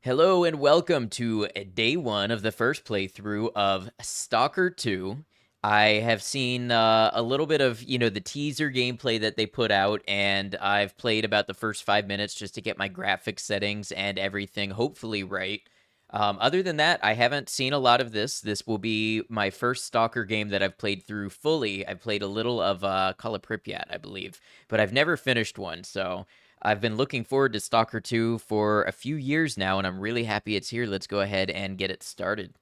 Hello and welcome to day one of the first playthrough of Stalker 2. I have seen a little bit of, the teaser gameplay that they put out, and I've played about the first 5 minutes just to get my graphics settings and everything hopefully right. Other than that, I haven't seen a lot of this. This will be my first Stalker game that I've played through fully. I've played a little of Call of Pripyat, I believe, but I've never finished one, so I've been looking forward to Stalker 2 for a few years now, and I'm really happy it's here. Let's go ahead and get it started.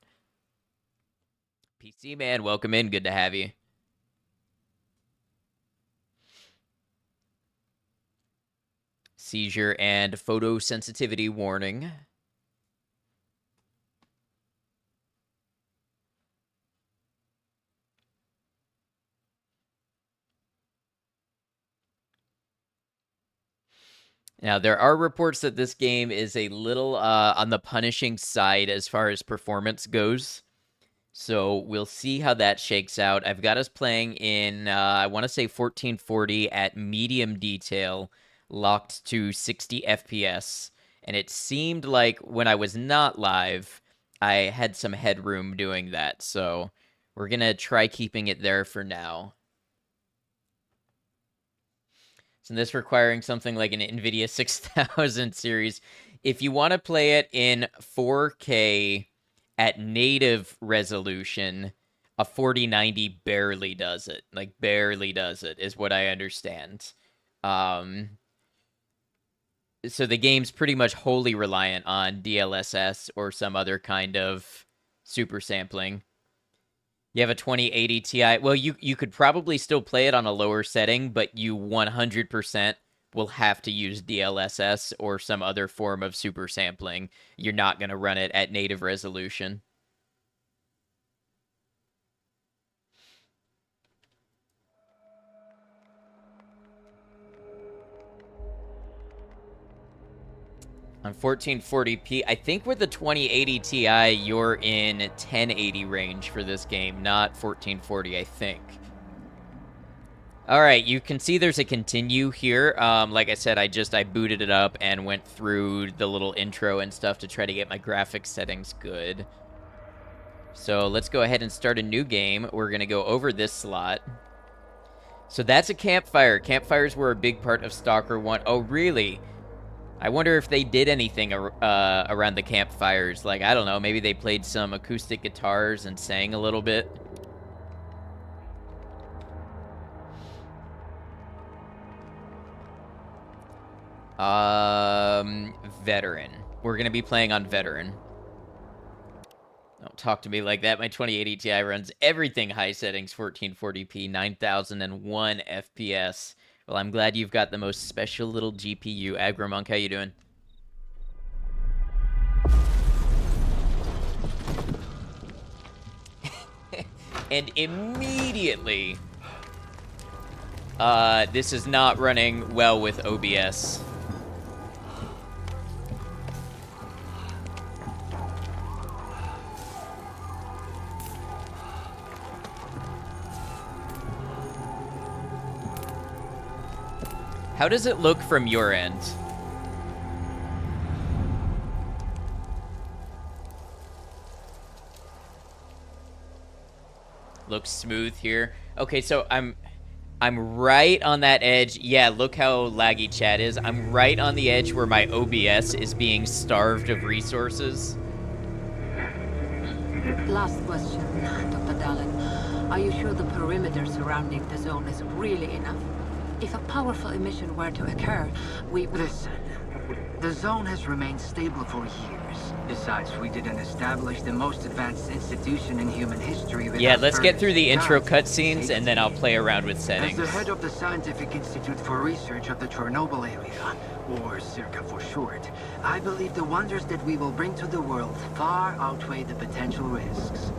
PC Man, welcome in. Good to have you. Seizure and photosensitivity warning. Now, there are reports that this game is a little on the punishing side as far as performance goes. So we'll see how that shakes out. I've got us playing in, I want to say 1440 at medium detail, locked to 60 FPS. And it seemed like when I was not live, I had some headroom doing that. So we're going to try keeping it there for now. So this requiring something like an NVIDIA 6000 series. If you want to play it in 4K at native resolution, a 4090 barely does it. Like, barely does it, is what I understand. So the game's pretty much wholly reliant on DLSS or some other kind of super sampling. You have a 2080 Ti. Well, you could probably still play it on a lower setting, but you 100% will have to use DLSS or some other form of super sampling. You're not going to run it at native resolution. On 1440p, I think with the 2080 Ti, you're in 1080 range for this game, not 1440, I think. All right, you can see there's a continue here. Like I said, I booted it up and went through the little intro and stuff to try to get my graphics settings good. So let's go ahead and start a new game. We're going to go over this slot. So that's a campfire. Campfires were a big part of Stalker 1. Oh, really? I wonder if they did anything around the campfires. Like, I don't know, maybe they played some acoustic guitars and sang a little bit. Veteran. We're going to be playing on Veteran. Don't talk to me like that. My 2080 Ti runs everything high settings, 1440p, 9001 FPS. Well, I'm glad you've got the most special little GPU. Agromonk, how you doing? And immediately, this is not running well with OBS. How does it look from your end? Looks smooth here. Okay, so I'm right on that edge. Yeah, look how laggy chat is. I'm right on the edge where my OBS is being starved of resources. Last question, Dr. Dallin. Are you sure the perimeter surrounding the zone is really enough? If a powerful emission were to occur, we... Listen, the zone has remained stable for years. Besides, we didn't establish the most advanced institution in human history. Yeah, let's get through the intro cutscenes and then I'll play around with settings. As the head of the Scientific Institute for Research of the Chernobyl area, or CIRCA for short, I believe the wonders that we will bring to the world far outweigh the potential risks.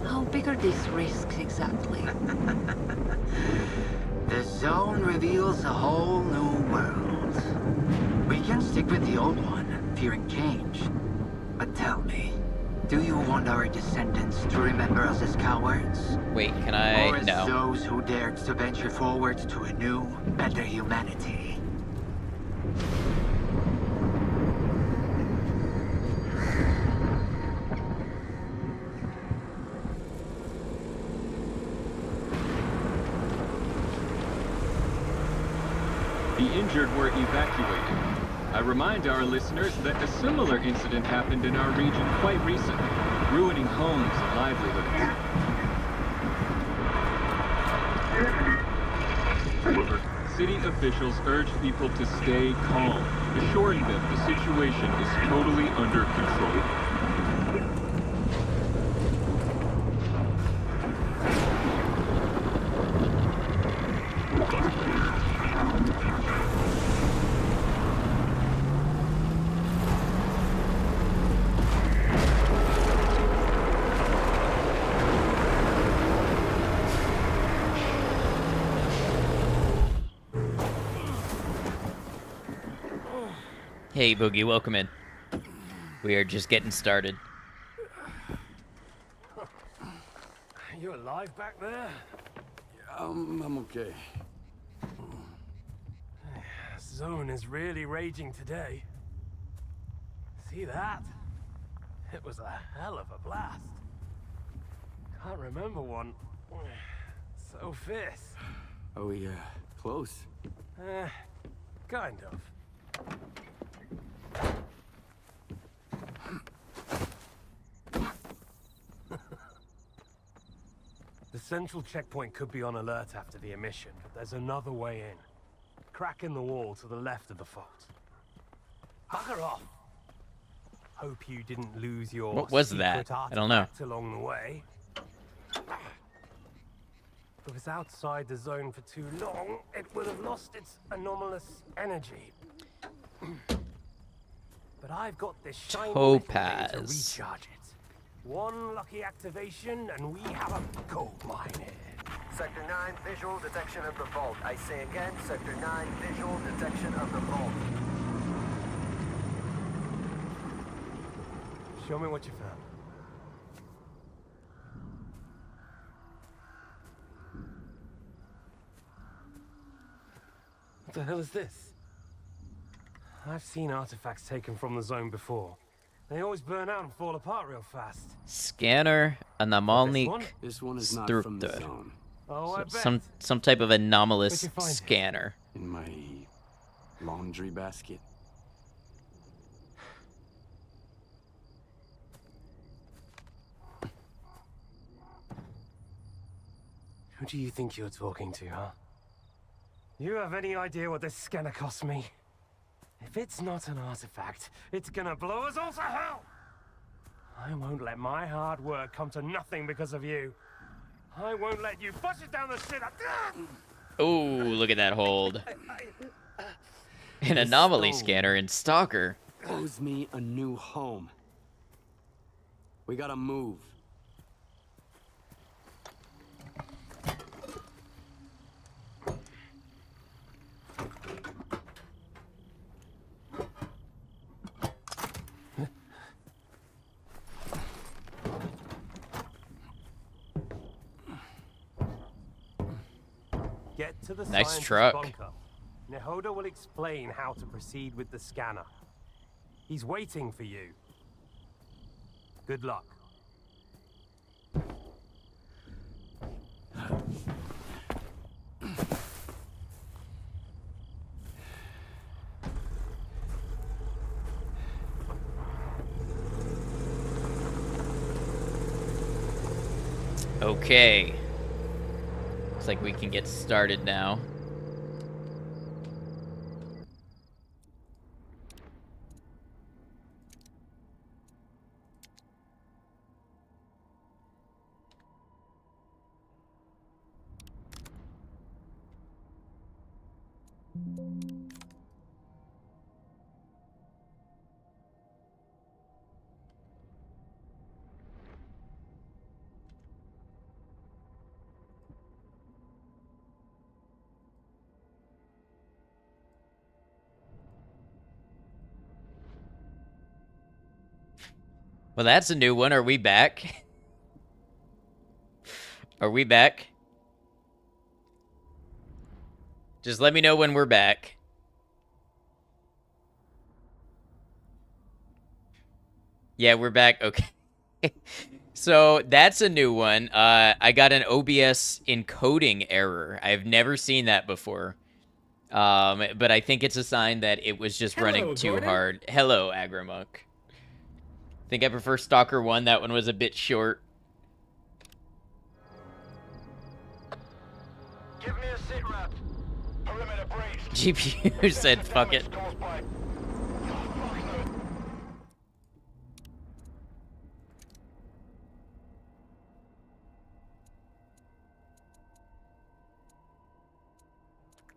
How big are these risks exactly? The zone reveals a whole new world. We can stick with the old one, fearing change. But tell me, do you want our descendants to remember us as cowards? Wait, can I? Or as No. those who dared to venture forward to a new, better humanity? injured were evacuated. I remind our listeners that a similar incident happened in our region quite recently, ruining homes and livelihoods. City officials urge people to stay calm, assuring them the situation is totally under control. Hey, Boogie, welcome in. We are just getting started. You alive back there? I'm okay. Zone is really raging today. See that? It was a hell of a blast. Can't remember one so fierce. Are we, close? Kind of. The central checkpoint could be on alert after the emission, but there's another way in. Crack in the wall to the left of the fault. Bugger off! Hope you didn't lose your What was that? I don't know. artifact along the way. If it was outside the zone for too long, it would have lost its anomalous energy. But I've got this shiny Topaz. to recharge it. One lucky activation, and we have a gold mine here. Sector 9, visual detection of the vault. I say again, Sector 9, visual detection of the vault. Show me what you found. What the hell is this? I've seen artifacts taken from the zone before. They always burn out and fall apart real fast. Scanner anomaly. This one is not from the zone. Oh, I bet. Some type of anomalous Where'd you find it? scanner. In my laundry basket. Who do you think you're talking to, huh? You have any idea what this scanner cost me? If it's not an artifact, it's gonna blow us all to hell! I won't let my hard work come to nothing because of you. I won't let you push it down the shit. Oh, look at that hold. An anomaly stone. scanner in Stalker. Owes me a new home. We gotta move. Get to the Nice scientist truck. bunker. Nehoda will explain how to proceed with the scanner. He's waiting for you. Good luck. Okay. Looks like we can get started now. Well, that's a new one. Are we back? Are we back? Just let me know when we're back. Yeah, we're back. Okay. So that's a new one. I got an OBS encoding error. I've never seen that before. But I think it's a sign that it was just running too hard. Hello, Agromonk. I think I prefer Stalker 1. That one was a bit short. Give me a sit rep. Perimeter breached. GPU said, fuck it.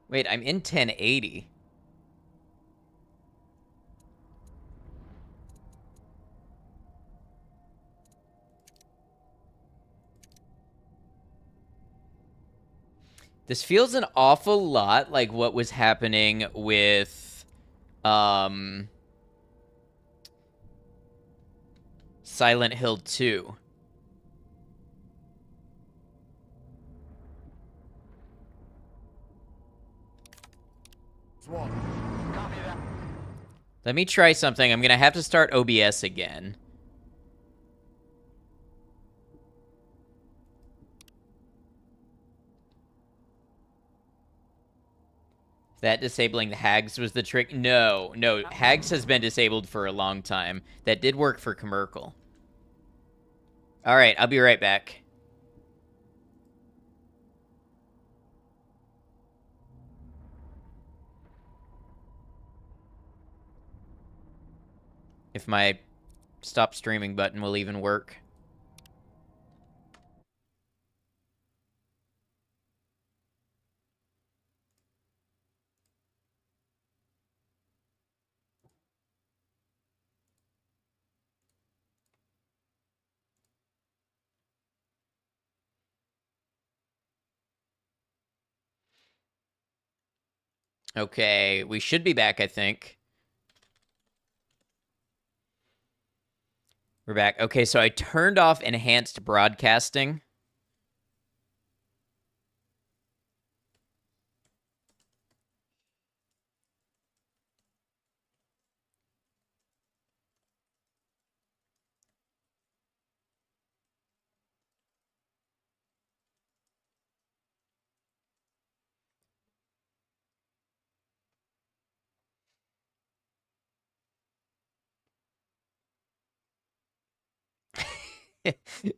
Wait, I'm in 1080. This feels an awful lot like what was happening with, Silent Hill 2. Let me try something. I'm gonna have to start OBS again. That disabling the Hags was the trick? No, Hags has been disabled for a long time. That did work for Commercial. Alright, I'll be right back. If my stop streaming button will even work. Okay, we should be back, I think. We're back. Okay, so I turned off enhanced broadcasting.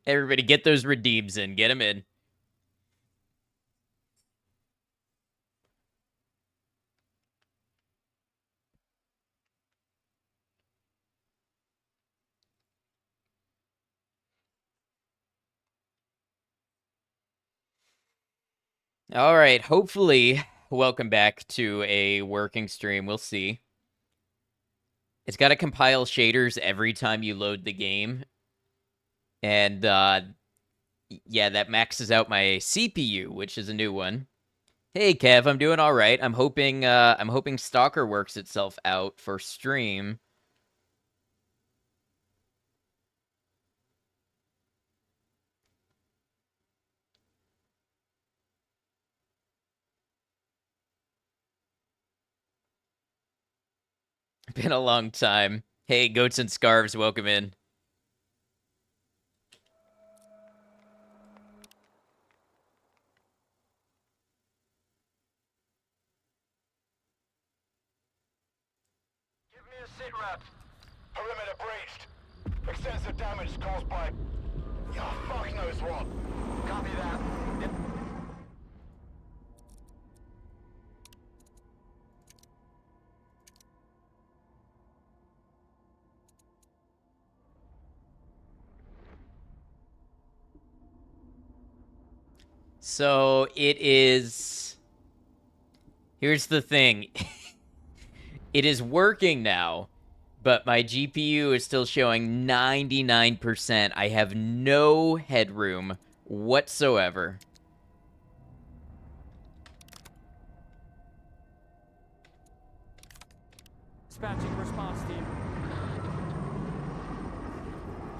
Everybody get those redeems in. Get them in. All right, hopefully, welcome back to a working stream. We'll see. It's got to compile shaders every time you load the game. And, yeah, that maxes out my CPU, which is a new one. Hey, Kev, I'm doing all right. I'm hoping Stalker works itself out for stream. Been a long time. Hey, Goats and Scarves, welcome in. Give me a sit rep. Perimeter breached. Extensive damage caused by... Yeah, fuck knows what. Copy that. So it is. Here's the thing. It is working now, but my GPU is still showing 99%. I have no headroom whatsoever. Dispatching response team.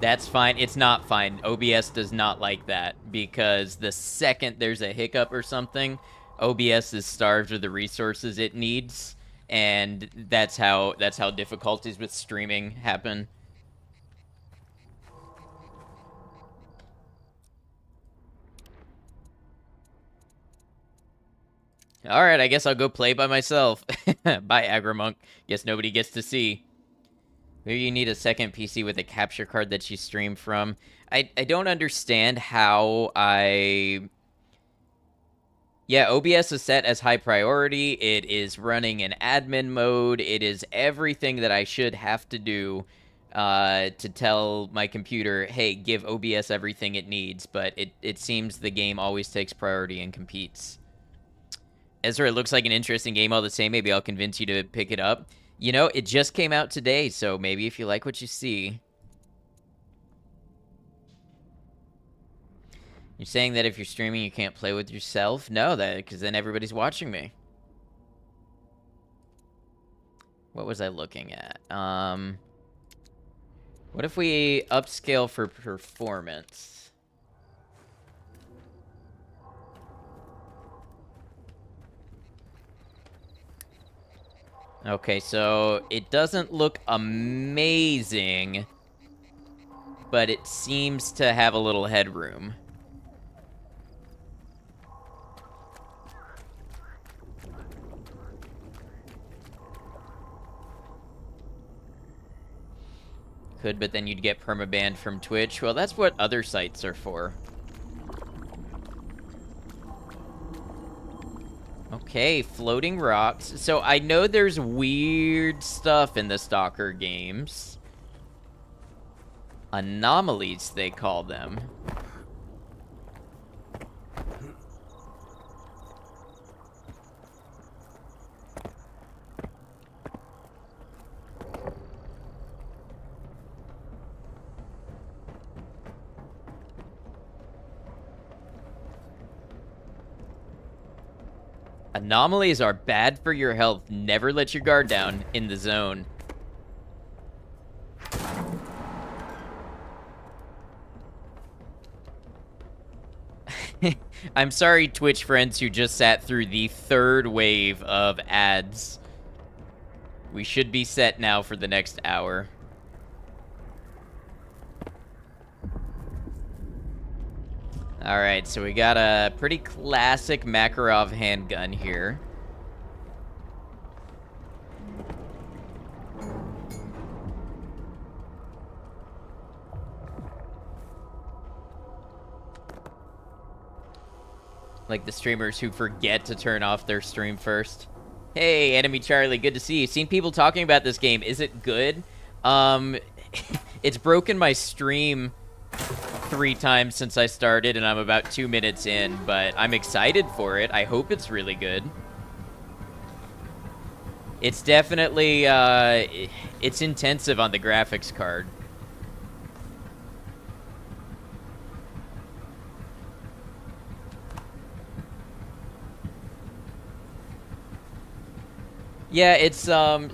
That's fine. It's not fine. OBS does not like that because the second there's a hiccup or something, OBS is starved of the resources it needs, and that's how difficulties with streaming happen. All right, I guess I'll go play by myself. Bye, Agromonk. Guess nobody gets to see. Maybe you need a second PC with a capture card that you stream from. I don't understand how Yeah, OBS is set as high priority. It is running in admin mode. It is everything that I should have to do to tell my computer, hey, give OBS everything it needs. But it seems the game always takes priority and competes. Ezra, it looks like an interesting game all the same. Maybe I'll convince you to pick it up. You know, it just came out today, so maybe if you like what you see. You're saying that if you're streaming, you can't play with yourself? No, because then everybody's watching me. What was I looking at? What if we upscale for performance? Okay, so it doesn't look amazing, but it seems to have a little headroom. Could, but then you'd get permabanned from Twitch. Well, that's what other sites are for. Okay, floating rocks. So I know there's weird stuff in the Stalker games. Anomalies, they call them. Anomalies are bad for your health. Never let your guard down in the zone. I'm sorry, Twitch friends who just sat through the third wave of ads. We should be set now for the next hour. Alright, so we got a pretty classic Makarov handgun here. Like the streamers who forget to turn off their stream first. Hey, Enemy Charlie, good to see you. Seen people talking about this game. Is it good? It's broken my stream 3 times since I started, and I'm about 2 minutes in, but I'm excited for it. I hope it's really good. It's definitely, it's intensive on the graphics card. Yeah, it's,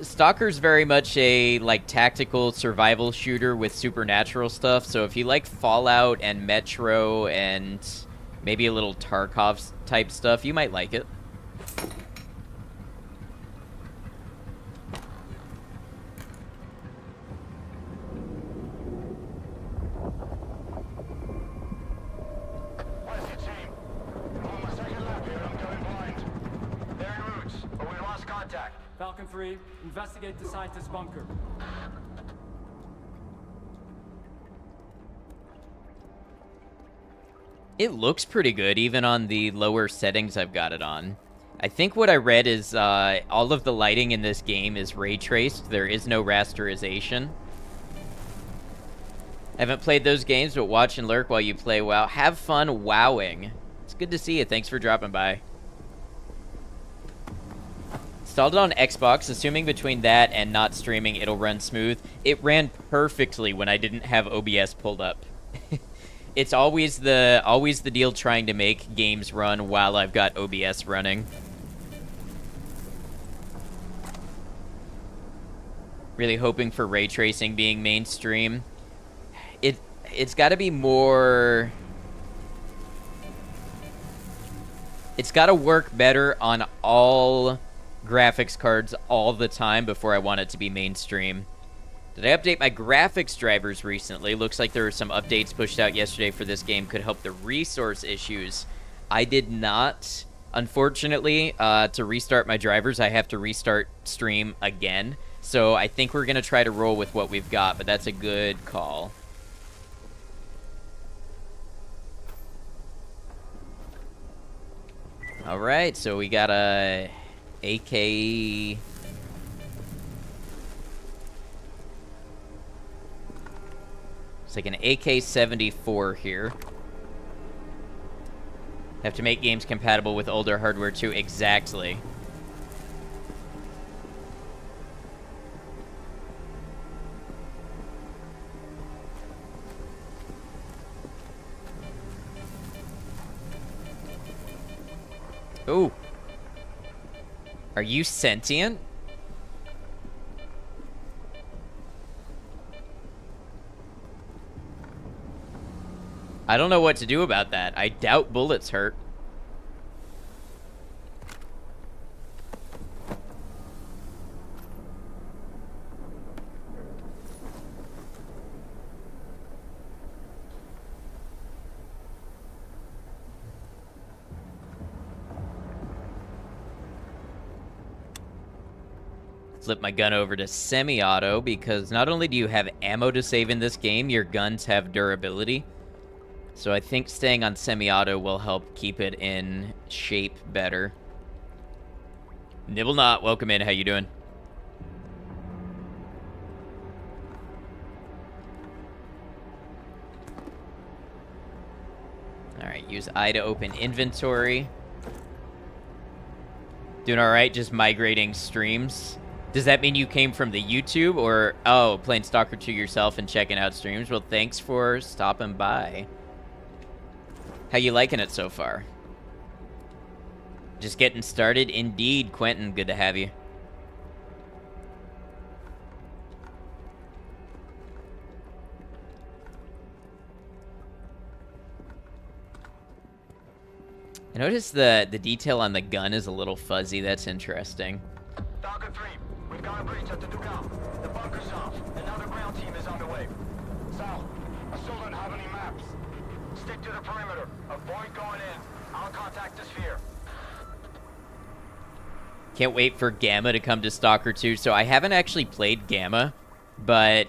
Stalker's very much a, like, tactical survival shooter with supernatural stuff, so if you like Fallout and Metro and maybe a little Tarkov-type stuff, you might like it. Where's your team? I'm on my second lap here and I'm going blind. They're en route, but we lost contact. Falcon 3, investigate the scientist's bunker. It looks pretty good, even on the lower settings I've got it on. I think what I read is all of the lighting in this game is ray traced. There is no rasterization. I haven't played those games, but watch and lurk while you play WoW. Have fun wowing. It's good to see you. Thanks for dropping by. Installed it on Xbox, assuming between that and not streaming, it'll run smooth. It ran perfectly when I didn't have OBS pulled up. It's always the deal trying to make games run while I've got OBS running. Really hoping for ray tracing being mainstream. It's got to be more. It's got to work better on all graphics cards all the time before I want it to be mainstream. Did I update my graphics drivers recently? Looks like there were some updates pushed out yesterday for this game. Could help the resource issues. I did not. Unfortunately, to restart my drivers, I have to restart stream again. So I think we're going to try to roll with what we've got, but that's a good call. All right, so we got a AK... It's like an AK-74 here. Have to make games compatible with older hardware too. Exactly. Ooh. Are you sentient? I don't know what to do about that. I doubt bullets hurt. Flip my gun over to semi-auto because not only do you have ammo to save in this game, your guns have durability. So I think staying on semi-auto will help keep it in shape better. Nibble Knot, welcome in. How you doing? Alright, use I to open inventory. Doing alright, just migrating streams. Does that mean you came from the YouTube or, oh, playing Stalker 2 yourself and checking out streams? Well, thanks for stopping by. How you liking it so far? Just getting started? Indeed, Quentin, good to have you. I noticed the detail on the gun is a little fuzzy. That's interesting. Stalker 3, we've got a breach at the Dugan. The bunker's off, and now the ground team is on the way. Sal, I still don't have any maps. Stick to the perimeter. Avoid going in. I'll contact the sphere. Can't wait for Gamma to come to Stalker 2. So I haven't actually played Gamma, but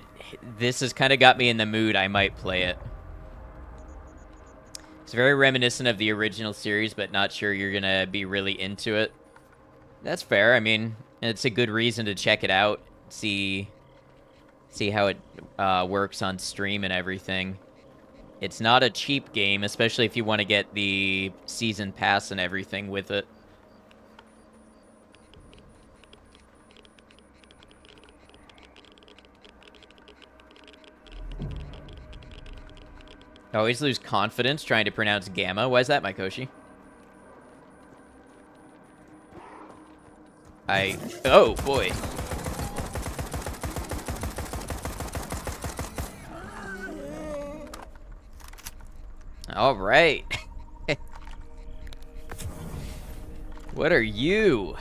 this has kind of got me in the mood. I might play it. It's very reminiscent of the original series, but not sure you're going to be really into it. That's fair. I mean, it's a good reason to check it out, see how it works on stream and everything. It's not a cheap game, especially if you want to get the season pass and everything with it. I always lose confidence trying to pronounce Gamma. Why is that, Mykoshi? Oh, boy. All right. What are you?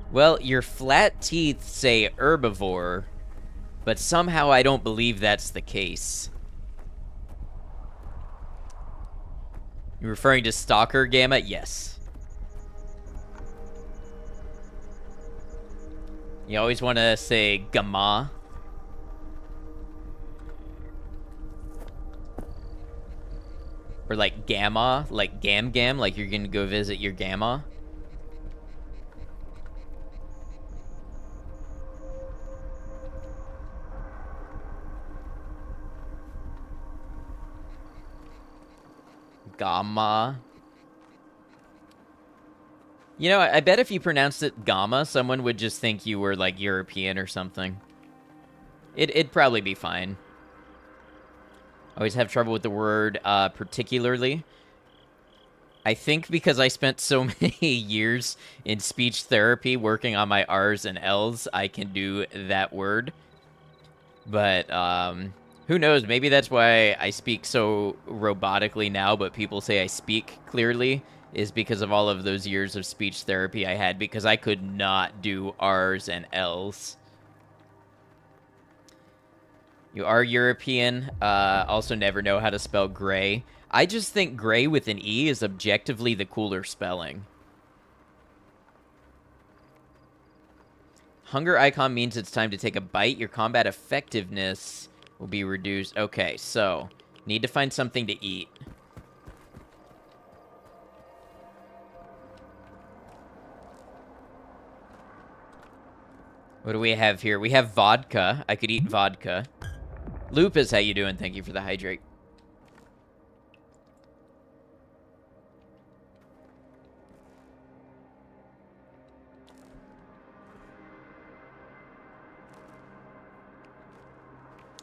Well, your flat teeth say herbivore, but somehow I don't believe that's the case. You referring to Stalker, Gamma? Yes. You always want to say Gamma. Or like Gamma, like Gam Gam, like you're gonna go visit your Gamma. Gamma. You know, I bet if you pronounced it Gamma, someone would just think you were, like, European or something. It'd probably be fine. Always have trouble with the word, particularly. I think because I spent so many years in speech therapy working on my R's and L's, I can do that word. But, who knows? Maybe that's why I speak so robotically now, but people say I speak clearly, is because of all of those years of speech therapy I had, because I could not do R's and L's. You are European. Also never know how to spell gray. I just think gray with an E is objectively the cooler spelling. Hunger icon means it's time to take a bite. Your combat effectiveness will be reduced. Okay, so need to find something to eat. What do we have here? We have vodka. I could eat vodka. Lupus, how you doing? Thank you for the hydrate.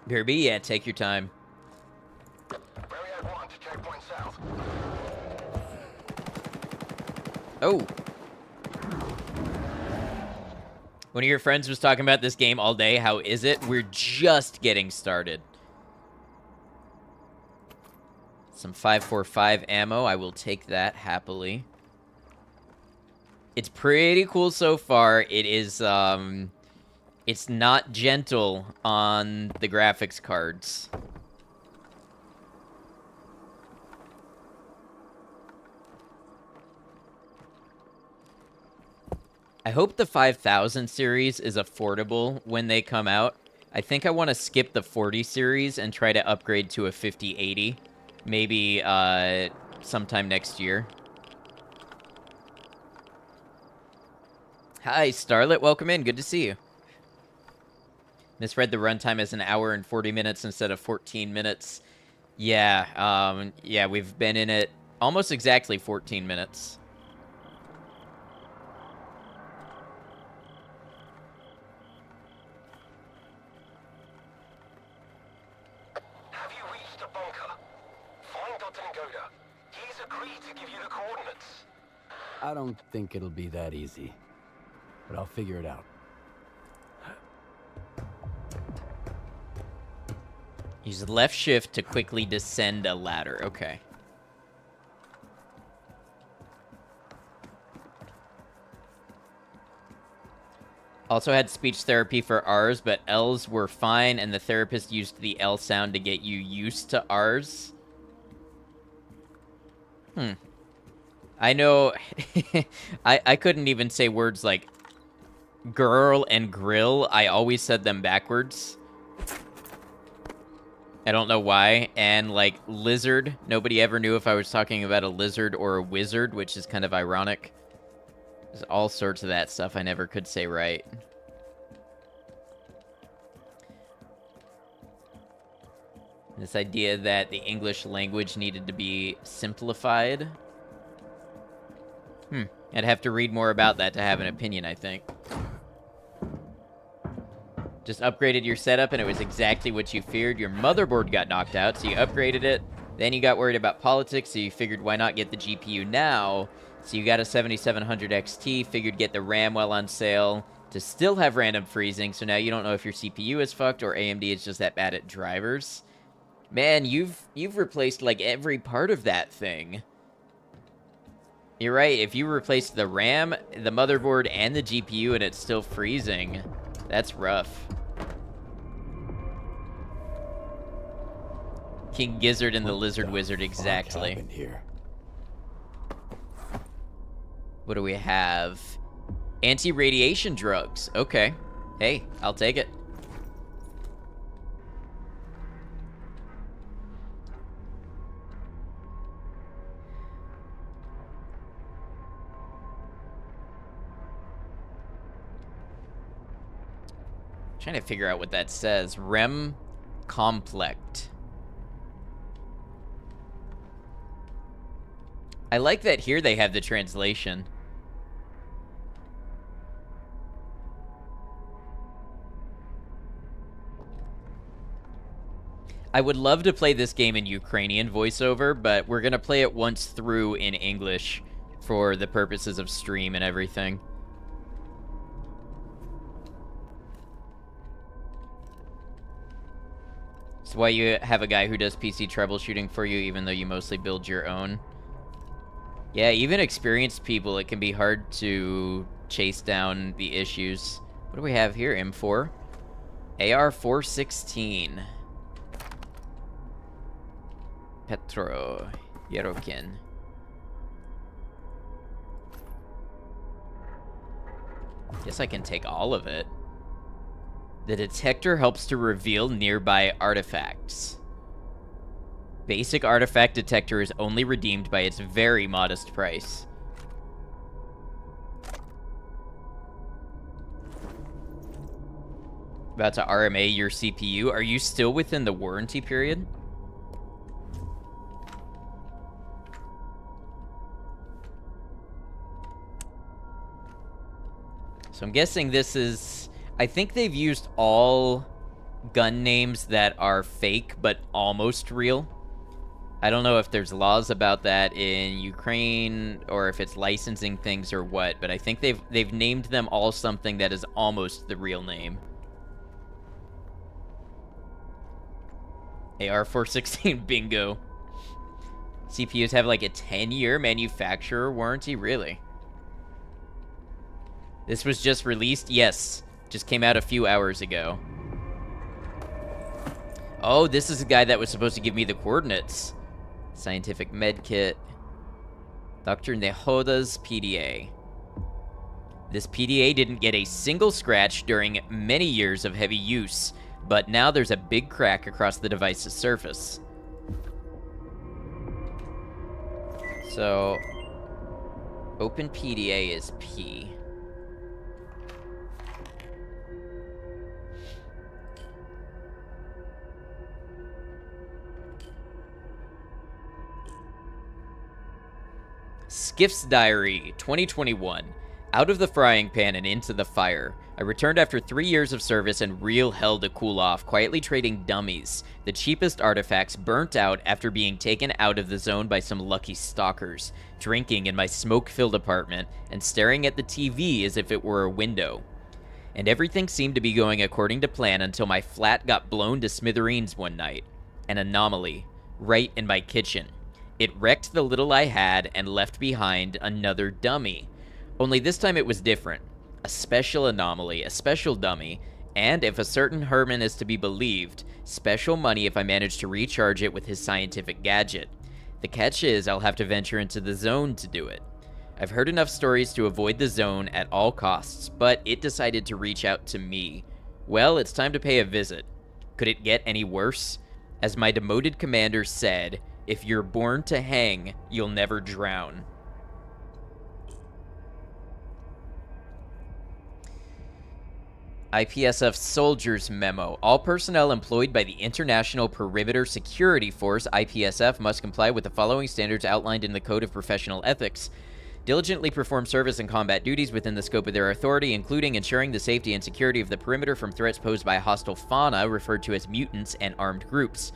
Derby, yeah, take your time. Myriad 1 to checkpoint south. Oh. One of your friends was talking about this game all day. How is it? We're just getting started. Some 5.45 ammo. I will take that happily. It's pretty cool so far. It is, it's not gentle on the graphics cards. I hope the 5000 series is affordable when they come out. I think I want to skip the 40 series and try to upgrade to a 5080. Maybe sometime next year. Hi, Starlet. Welcome in. Good to see you. Misread the runtime as an hour and 40 minutes instead of 14 minutes. Yeah, yeah, we've been in it almost exactly 14 minutes. Have you reached the bunker? Find Dr. Ngoda. He's agreed to give you the coordinates. I don't think it'll be that easy, but I'll figure it out. Use left shift to quickly descend a ladder. Okay. Also had speech therapy for R's, but L's were fine, and the therapist used the L sound to get you used to R's. I know... I couldn't even say words like girl and grill. I always said them backwards. I don't know why. And, like, lizard. Nobody ever knew if I was talking about a lizard or a wizard, which is kind of ironic. There's all sorts of that stuff I never could say right. This idea that the English language needed to be simplified. I'd have to read more about that to have an opinion, I think. Just upgraded your setup and it was exactly what you feared. Your motherboard got knocked out, so you upgraded it. Then you got worried about politics, so you figured why not get the GPU now? So you got a 7700 XT, figured get the RAM while on sale to still have random freezing, so now you don't know if your CPU is fucked or AMD is just that bad at drivers. Man, you've replaced like every part of that thing. You're right, if you replaced the RAM, the motherboard, and the GPU and it's still freezing, that's rough. King Gizzard and the Lizard Wizard, exactly. What here? What do we have? Anti-radiation drugs. Okay. Hey, I'll take it. Trying to figure out what that says. Rem Complect. I like that here they have the translation. I would love to play this game in Ukrainian voiceover, but we're going to play it once through in English for the purposes of stream and everything. That's why you have a guy who does PC troubleshooting for you, even though you mostly build your own. Yeah, even experienced people, it can be hard to chase down the issues. What do we have here? M4? AR-416. Petro Yerokin. Guess I can take all of it. The detector helps to reveal nearby artifacts. Basic artifact detector is only redeemed by its very modest price. About to RMA your CPU. Are you still within the warranty period? So I'm guessing this is... I think they've used all gun names that are fake, but almost real. I don't know if there's laws about that in Ukraine, or if it's licensing things or what, but I think they've named them all something that is almost the real name. AR-416 bingo. CPUs have like a 10-year manufacturer warranty? Really? This was just released? Yes. Just came out a few hours ago. Oh, this is the guy that was supposed to give me the coordinates. Scientific medkit. Dr. Nehoda's PDA. This PDA didn't get a single scratch during many years of heavy use, but now there's a big crack across the device's surface. So, open PDA is P. Skiff's Diary, 2021. Out of the frying pan and into the fire. I returned after 3 years of service and real hell to cool off, quietly trading dummies, the cheapest artifacts burnt out after being taken out of the zone by some lucky stalkers, drinking in my smoke-filled apartment, and staring at the TV as if it were a window. And everything seemed to be going according to plan until my flat got blown to smithereens one night. An anomaly, right in my kitchen. It wrecked the little I had and left behind another dummy. Only this time it was different. A special anomaly, a special dummy, and if a certain Herman is to be believed, special money if I manage to recharge it with his scientific gadget. The catch is I'll have to venture into the zone to do it. I've heard enough stories to avoid the zone at all costs, but it decided to reach out to me. Well, it's time to pay a visit. Could it get any worse? As my demoted commander said, if you're born to hang, you'll never drown. IPSF Soldiers Memo. All personnel employed by the International Perimeter Security Force, IPSF, must comply with the following standards outlined in the Code of Professional Ethics. Diligently perform service and combat duties within the scope of their authority, including ensuring the safety and security of the perimeter from threats posed by hostile fauna, referred to as mutants, and armed groups.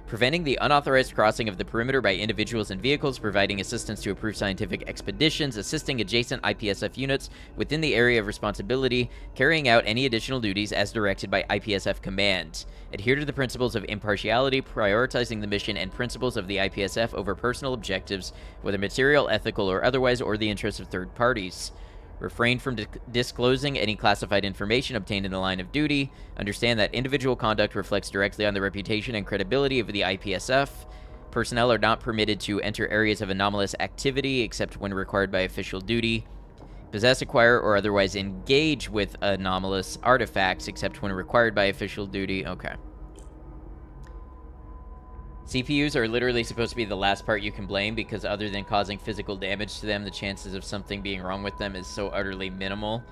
Preventing the unauthorized crossing of the perimeter by individuals and vehicles, providing assistance to approved scientific expeditions, assisting adjacent IPSF units within the area of responsibility, carrying out any additional duties as directed by IPSF command. Adhere to the principles of impartiality, prioritizing the mission and principles of the IPSF over personal objectives, whether material, ethical, or otherwise, or the interests of third parties. Refrain from disclosing any classified information obtained in the line of duty. Understand that individual conduct reflects directly on the reputation and credibility of the IPSF. Personnel are not permitted to enter areas of anomalous activity except when required by official duty. Possess, acquire, or otherwise engage with anomalous artifacts except when required by official duty. Okay. CPUs are literally supposed to be the last part you can blame because other than causing physical damage to them, the chances of something being wrong with them is so utterly minimal.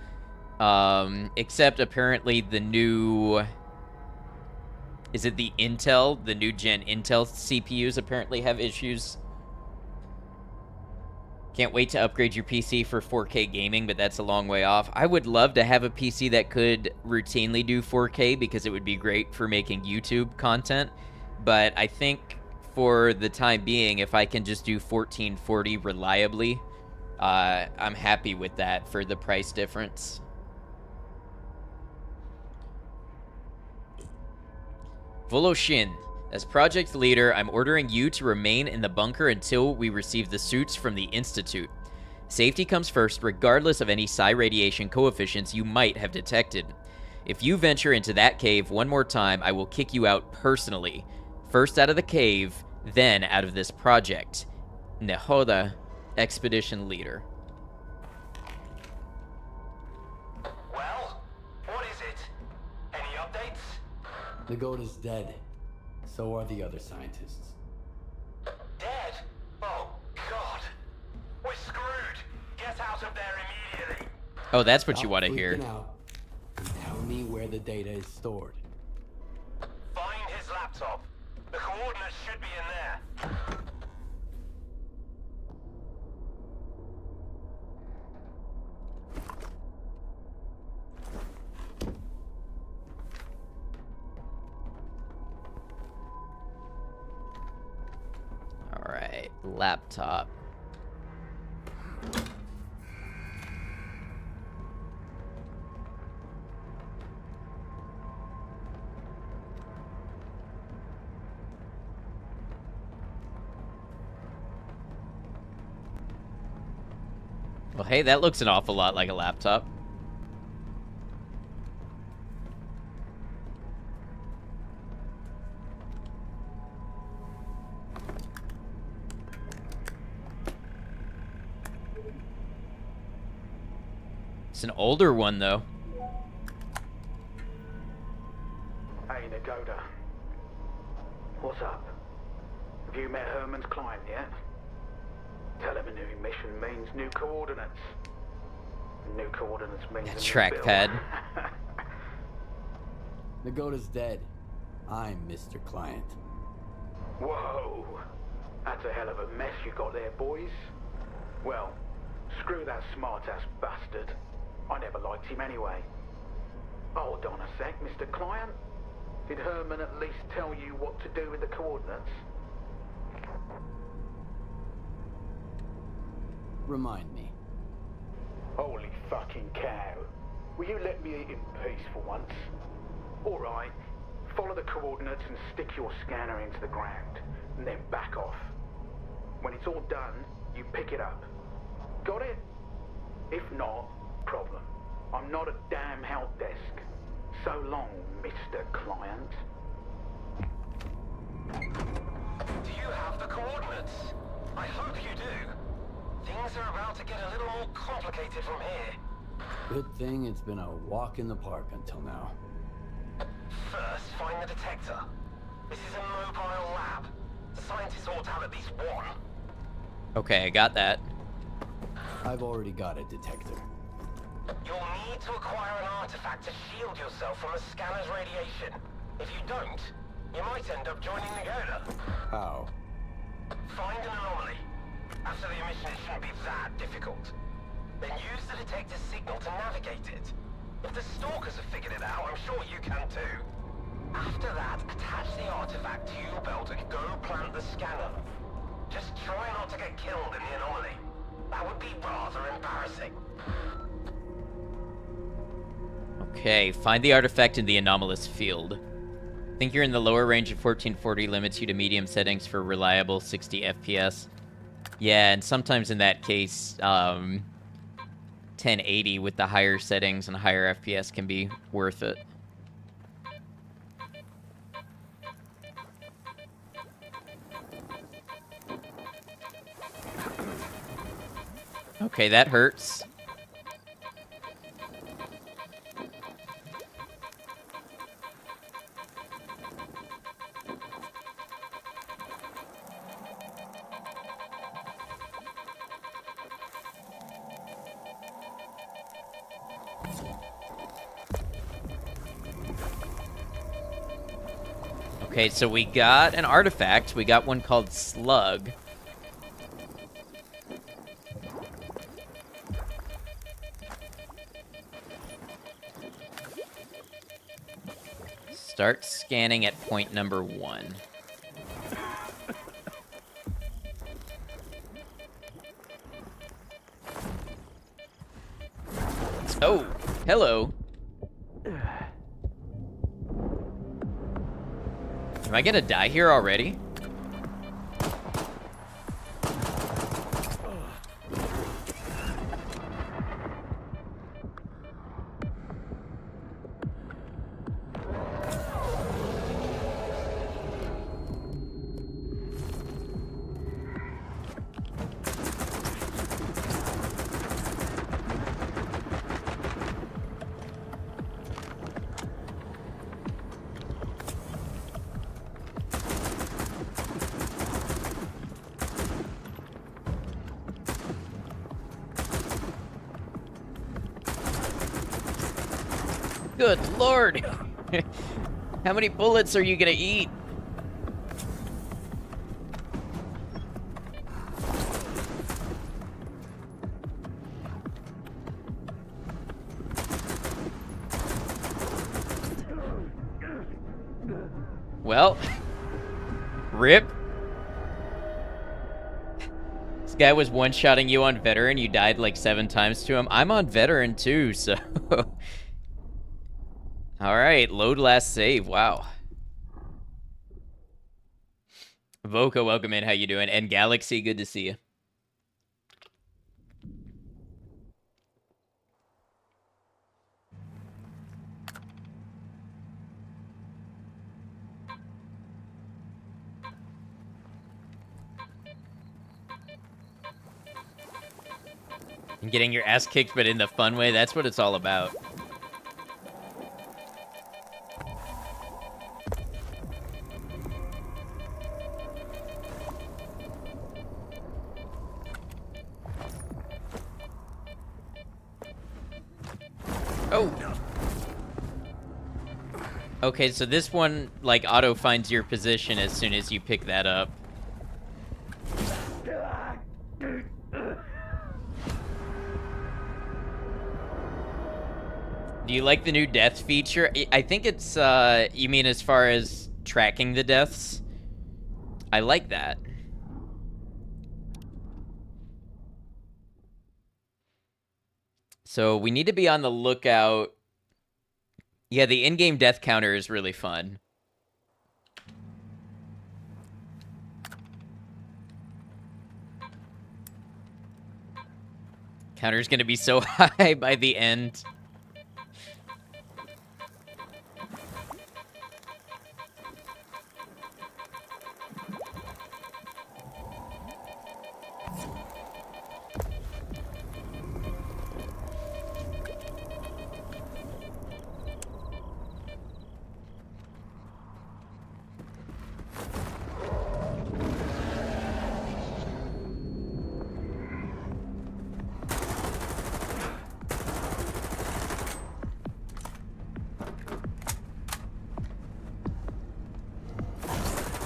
Except apparently the new... Is it the Intel? The new gen Intel CPUs apparently have issues. Can't wait to upgrade your PC for 4K gaming, but that's a long way off. I would love to have a PC that could routinely do 4K because it would be great for making YouTube content. But I think for the time being, if I can just do 1440 reliably, I'm happy with that for the price difference. Voloshin. As project leader, I'm ordering you to remain in the bunker until we receive the suits from the Institute. Safety comes first, regardless of any psi radiation coefficients you might have detected. If you venture into that cave one more time, I will kick you out personally. First out of the cave, then out of this project. Nehoda, expedition leader. Well, what is it? Any updates? Nagoda's dead. So are the other scientists. Dead? Oh, God. We're screwed. Get out of there immediately. Oh, that's what you Stop want to hear. freaking out and tell me where the data is stored. Find his laptop. The coordinates should be in there. All right, laptop. Well, hey, that looks an awful lot like a laptop. It's an older one, though. Hey, Nagoda. What's up? Have you met Herman's client yet? Tell him a new mission means new coordinates. New coordinates means a new Trackpad. bill. Nagoda's dead. I'm Mr. Client. Whoa. That's a hell of a mess you got there, boys. Well, screw that smart-ass bastard. I never liked him anyway. Hold on a sec, Mr. Client. Did Herman at least tell you what to do with the coordinates? Remind me. Holy fucking cow. Will you let me eat in peace for once? Alright. Follow the coordinates and stick your scanner into the ground, and then back off. When it's all done, you pick it up. Got it? If not, problem. I'm not a damn help desk. So long, Mr. Client. Do you have the coordinates? I hope you do. Things are about to get a little more complicated from here. Good thing it's been a walk in the park until now. First, find the detector. This is a mobile lab. The scientists ought to have at least one. Okay, I got that. I've already got a detector. You'll need to acquire an artifact to shield yourself from the scanner's radiation. If you don't, you might end up joining Nagoda. How? Find an anomaly. After the emission, it shouldn't be that difficult. Then use the detector's signal to navigate it. If the stalkers have figured it out, I'm sure you can too. After that, attach the artifact to your belt and go plant the scanner. Just try not to get killed in the anomaly. That would be rather embarrassing. Okay, find the artifact in the anomalous field. Think you're in the lower range of 1440 limits you to medium settings for reliable 60 FPS. Yeah, and sometimes in that case, 1080 with the higher settings and higher FPS can be worth it. Okay, that hurts. Okay, so we got an artifact. We got one called Slug. Start scanning at point number 1. Oh, hello. Am I gonna die here already? Good lord! How many bullets are you gonna eat? Well, rip. This guy was one-shotting you on veteran. You died like 7 times to him. I'm on veteran too, so... Alright, load last save. Wow. Voka, welcome in. How you doing? And Galaxy, good to see you. And getting your ass kicked, but in the fun way, that's what it's all about. Oh! Okay, so this one, like, auto finds your position as soon as you pick that up. Do you like the new death feature? I think it's, you mean as far as tracking the deaths? I like that. So we need to be on the lookout. Yeah, the in-game death counter is really fun. Counter's gonna be so high by the end.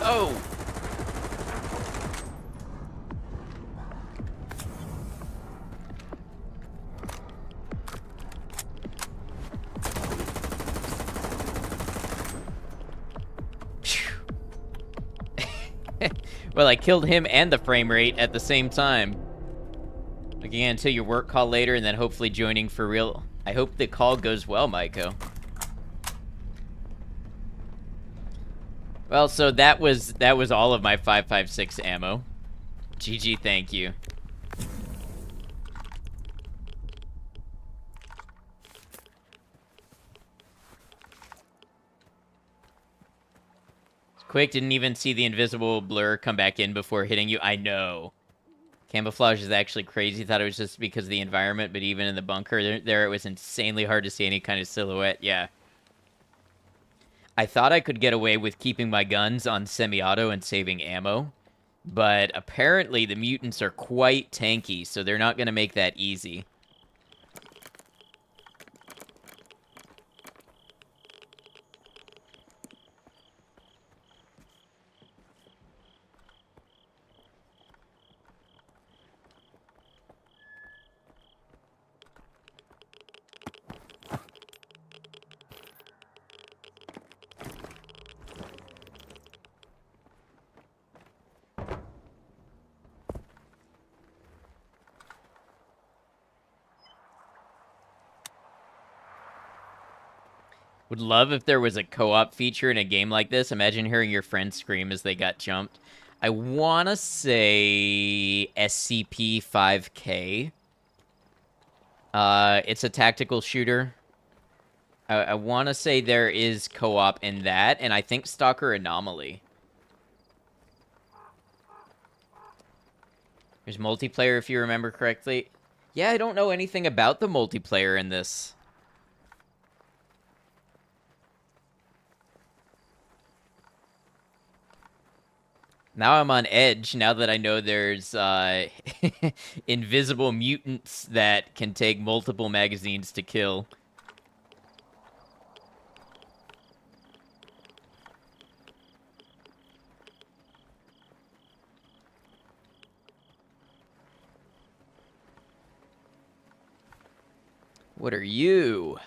Oh! Well, I killed him and the frame rate at the same time. Again, until your work call later, and then hopefully joining for real. I hope the call goes well, Maiko. Well, so that was all of my 5.56 ammo. GG, thank you. Quick, didn't even see the invisible blur come back in before hitting you. I know. Camouflage is actually crazy. Thought it was just because of the environment, but even in the bunker, there it was insanely hard to see any kind of silhouette. Yeah. I thought I could get away with keeping my guns on semi-auto and saving ammo, but apparently the mutants are quite tanky, so they're not going to make that easy. Would love if there was a co-op feature in a game like this. Imagine hearing your friends scream as they got jumped. I want to say SCP-5K. It's a tactical shooter. I want to say there is co-op in that, and I think Stalker Anomaly. There's multiplayer, if you remember correctly. Yeah, I don't know anything about the multiplayer in this. Now I'm on edge, now that I know there's invisible mutants that can take multiple magazines to kill. What are you?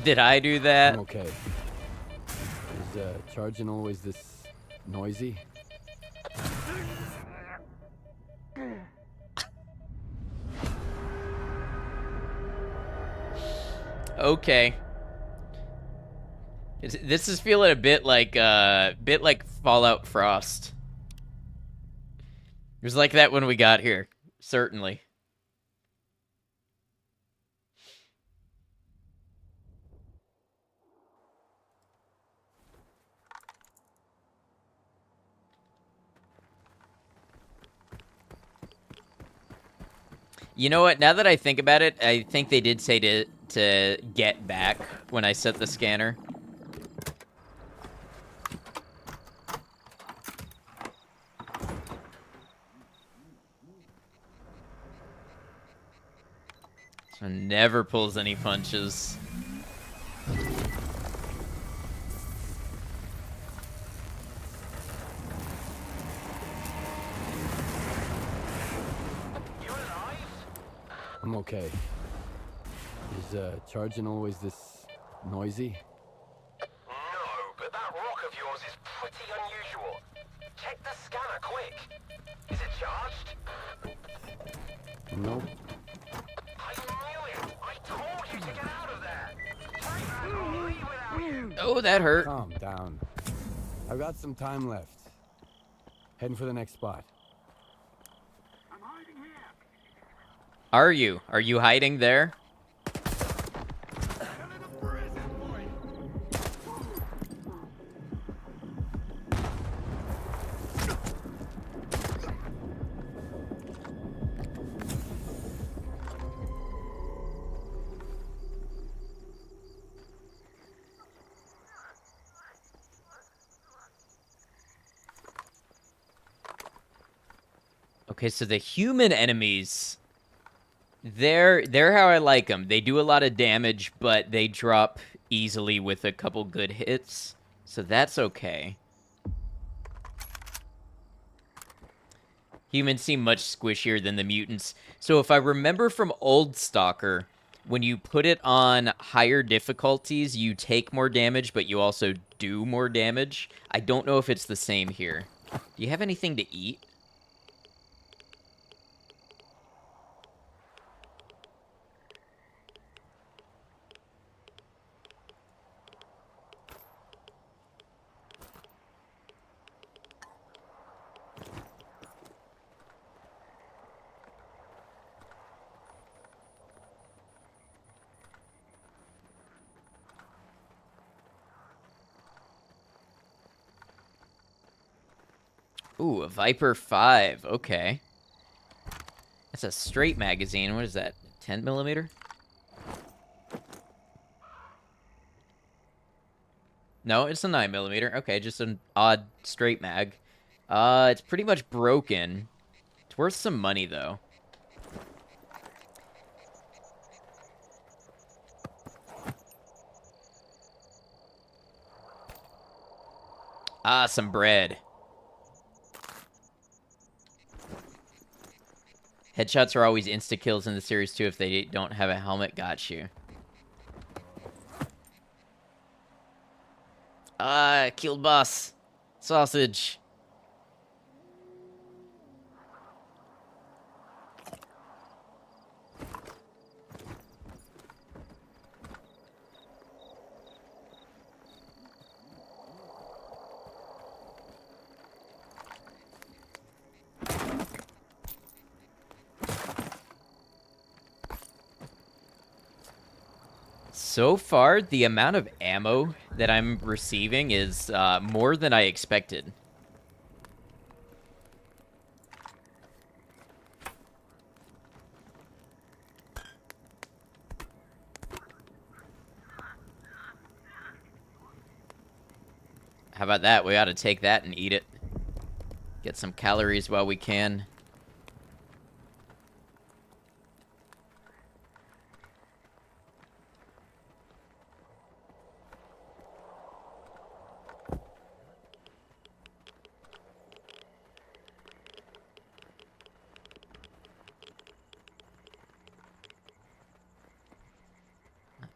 Did I do that? I'm okay. Is charging always this noisy? Okay. This is feeling a bit like Fallout Frost. It was like that when we got here, certainly. You know what? Now that I think about it, I think they did say to get back when I set the scanner. So never pulls any punches. I'm okay. Is charging always this noisy? No, but that rock of yours is pretty unusual. Check the scanner quick. Is it charged? Nope. I knew it! I told you to get out of there! I can't leave without you! Oh, that hurt. Calm down. I've got some time left. Heading for the next spot. Are you? Are you hiding there? Okay, so the human enemies, they're how I like them. They do a lot of damage, but they drop easily with a couple good hits, so that's okay. Humans seem much squishier than the mutants. So if I remember from old Stalker, when you put it on higher difficulties, you take more damage, but you also do more damage. I don't know if it's the same here. Do you have anything to eat? Ooh, a Viper 5. Okay. That's a straight magazine. What is that? 10 millimeter? No, it's a 9 millimeter. Okay, just an odd straight mag. It's pretty much broken. It's worth some money, though. Ah, some bread. Headshots are always insta-kills in the series, too, if they don't have a helmet. Got you. Ah, killed boss. Sausage. So far, the amount of ammo that I'm receiving is more than I expected. How about that? We ought to take that and eat it. Get some calories while we can.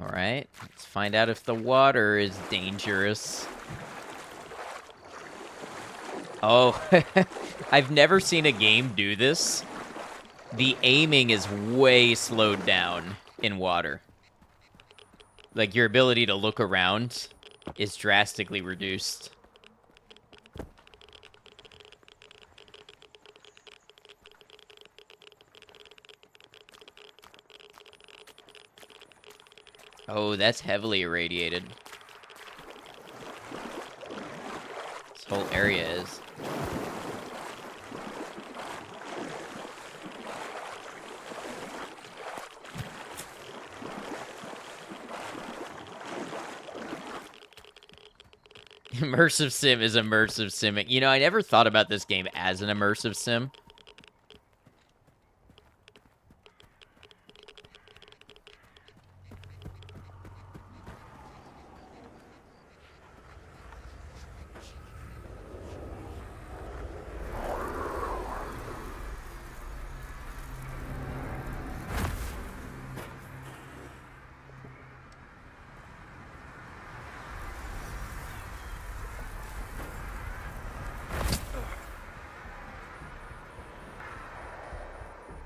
Alright, let's find out if the water is dangerous. Oh, I've never seen a game do this. The aiming is way slowed down in water. Like, your ability to look around is drastically reduced. Oh, that's heavily irradiated. This whole area is. Immersive sim is immersive simming. You know, I never thought about this game as an immersive sim.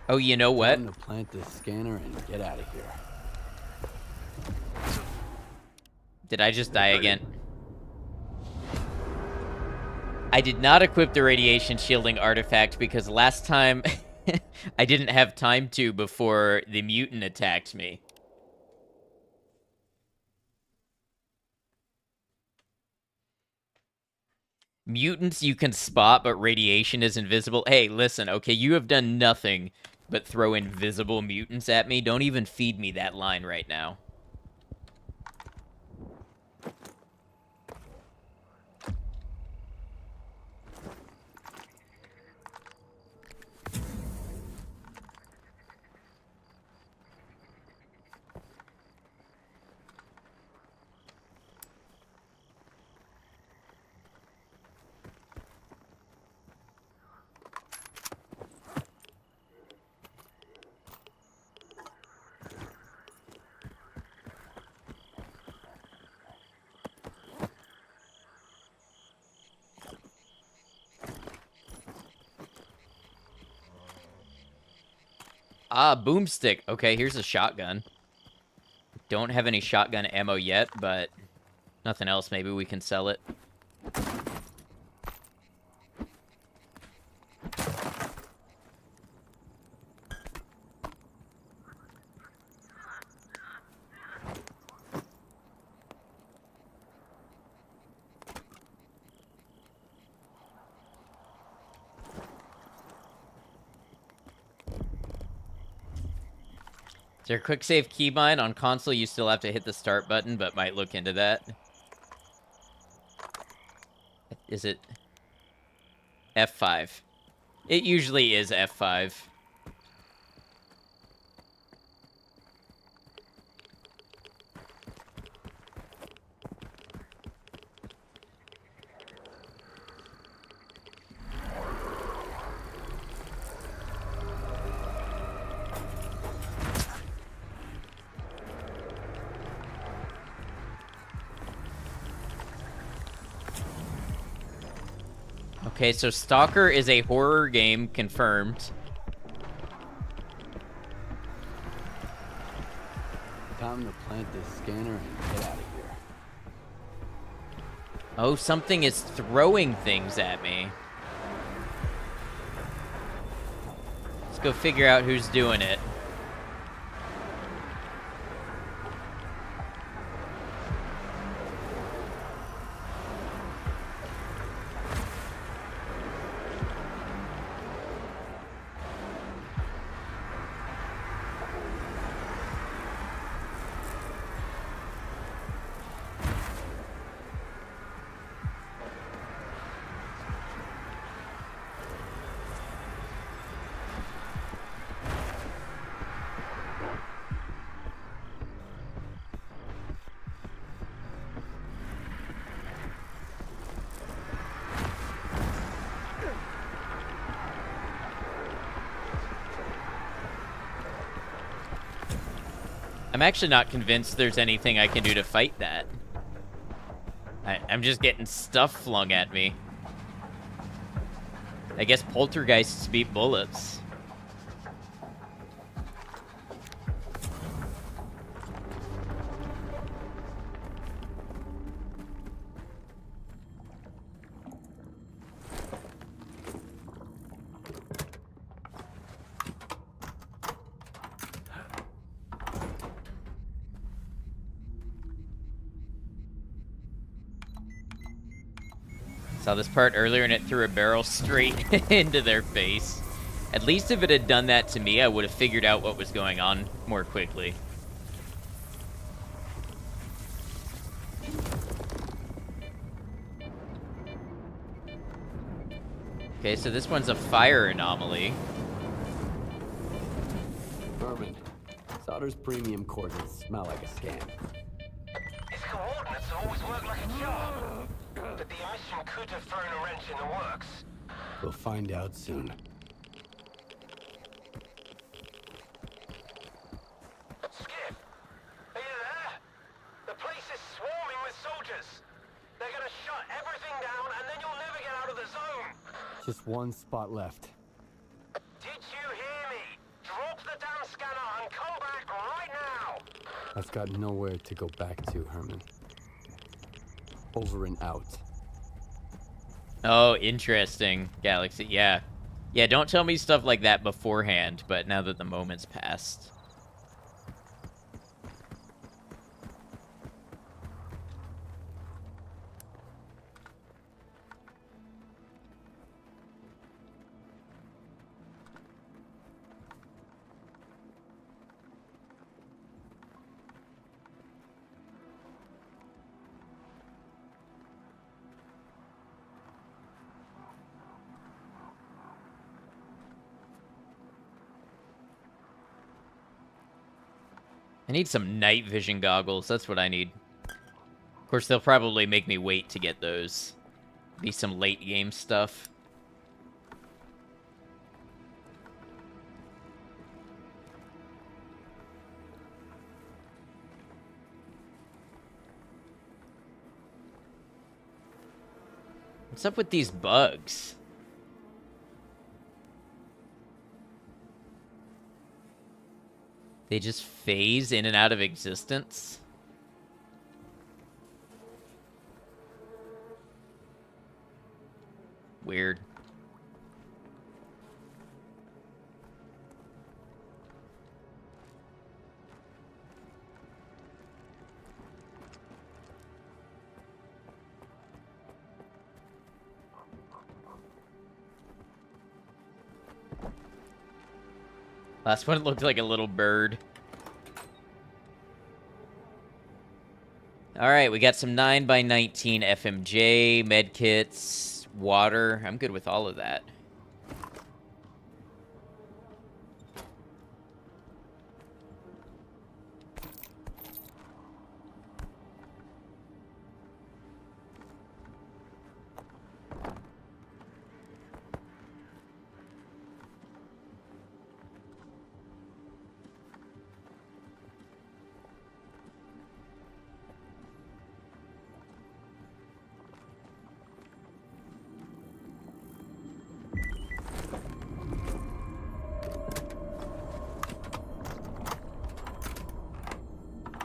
Oh, you know what? Time to plant this scanner and get out of here. Did I just die again? I did not equip the radiation shielding artifact because last time I didn't have time to before the mutant attacked me. Mutants you can spot, but radiation is invisible. Hey, listen, okay, you have done nothing but throw invisible mutants at me. Don't even feed me that line right now. Ah, boomstick. Okay, here's a shotgun. Don't have any shotgun ammo yet, but nothing else. Maybe we can sell it. Is there a quick save keybind? On console, you still have to hit the start button, but might look into that. Is it F5? It usually is F5. Okay, so Stalker is a horror game, confirmed. Time to plant this scanner and get out of here. Oh, something is throwing things at me. Let's go figure out who's doing it. I'm actually not convinced there's anything I can do to fight that. I'm just getting stuff flung at me. I guess poltergeists beat bullets. Saw this part earlier and it threw a barrel straight into their face. At least if it had done that to me, I would have figured out what was going on more quickly. Okay, so this one's a fire anomaly. Herman, Solder's premium coordinates smell like a scam. His coordinates always work like a charm. But the emission could have thrown a wrench in the works. We'll find out soon. Skip, are you there? The place is swarming with soldiers. They're gonna shut everything down and then you'll never get out of the zone. Just one spot left. Did you hear me? Drop the damn scanner and come back right now. I've got nowhere to go back to, Herman. Over and out. Oh, interesting, Galaxy. Yeah. Yeah, don't tell me stuff like that beforehand, but now that the moment's passed. I need some night vision goggles. That's what I need. Of course, they'll probably make me wait to get those. Be some late game stuff. What's up with these bugs? They just phase in and out of existence? Weird. Last one looked like a little bird. Alright, we got some 9x19 FMJ, medkits, water. I'm good with all of that.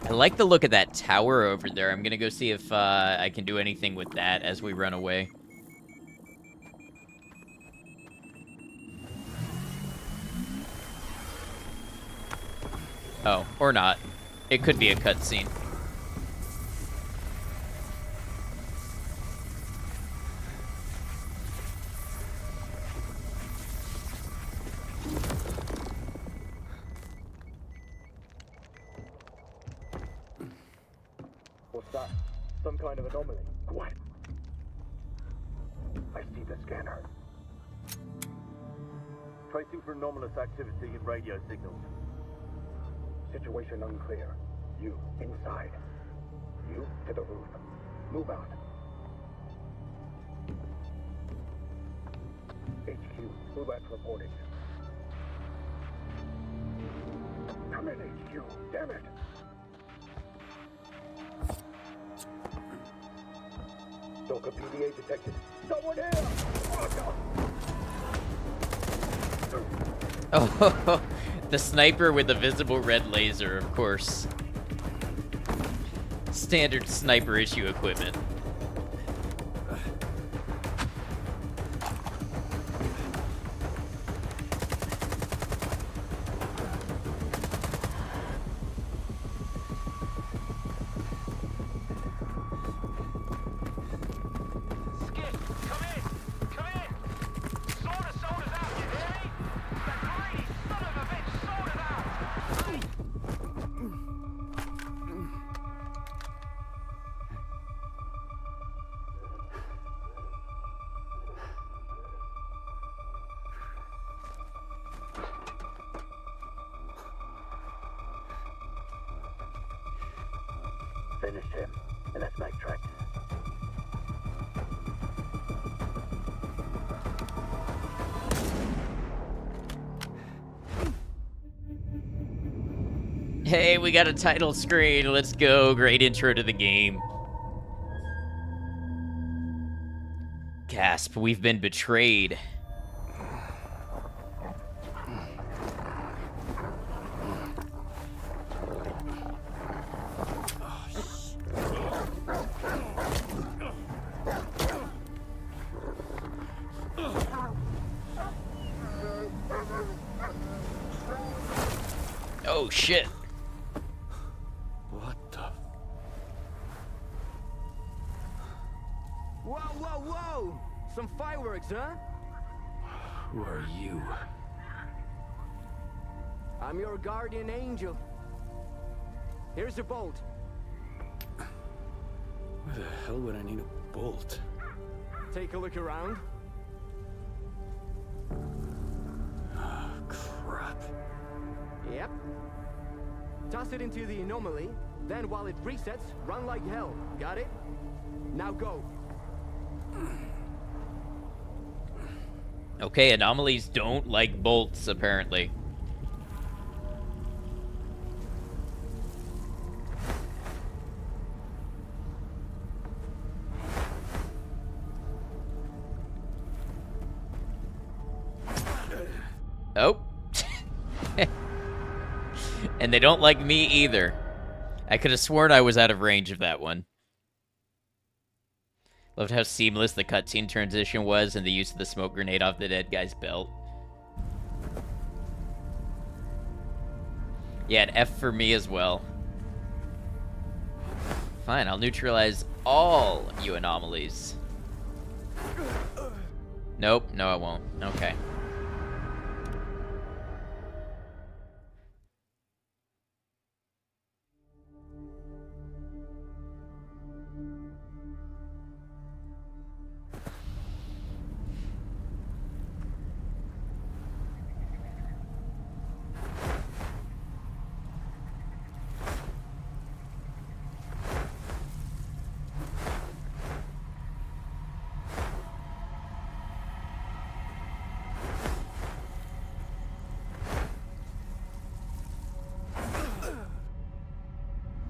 I like the look of that tower over there. I'm gonna go see if I can do anything with that as we run away. Oh, or not. It could be a cutscene. What's that? Some kind of anomaly. Quiet. I see the scanner. Tracing for anomalous activity in radio signals. Situation unclear. You, inside. You, to the roof. Move out. HQ, move out reporting. Come in, HQ. Damn it. Stalker PDA detected. Someone here! Oh, the sniper with the visible red laser, of course. Standard sniper issue equipment. Finish him, and let's backtrack. Hey, we got a title screen. Let's go. Great intro to the game. Gasp, we've been betrayed. Oh, shit. What the? Whoa, whoa, whoa! Some fireworks, huh? Who are you? I'm your guardian angel. Here's your bolt. Why the hell would I need a bolt? Take a look around. Ah, crap. Yep. Toss it into the anomaly, then while it resets, run like hell. Got it? Now go. Okay, anomalies don't like bolts, apparently. Oh. And they don't like me either. I could have sworn I was out of range of that one. Loved how seamless the cutscene transition was and the use of the smoke grenade off the dead guy's belt. Yeah, an F for me as well. Fine, I'll neutralize all you anomalies. Nope, no I won't. Okay.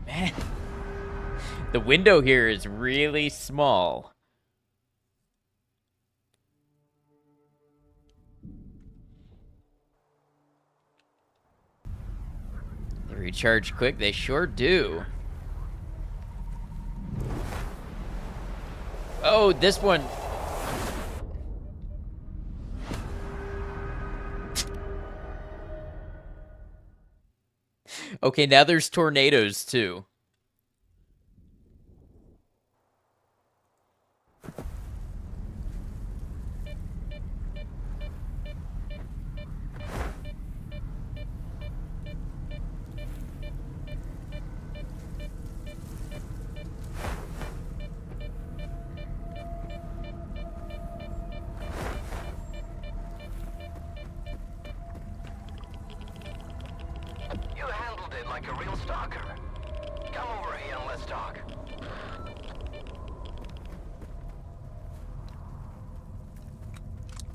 Man, the window here is really small. They recharge quick, they sure do. Oh, this one. Okay, now there's tornadoes too. You handled it like a real stalker. Come over here and let's talk.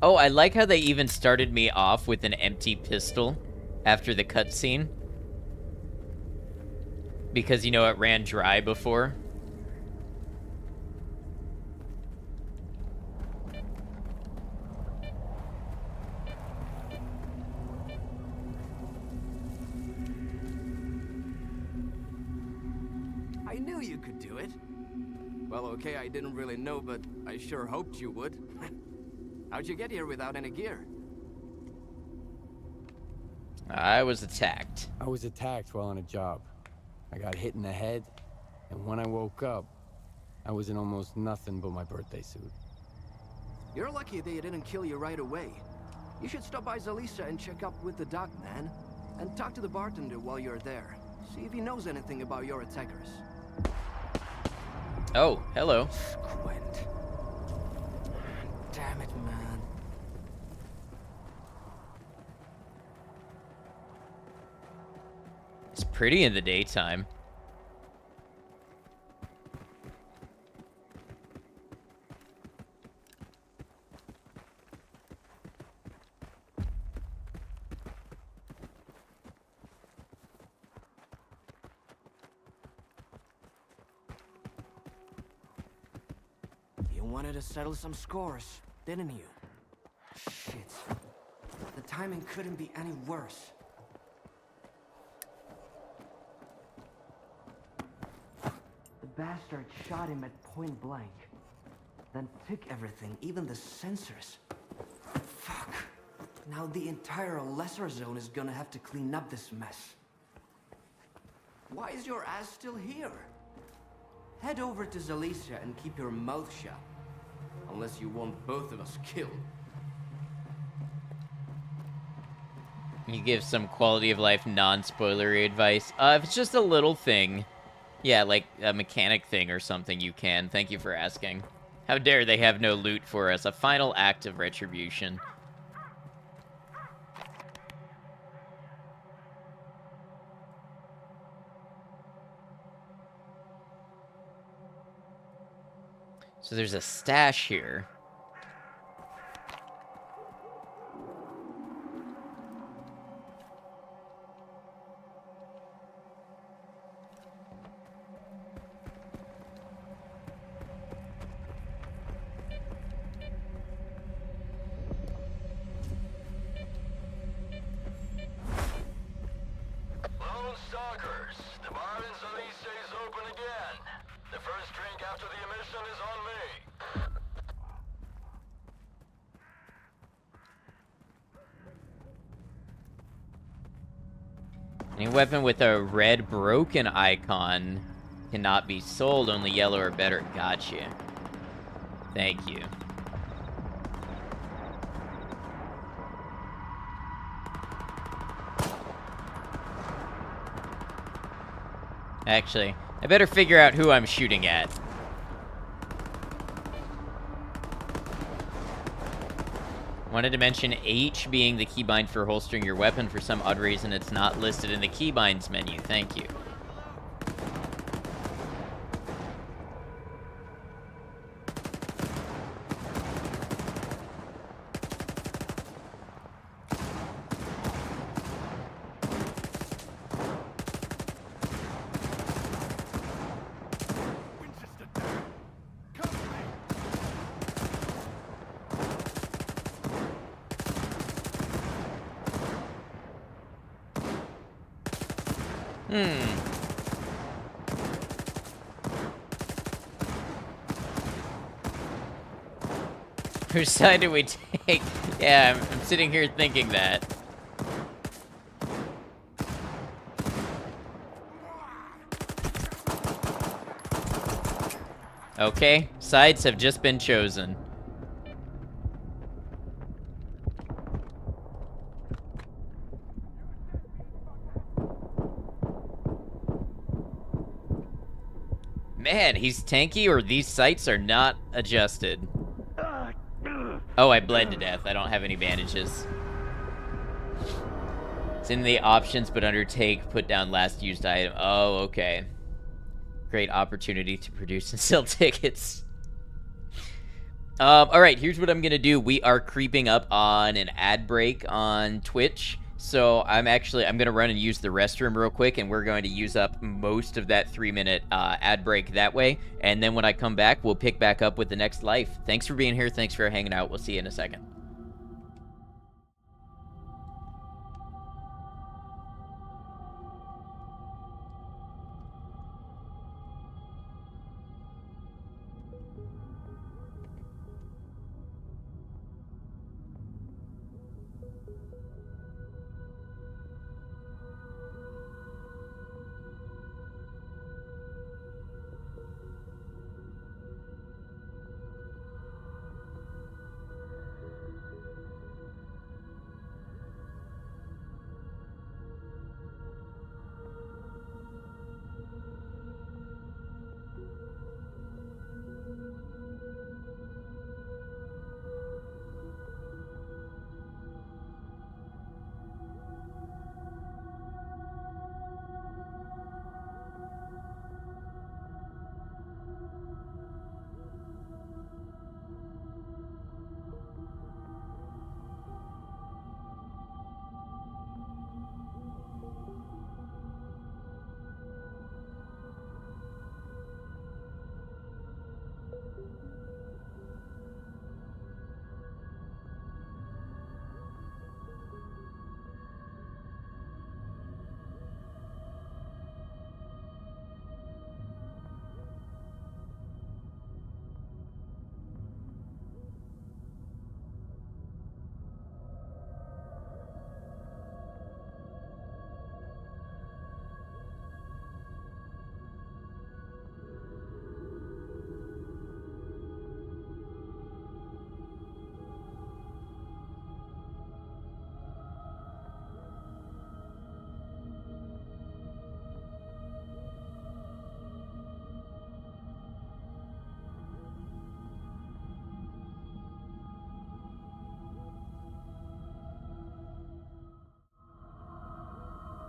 Oh, I like how they even started me off with an empty pistol after the cutscene. Because, you know, it ran dry before. I knew you could do it. Well, okay, I didn't really know, but I sure hoped you would. How'd you get here without any gear? I was attacked. I was attacked while on a job. I got hit in the head, and when I woke up, I was in almost nothing but my birthday suit. You're lucky they didn't kill you right away. You should stop by Zalisa and check up with the doc, man. And talk to the bartender while you're there. See if he knows anything about your attackers. Oh, hello. Squint. Damn it, man. It's pretty in the daytime. You wanted to settle some scores, didn't you? Shit. The timing couldn't be any worse. The bastard shot him at point blank. Then took everything, even the sensors. Fuck. Now the entire lesser zone is gonna have to clean up this mess. Why is your ass still here? Head over to Zalisa and keep your mouth shut. Unless you want both of us killed. You give some quality of life non-spoilery advice. If it's just a little thing. Yeah, like a mechanic thing or something, you can. Thank you for asking. How dare they have no loot for us? A final act of retribution. So there's a stash here. Lone Stalkers, the bar in Zalisa is open again. The first drink after the emission is on me. Any weapon with a red broken icon cannot be sold, only yellow or better. Gotcha. Thank you. Actually, I better figure out who I'm shooting at. Wanted to mention H being the keybind for holstering your weapon. For some odd reason, it's not listed in the keybinds menu. Thank you. Whose side do we take? Yeah, I'm sitting here thinking that. Okay, sides have just been chosen. Man, he's tanky, or these sights are not adjusted. Oh, I bled to death. I don't have any bandages. It's in the options, but undertake, put down last used item. Oh, okay. Great opportunity to produce and sell tickets. Alright, here's what I'm gonna do. We are creeping up on an ad break on Twitch. So I'm gonna run and use the restroom real quick, and we're going to use up most of that 3-minute ad break that way. And then when I come back, we'll pick back up with the next life. Thanks for being here. Thanks for hanging out. We'll see you in a second.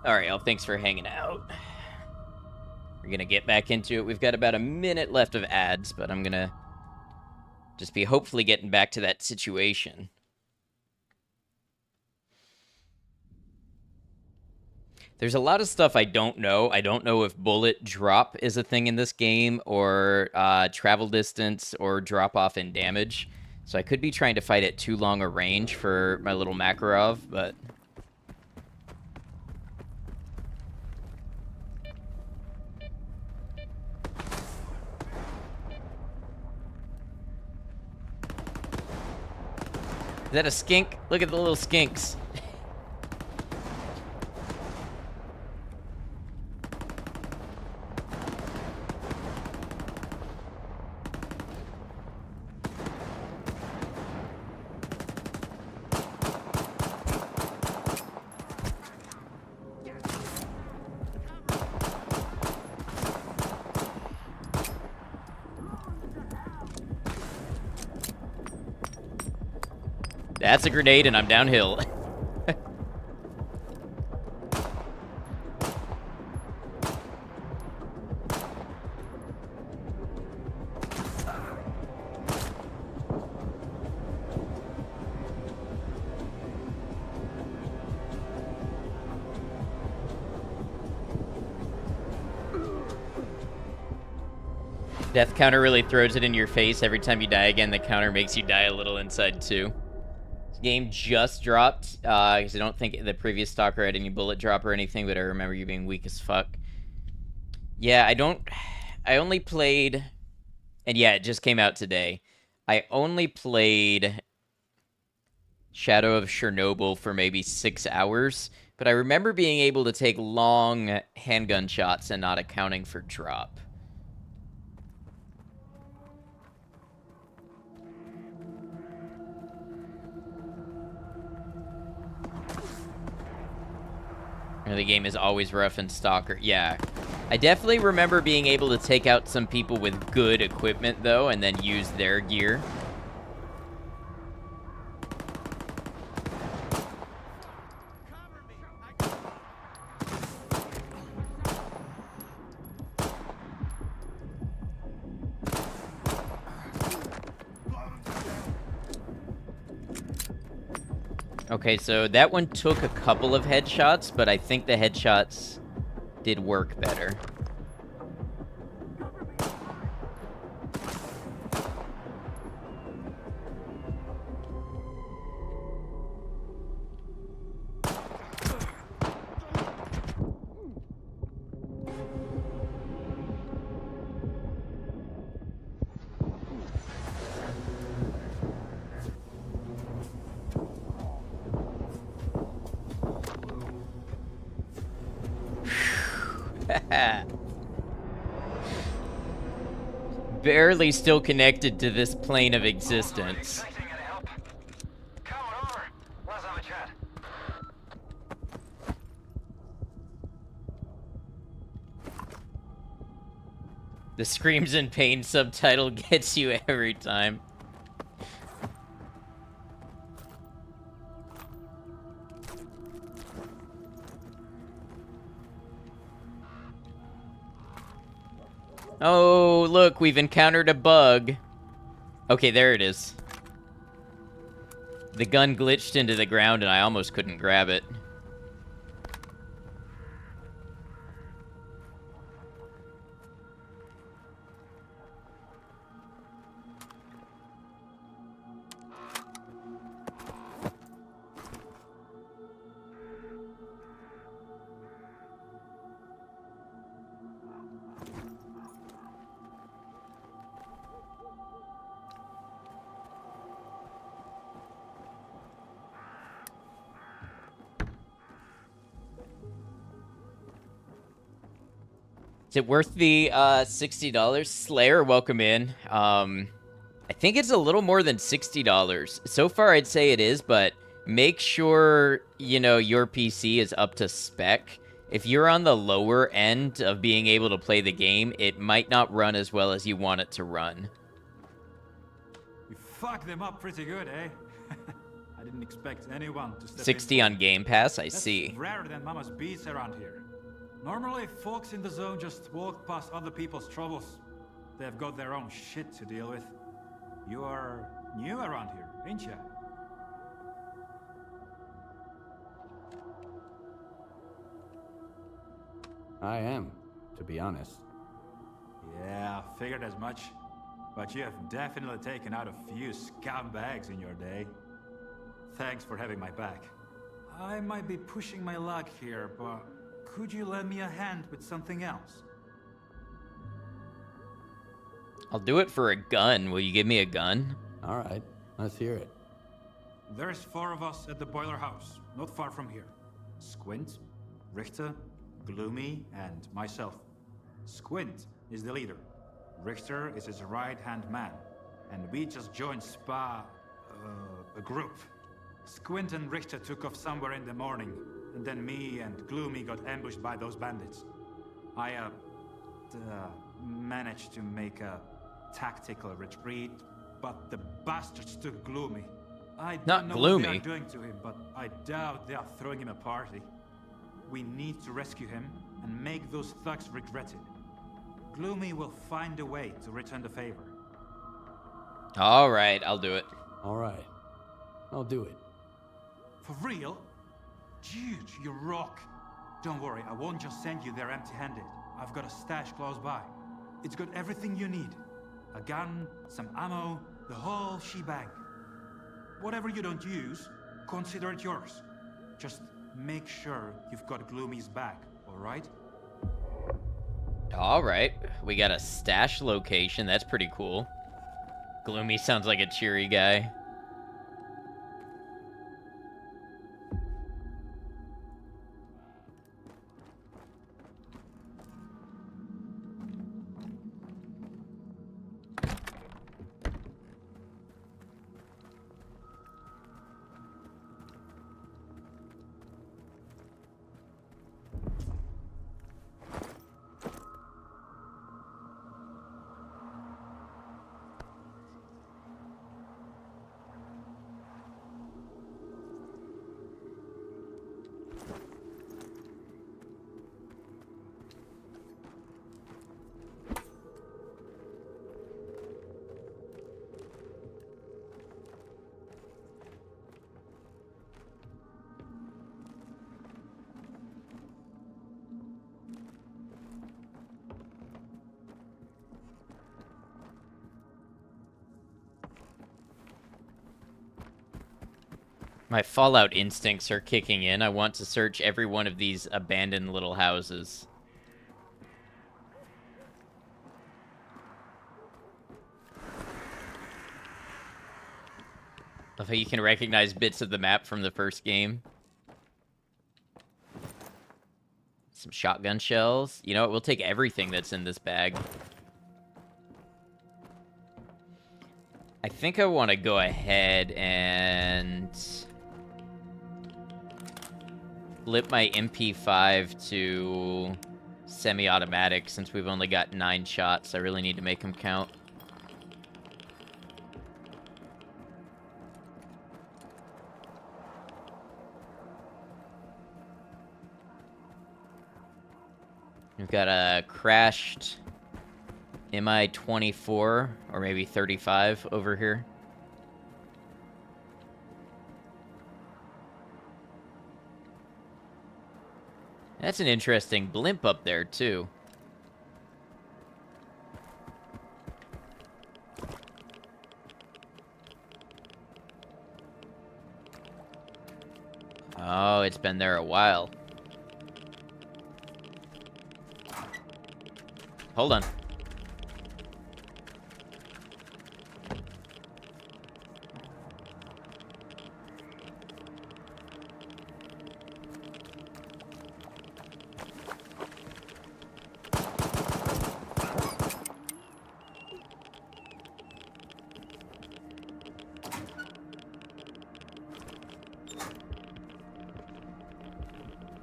Alright, y'all, thanks for hanging out. We're gonna get back into it. We've got about a minute left of ads, but I'm gonna just be hopefully getting back to that situation. There's a lot of stuff I don't know. I don't know if bullet drop is a thing in this game, or travel distance, or drop off in damage. So I could be trying to fight at too long a range for my little Makarov, but... Is that a skink? Look at the little skinks. That's a grenade, and I'm downhill. Death counter really throws it in your face every time you die again. The counter makes you die a little inside, too. Game just dropped, because I don't think the previous Stalker had any bullet drop or anything, but I remember you being weak as fuck. Yeah, I only played, and yeah, it just came out today. I only played Shadow of Chernobyl for maybe 6 hours, but I remember being able to take long handgun shots and not accounting for drop. The game is always rough in Stalker. Yeah. I definitely remember being able to take out some people with good equipment, though, and then use their gear. Okay, so that one took a couple of headshots, but I think the headshots did work better. Barely still connected to this plane of existence. The screams in pain subtitle gets you every time. Oh, look, we've encountered a bug. Okay, there it is. The gun glitched into the ground and I almost couldn't grab it. Is it worth the $60? Slayer, welcome in. I think it's a little more than $60. So far, I'd say it is, but make sure, you know, your PC is up to spec. If you're on the lower end of being able to play the game, it might not run as well as you want it to run. You fucked them up pretty good, eh? I didn't expect anyone to step 60 on Game Pass, I That's see. rarer than Mama's beats around here. Normally, folks in the zone just walk past other people's troubles. They've got their own shit to deal with. You are new around here, ain't ya? I am, to be honest. Yeah, figured as much. But you have definitely taken out a few scumbags in your day. Thanks for having my back. I might be pushing my luck here, but could you lend me a hand with something else? I'll do it for a gun. Will you give me a gun? All right, let's hear it. There's 4 of us at the boiler house, not far from here. Squint, Richter, Gloomy, and myself. Squint is the leader. Richter is his right-hand man. And we just joined a group. Squint and Richter took off somewhere in the morning, and then me and Gloomy got ambushed by those bandits. I, managed to make a tactical retreat, but the bastards took Gloomy. I don't know what they are doing to him, but I doubt they are throwing him a party. We need to rescue him and make those thugs regret it. Gloomy will find a way to return the favor. All right, I'll do it. All right, I'll do it. For real? Dude, you rock. Don't worry, I won't just send you there empty-handed. I've got a stash close by. It's got everything you need. A gun, some ammo, the whole shebang. Whatever you don't use, consider it yours. Just make sure you've got Gloomy's back, alright? Alright, we got a stash location. That's pretty cool. Gloomy sounds like a cheery guy. My Fallout instincts are kicking in. I want to search every one of these abandoned little houses. Love how you can recognize bits of the map from the first game. Some shotgun shells. You know what? We'll take everything that's in this bag. I think I want to go ahead and flip my MP5 to semi-automatic since we've only got 9 shots. I really need to make them count. We've got a crashed MI-24 or maybe 35 over here. That's an interesting blimp up there, too. Oh, it's been there a while. Hold on.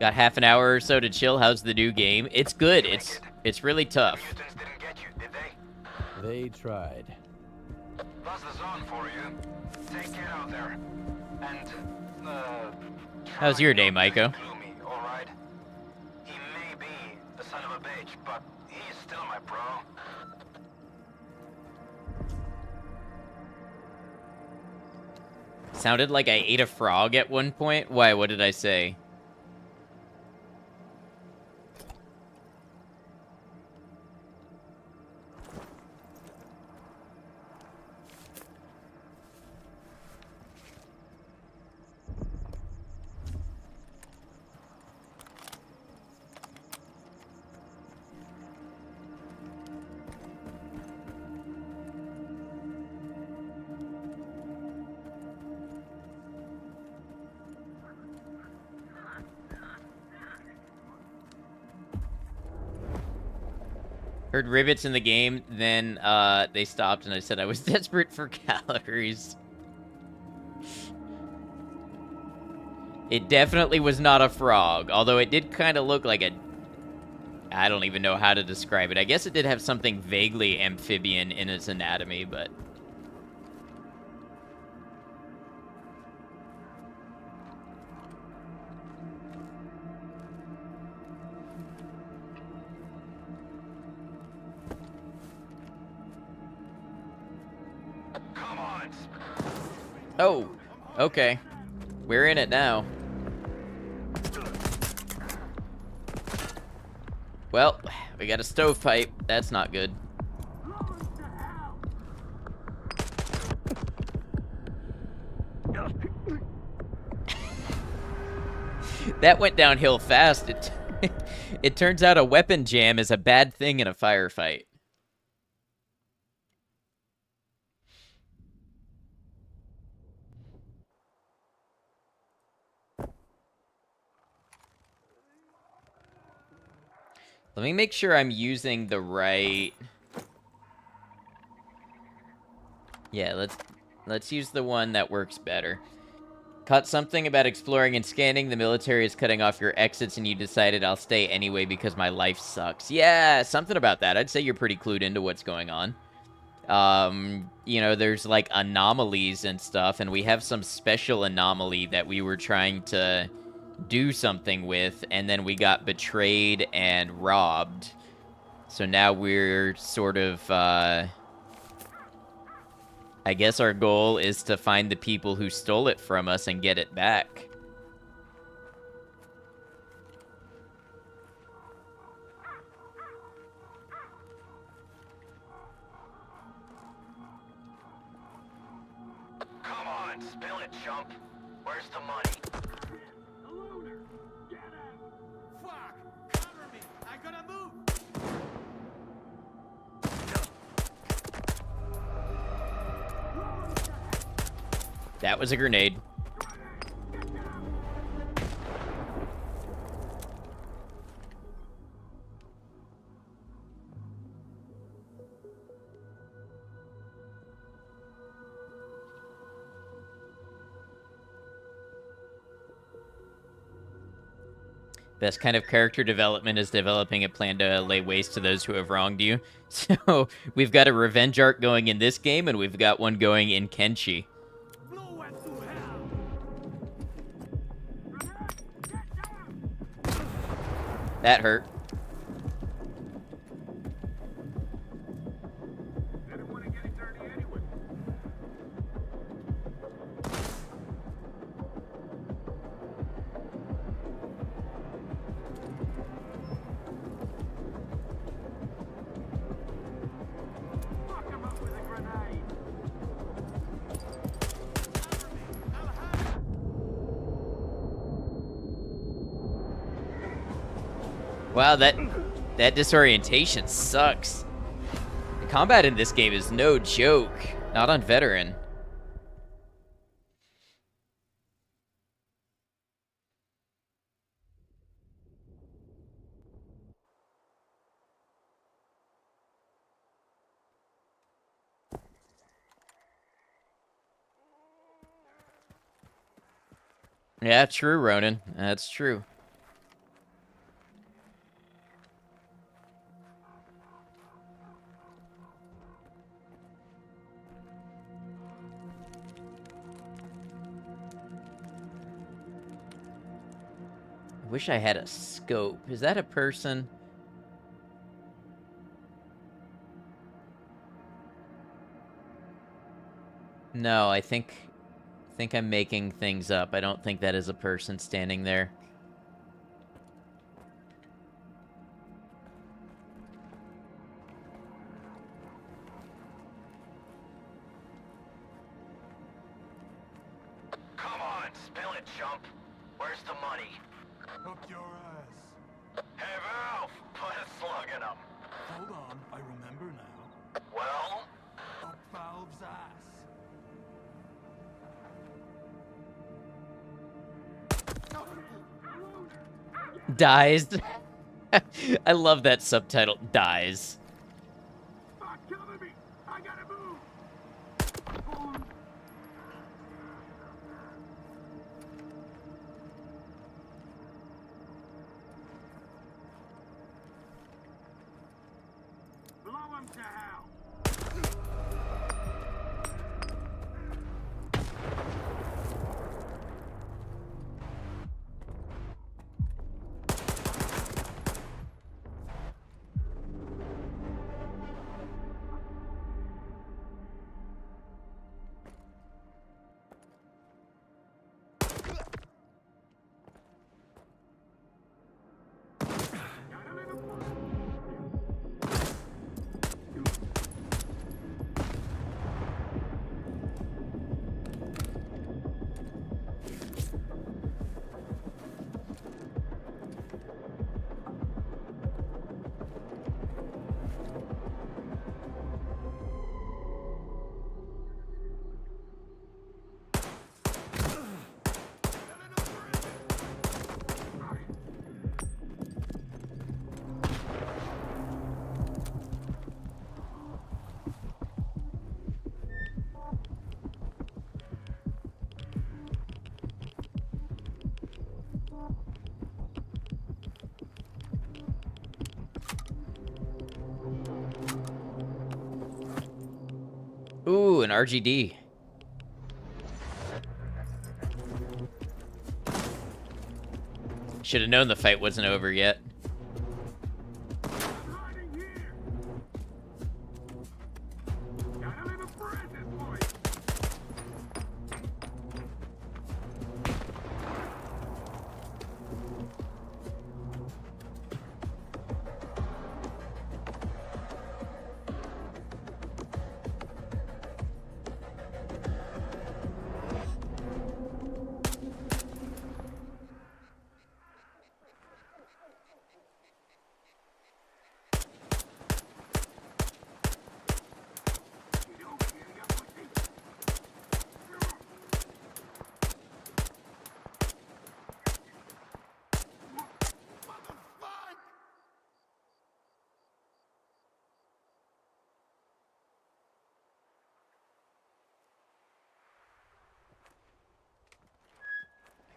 Got half an hour or so to chill. How's the new game? It's good. It's really tough. Mutants didn't get you, did they? They tried. That's the zone for you. Take care out there. And, How's your day, Maiko? Gloomy, alright? He may be a son of a bitch, but he's still my bro. Sounded like I ate a frog at one point. Why, what did I say? Heard rivets in the game, then they stopped and I said I was desperate for calories. It definitely was not a frog, although it did kind of look like a... I don't even know how to describe it. I guess it did have something vaguely amphibian in its anatomy, but... Come on! Oh, okay. We're in it now. Well, we got a stovepipe. That's not good. That went downhill fast. It turns out a weapon jam is a bad thing in a firefight. Let me make sure I'm using the right... Yeah, let's use the one that works better. Caught something about exploring and scanning. The military is cutting off your exits and you decided I'll stay anyway because my life sucks. Yeah, something about that. I'd say you're pretty clued into what's going on. You know, there's like anomalies and stuff, and we have some special anomaly that we were trying to do something with, and then we got betrayed and robbed. So now we're sort of, I guess our goal is to find the people who stole it from us and get it back. Come on, spill it, chump. Where's the money? That was a grenade. Best kind of character development is developing a plan to lay waste to those who have wronged you. So, we've got a revenge arc going in this game, and we've got one going in Kenshi. That hurt. Wow, that disorientation sucks. The combat in this game is no joke. Not on veteran. Yeah, true, Ronan. That's true. wish I had a scope. Is that a person? No, I think I'm making things up. I don't think that is a person standing there. Come on, spill it, chump. Where's the money? Up your ass. Hey, Valve, put a slug in him. Hold on, I remember now. Well? Up Valve's ass. Dies. I love that subtitle. Dies. Cover me! I gotta move! Blow him to hell! Ooh, an RGD. Should have known the fight wasn't over yet.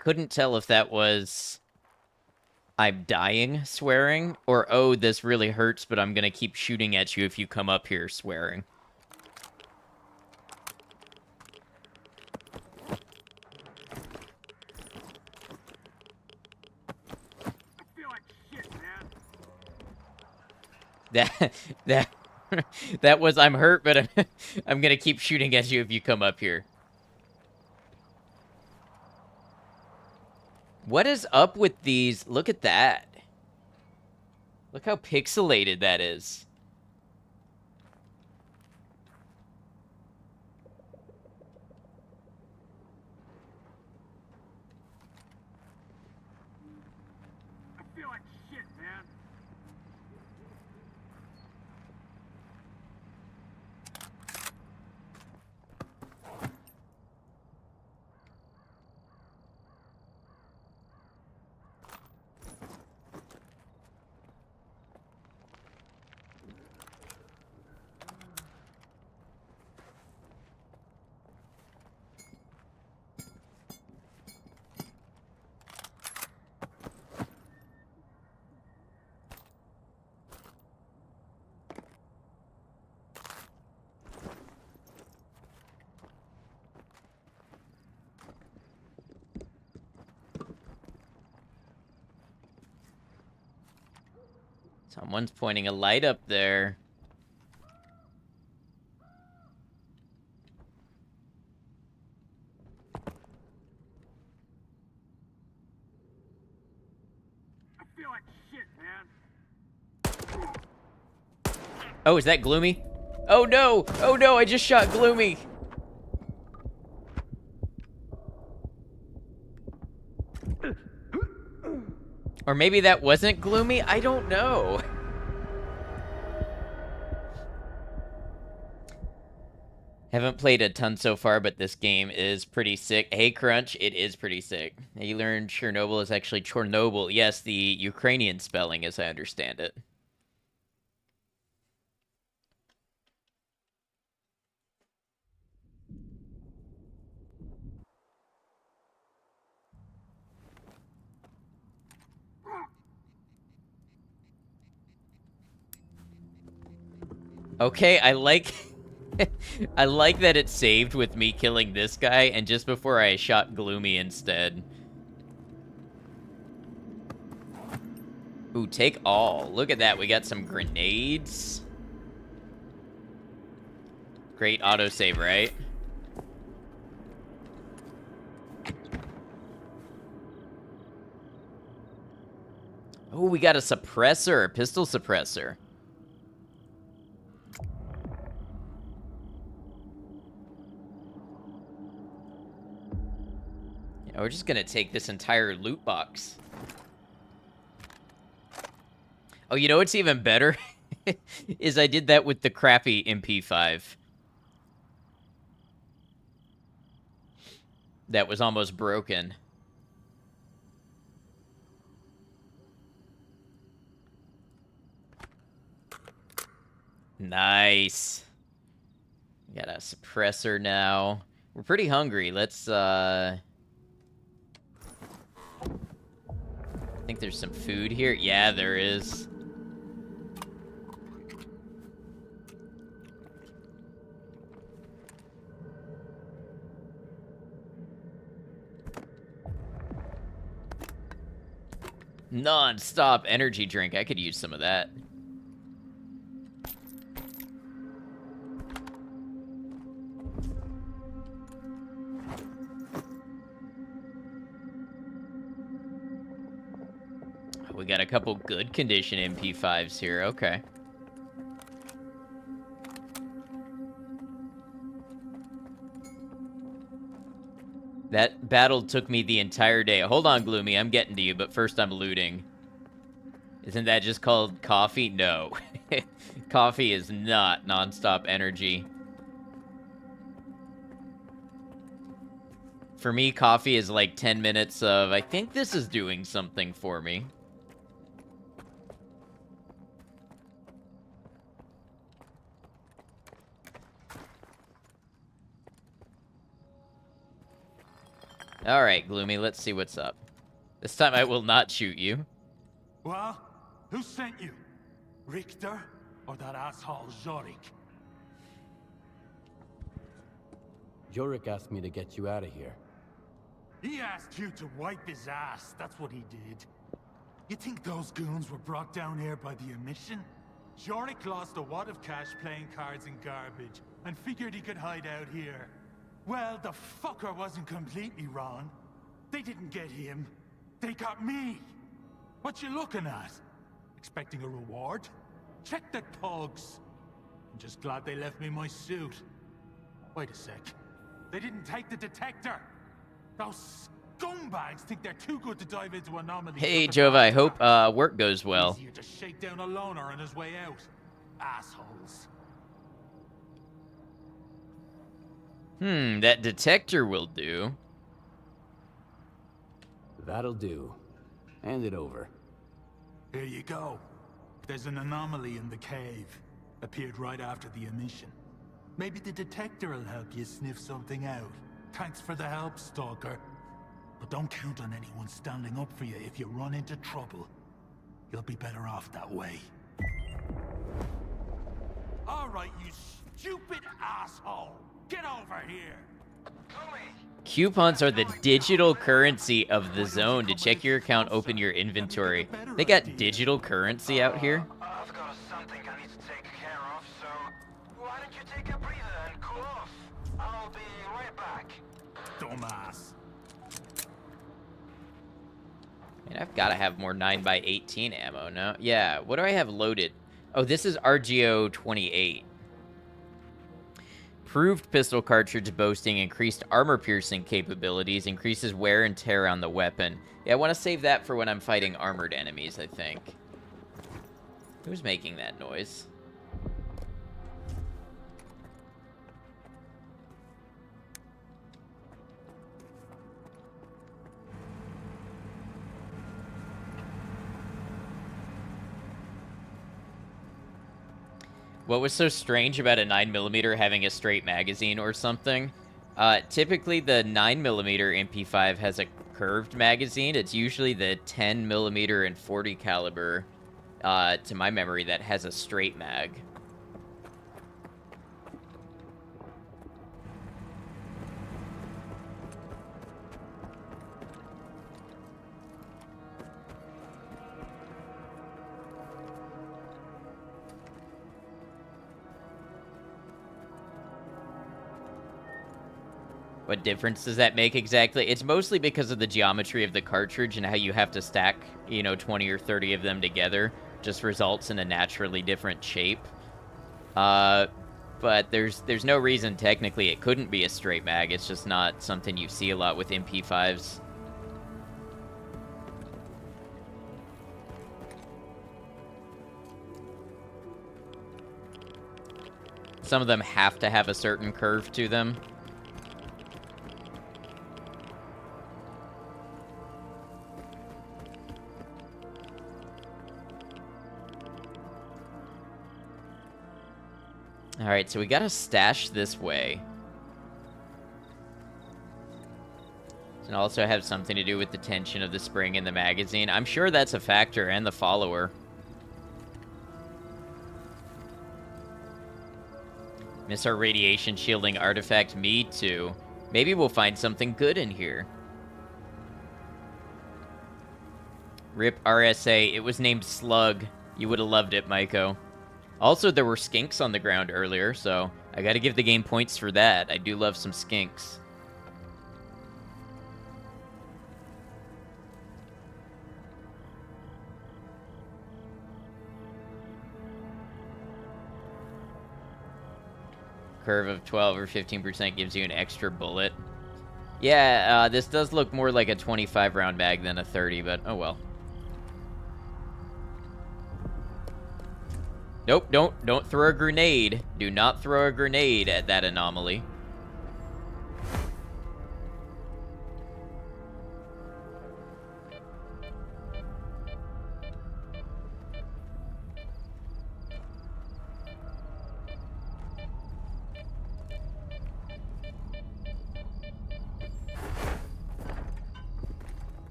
Couldn't tell if that was I'm dying swearing or oh, this really hurts, but I'm gonna keep shooting at you if you come up here swearing. That that was I'm hurt, but I'm gonna keep shooting at you if you come up here. What is up with these? Look at that. Look how pixelated that is. I feel like shit, man. Someone's pointing a light up there. I feel like shit, man. Oh, is that Gloomy? Oh no! Oh no, I just shot Gloomy! Or maybe that wasn't Gloomy? I don't know. Haven't played a ton so far, but this game is pretty sick. Hey, Crunch, it is pretty sick. You learned Chernobyl is actually Chornobyl. Yes, the Ukrainian spelling, as I understand it. Okay, I like... I like that it saved with me killing this guy, and just before I shot Gloomy instead. Ooh, take all. Look at that, we got some grenades. Great autosave, right? Oh, we got a suppressor, a pistol suppressor. Yeah, we're just gonna take this entire loot box. Oh, you know what's even better? Is I did that with the crappy MP5. That was almost broken. Nice. We got a suppressor now. We're pretty hungry. Let's, I think there's some food here. Yeah, there is. Non-stop energy drink. I could use some of that. We got a couple good condition MP5s here. Okay. That battle took me the entire day. Hold on, Gloomy. I'm getting to you, but first I'm looting. Isn't that just called coffee? No. Coffee is not non-stop energy. For me, coffee is like 10 minutes of, I think this is doing something for me. Alright, Gloomy, let's see what's up. This time I will not shoot you. Well, who sent you? Richter or that asshole Zorik? Jorik asked me to get you out of here. He asked you to wipe his ass, that's what he did. You think those goons were brought down here by the emission? Jorik lost a wad of cash playing cards and garbage, and figured he could hide out here. Well, the fucker wasn't completely wrong. They didn't get him. They got me. What you looking at? Expecting a reward? Check the thugs. I'm just glad they left me my suit. Wait a sec. They didn't take the detector. Those scumbags think they're too good to dive into anomalies. Hey, Jova, I hope work goes well. Easier to shake down a loner on his way out. Assholes. That detector will do. That'll do. Hand it over. Here you go. There's an anomaly in the cave. Appeared right after the emission. Maybe the detector will help you sniff something out. Thanks for the help, Stalker. But don't count on anyone standing up for you if you run into trouble. You'll be better off that way. All right, you stupid asshole! Get over here! Coupons are the digital currency of the zone. To check your account, open your inventory. They got digital currency out here? And I've got to have more 9x18 ammo, no? Yeah, what do I have loaded? Oh, this is RGO 28. Proved pistol cartridge boasting increased armor-piercing capabilities, increases wear and tear on the weapon. Yeah, I want to save that for when I'm fighting armored enemies, I think. Who's making that noise? What was so strange about a 9mm having a straight magazine or something? Typically, the 9mm MP5 has a curved magazine. It's usually the 10mm and 40 caliber, to my memory, that has a straight mag. What difference does that make exactly? It's mostly because of the geometry of the cartridge and how you have to stack, 20 or 30 of them together. Just results in a naturally different shape. But there's no reason technically it couldn't be a straight mag. It's just not something you see a lot with MP5s. Some of them have to have a certain curve to them. Alright, so we gotta stash this way. And also have something to do with the tension of the spring in the magazine. I'm sure that's a factor, and the follower. Miss our radiation shielding artifact? Me too. Maybe we'll find something good in here. RIP RSA. It was named Slug. You would have loved it, Maiko. Also, there were skinks on the ground earlier, so I gotta give the game points for that. I do love some skinks. Curve of 12 or 15% gives you an extra bullet. Yeah, this does look more like a 25 round mag than a 30, but oh well. Nope, don't throw a grenade. Do not throw a grenade at that anomaly.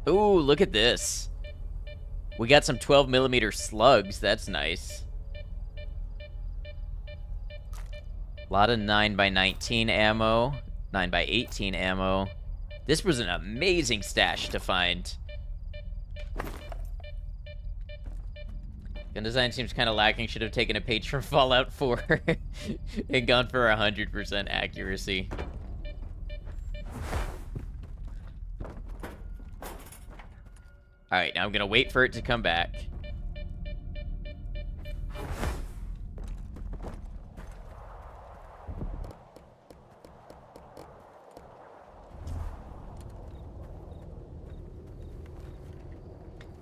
Ooh, look at this. We got some 12mm slugs. That's nice. A lot of 9x19 ammo. 9x18 ammo. This was an amazing stash to find. Gun design seems kind of lacking. Should have taken a page from Fallout 4 and gone for 100% accuracy. Alright, now I'm gonna wait for it to come back.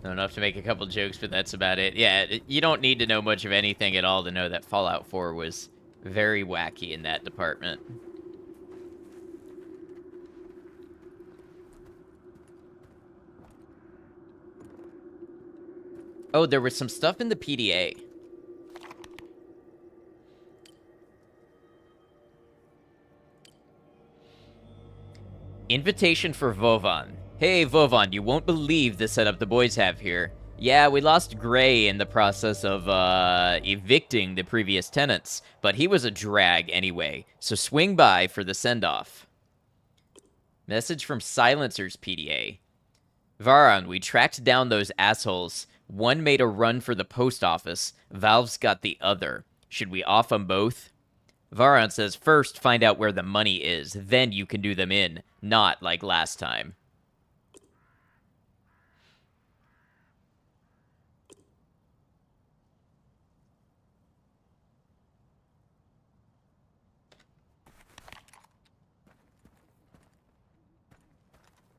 Know enough to make a couple jokes, but that's about it. Yeah, you don't need to know much of anything at all to know that Fallout 4 was very wacky in that department. Oh, there was some stuff in the PDA. Invitation for Vovan. Hey, Vovan, you won't believe the setup the boys have here. Yeah, we lost Gray in the process of, evicting the previous tenants, but he was a drag anyway, so swing by for the send-off. Message from Silencer's PDA. Varan, we tracked down those assholes. One made a run for the post office. Valve's got the other. Should we off them both? Varon says, first find out where the money is, then you can do them in, not like last time.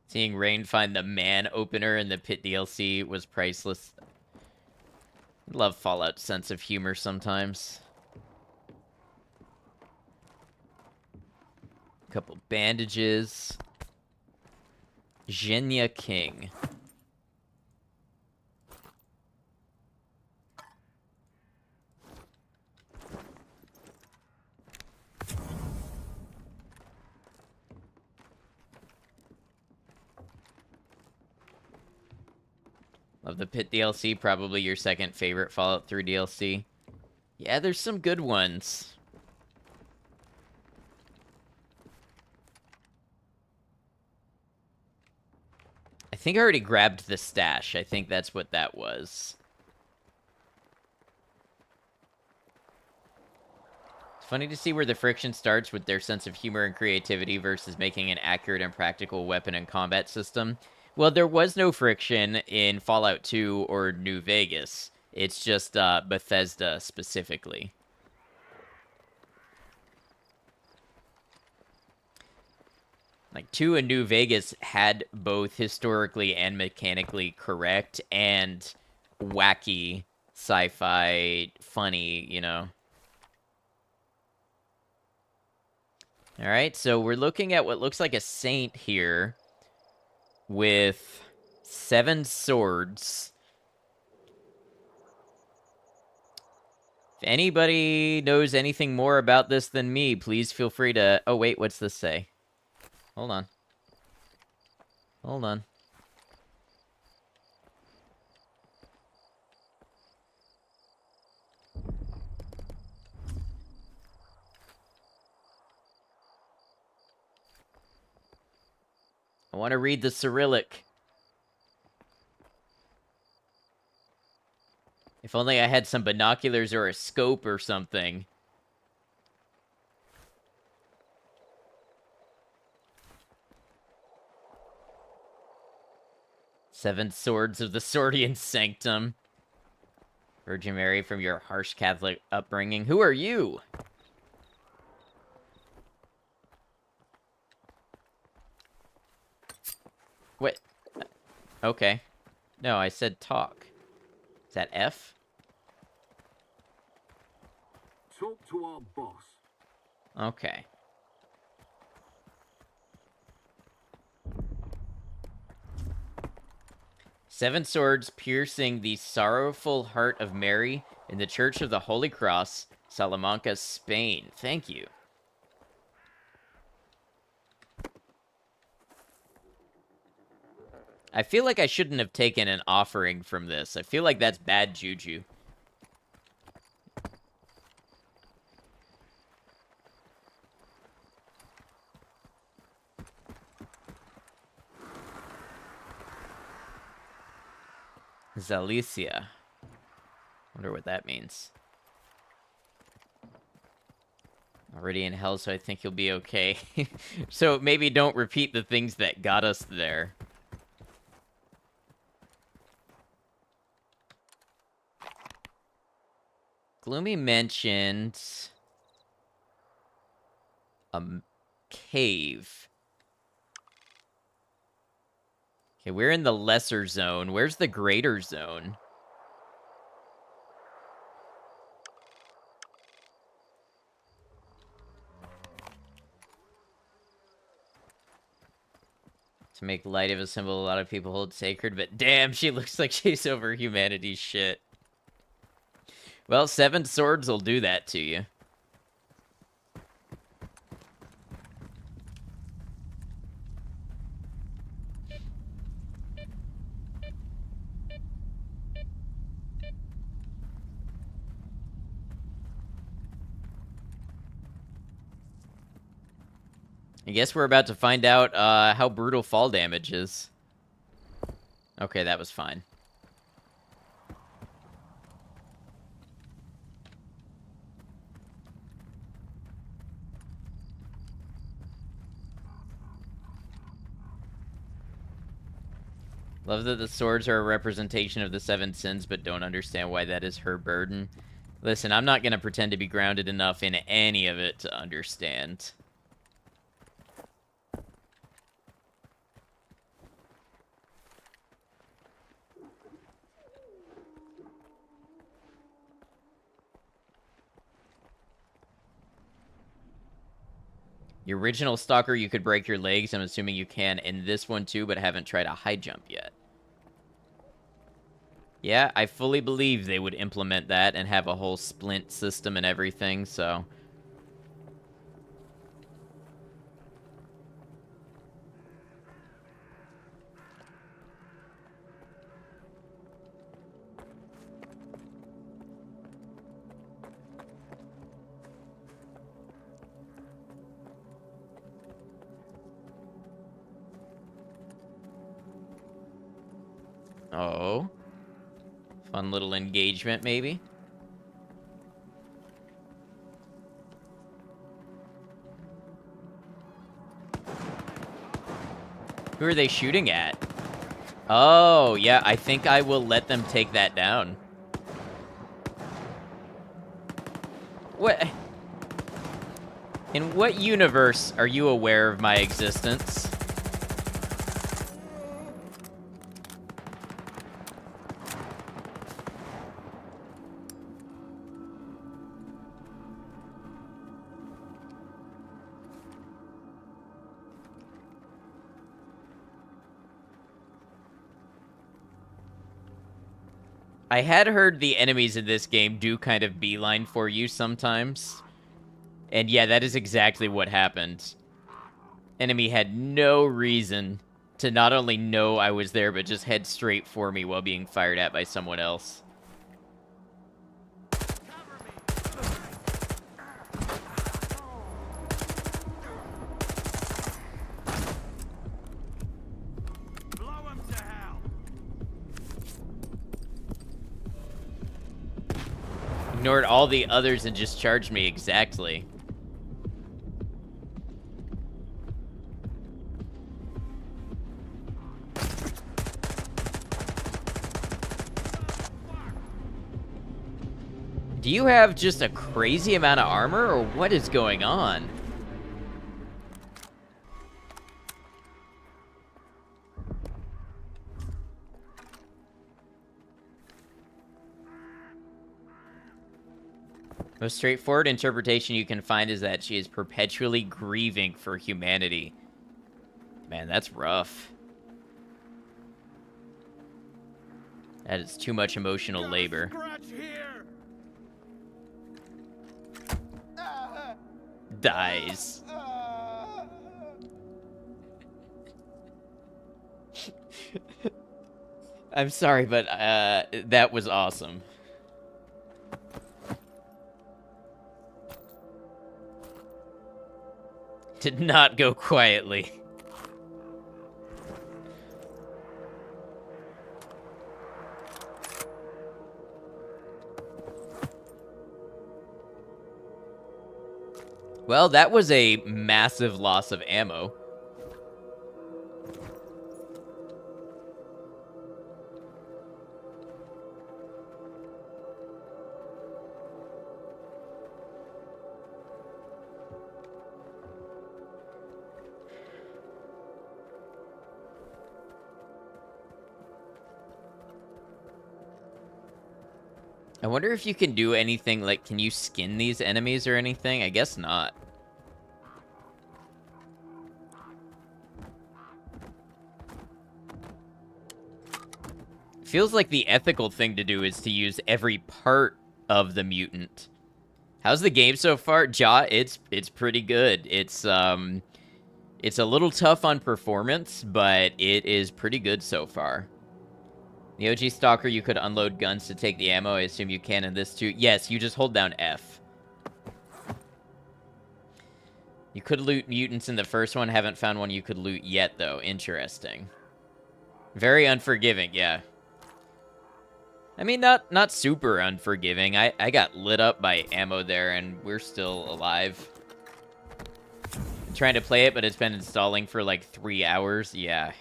Seeing Rain find the man opener in the Pit DLC was priceless. Love Fallout's sense of humor sometimes. Couple bandages. Genya King. Love the Pit DLC, probably your second favorite Fallout 3 DLC. Yeah, there's some good ones. I think I already grabbed the stash. I think that's what that was. It's funny to see where the friction starts with their sense of humor and creativity versus making an accurate and practical weapon and combat system. Well, there was no friction in Fallout 2 or New Vegas. It's just Bethesda specifically. Like, 2 and New Vegas had both historically and mechanically correct and wacky, sci-fi, funny, you know. Alright, so we're looking at what looks like a saint here with 7 swords. If anybody knows anything more about this than me, please feel free to... Oh, wait, what's this say? Hold on. Hold on. I want to read the Cyrillic. If only I had some binoculars or a scope or something. Seven swords of the Swordian Sanctum. Virgin Mary from your harsh Catholic upbringing. Who are you? What? Okay. No, I said talk. Is that F? Talk to our boss. Okay. Seven swords piercing the sorrowful heart of Mary in the Church of the Holy Cross, Salamanca, Spain. Thank you. I feel like I shouldn't have taken an offering from this. I feel like that's bad juju. Zalicia. Wonder what that means. Already in hell, so I think you'll be okay. So maybe don't repeat the things that got us there. Gloomy mentioned a cave. Okay, we're in the lesser zone. Where's the greater zone? To make light of a symbol a lot of people hold sacred, but damn, she looks like she's over humanity's shit. Well, 7 swords will do that to you. I guess we're about to find out how brutal fall damage is. Okay, that was fine. Love that the swords are a representation of the 7 sins, but don't understand why that is her burden. Listen, I'm not going to pretend to be grounded enough in any of it to understand. The original Stalker, you could break your legs. I'm assuming you can in this one too, but haven't tried a high jump yet. Yeah, I fully believe they would implement that and have a whole splint system and everything, so... Oh. Fun little engagement, maybe? Who are they shooting at? Oh, yeah, I think I will let them take that down. What? In what universe are you aware of my existence? I had heard the enemies in this game do kind of beeline for you sometimes. And yeah, that is exactly what happened. Enemy had no reason to not only know I was there, but just head straight for me while being fired at by someone else. Ignored all the others and just charged me exactly. Do you have just a crazy amount of armor, or what is going on? Most straightforward interpretation you can find is that she is perpetually grieving for humanity. Man, that's rough. That is too much emotional labor. Dies. I'm sorry, but that was awesome. Did not go quietly. Well, that was a massive loss of ammo. I wonder if you can do anything, like, can you skin these enemies or anything? I guess not. Feels like the ethical thing to do is to use every part of the mutant. How's the game so far? Ja, it's pretty good. It's a little tough on performance, but it is pretty good so far. The OG Stalker, you could unload guns to take the ammo. I assume you can in this too. Yes, you just hold down F. You could loot mutants in the first one. Haven't found one you could loot yet, though. Interesting. Very unforgiving, yeah. I mean, not super unforgiving. I got lit up by ammo there, and we're still alive. I'm trying to play it, but it's been installing for like 3 hours. Yeah.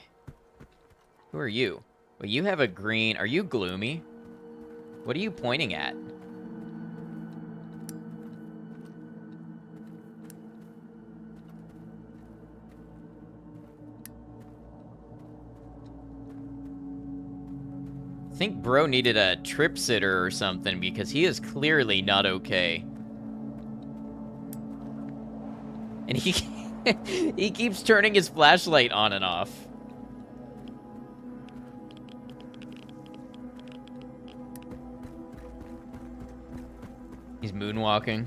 Who are you? Well, you have a green. Are you gloomy? What are you pointing at? I think bro needed a trip sitter or something because he is clearly not okay. And he he keeps turning his flashlight on and off. He's moonwalking.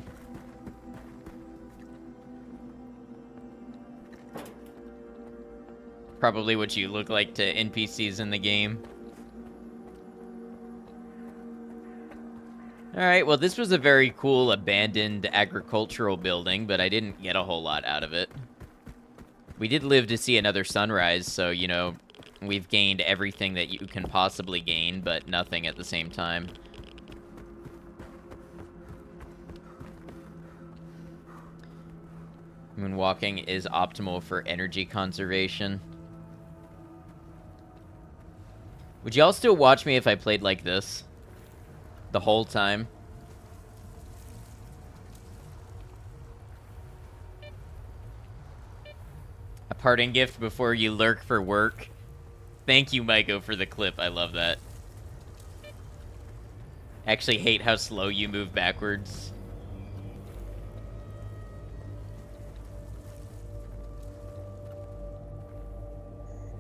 Probably what you look like to NPCs in the game. Alright, well this was a very cool abandoned agricultural building, but I didn't get a whole lot out of it. We did live to see another sunrise, so, you know, we've gained everything that you can possibly gain, but nothing at the same time. Moonwalking is optimal for energy conservation. Would y'all still watch me if I played like this? The whole time? A parting gift before you lurk for work. Thank you, Maiko, for the clip. I love that. Actually hate how slow you move backwards.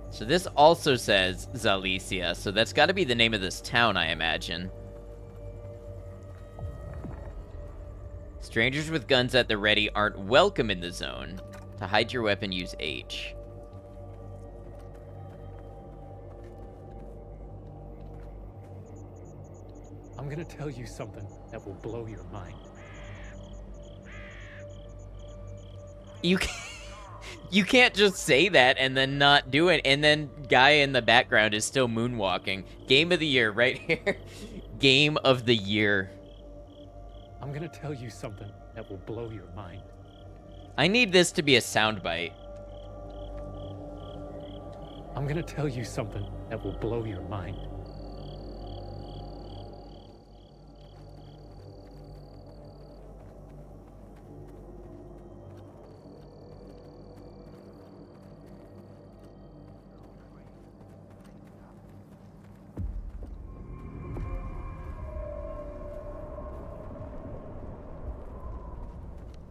So this also says Zalicia, so that's got to be the name of this town, I imagine. Strangers with guns at the ready aren't welcome in the zone. To hide your weapon, use H. I'm gonna tell you something that will blow your mind. You can't just say that and then not do it, and then guy in the background is still moonwalking. Game of the year right here. Game of the year. I'm gonna tell you something that will blow your mind. I need this to be a soundbite. I'm gonna tell you something that will blow your mind.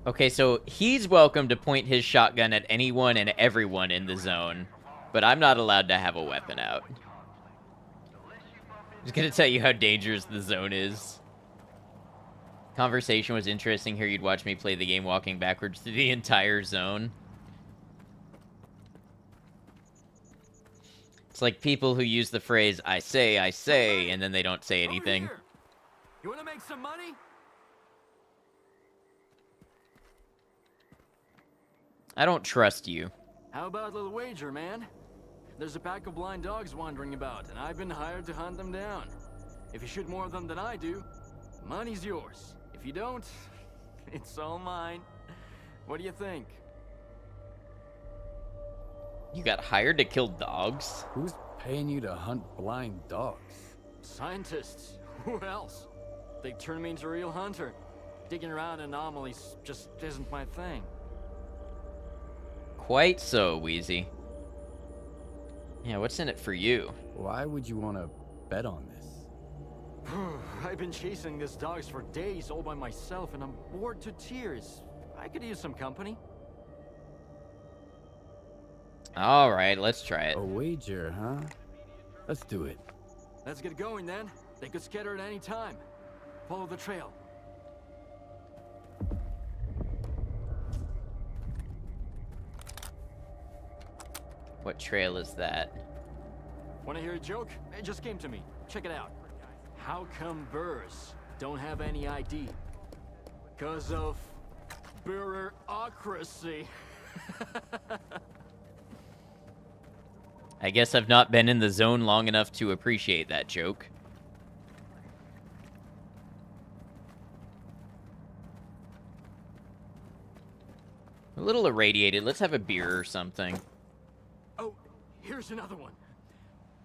Okay, so he's welcome to point his shotgun at anyone and everyone in the zone, but I'm not allowed to have a weapon out. Just gonna tell you how dangerous the zone is. Conversation was interesting. Here you'd watch me play the game walking backwards through the entire zone. It's like people who use the phrase, I say, and then they don't say anything. You wanna make some money? I don't trust you. How about a little wager, man? There's a pack of blind dogs wandering about, and I've been hired to hunt them down. If you shoot more of them than I do, money's yours. If you don't, it's all mine. What do you think? You got hired to kill dogs? Who's paying you to hunt blind dogs? Scientists. Who else? They turn me into a real hunter. Digging around anomalies just isn't my thing. Quite so, Wheezy. Yeah, what's in it for you? Why would you want to bet on this? I've been chasing these dogs for days all by myself, and I'm bored to tears. I could use some company. All right, let's try it. A wager, huh? Let's do it. Let's get going then. They could scatter at any time. Follow the trail. What trail is that? Want to hear a joke? It just came to me. Check it out. How come Burrs don't have any ID? 'Cause of bureaucracy. I guess I've not been in the zone long enough to appreciate that joke. A little irradiated. Let's have a beer or something. Oh, here's another one.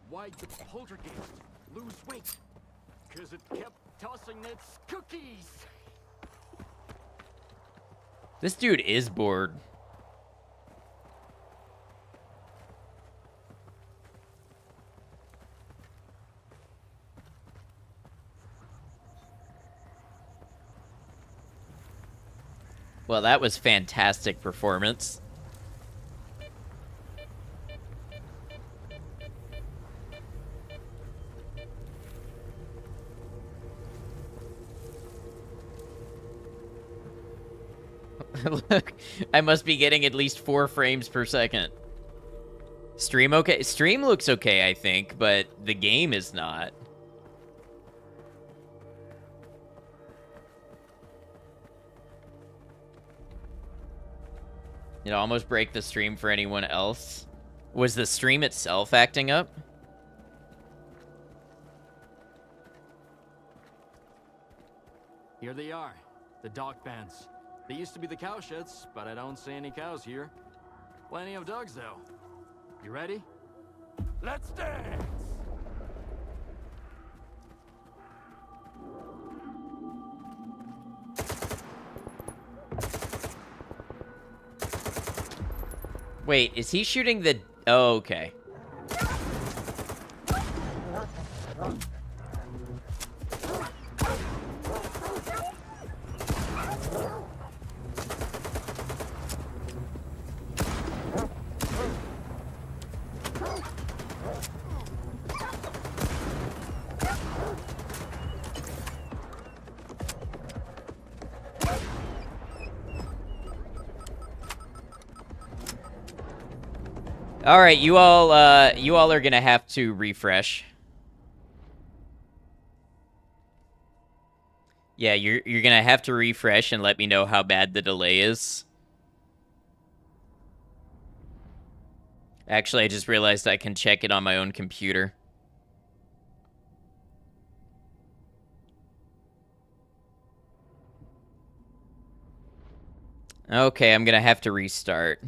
Why'd the poltergeist lose weight? Because it kept tossing its cookies. This dude is bored. Well, that was fantastic performance. Look, I must be getting at least 4 frames per second. Stream okay? Stream looks okay, I think, but the game is not. It almost break the stream for anyone else. Was the stream itself acting up? Here they are, the dog pens. They used to be the cow sheds, but I don't see any cows here. Plenty of dogs, though. You ready? Let's dance! Wait, is he shooting the... Oh, okay. All right, you all are gonna have to refresh. Yeah, you're gonna have to refresh and let me know how bad the delay is. Actually, I just realized I can check it on my own computer. Okay, I'm gonna have to restart.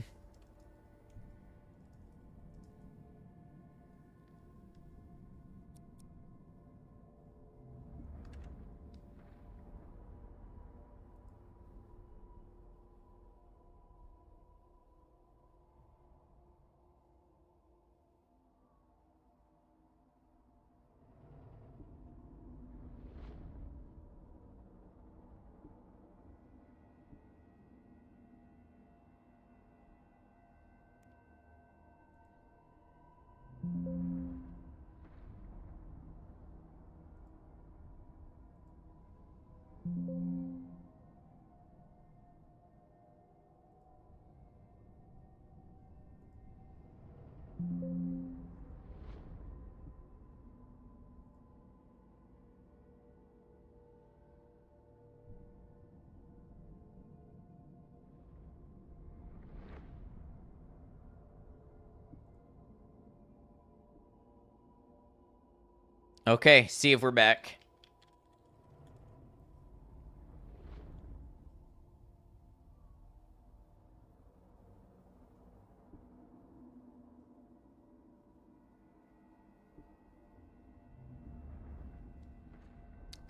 Okay, see if we're back.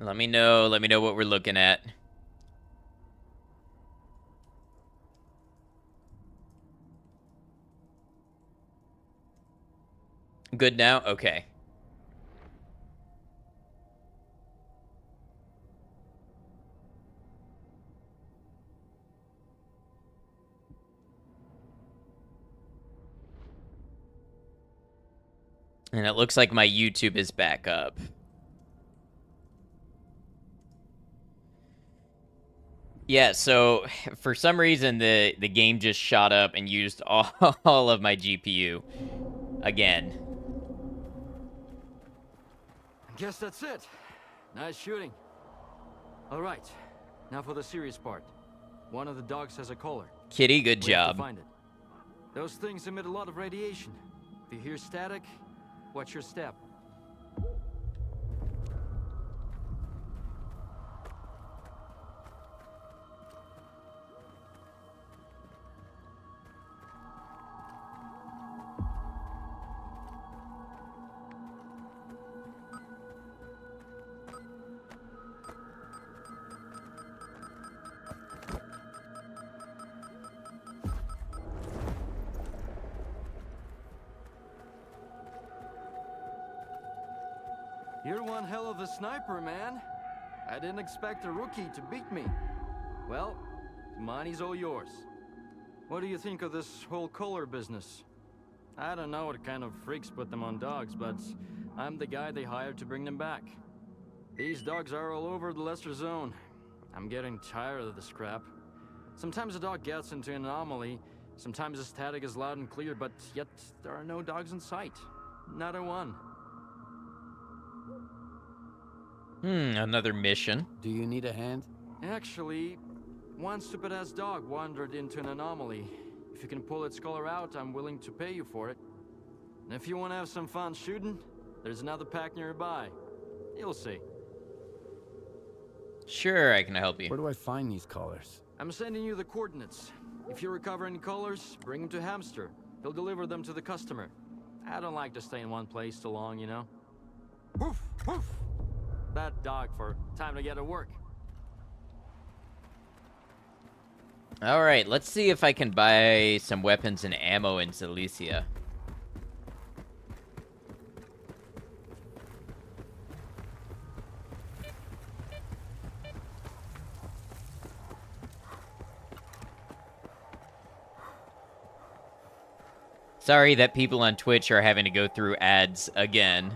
Let me know what we're looking at. Good now? Okay. And it looks like my YouTube is back up. Yeah, so for some reason the game just shot up and used all of my GPU again. I guess that's it. Nice shooting. All right, now for the serious part. One of the dogs has a collar. Kitty, good We have to job. find it. Those things emit a lot of radiation. If you hear static, watch your step. You're one hell of a sniper, man. I didn't expect a rookie to beat me. Well, money's all yours. What do you think of this whole collar business? I don't know what kind of freaks put them on dogs, but I'm the guy they hired to bring them back. These dogs are all over the lesser zone. I'm getting tired of this crap. Sometimes a dog gets into an anomaly, sometimes the static is loud and clear, but yet there are no dogs in sight. Not a one. Another mission. Do you need a hand? Actually, one stupid-ass dog wandered into an anomaly. If you can pull its collar out, I'm willing to pay you for it. And if you want to have some fun shooting, there's another pack nearby. You'll see. Sure, I can help you. Where do I find these collars? I'm sending you the coordinates. If you recover any collars, bring them to Hamster. He'll deliver them to the customer. I don't like to stay in one place too long, you know? Woof, woof! That dog for time to get to work. Alright, let's see if I can buy some weapons and ammo in Silesia. Sorry that people on Twitch are having to go through ads again.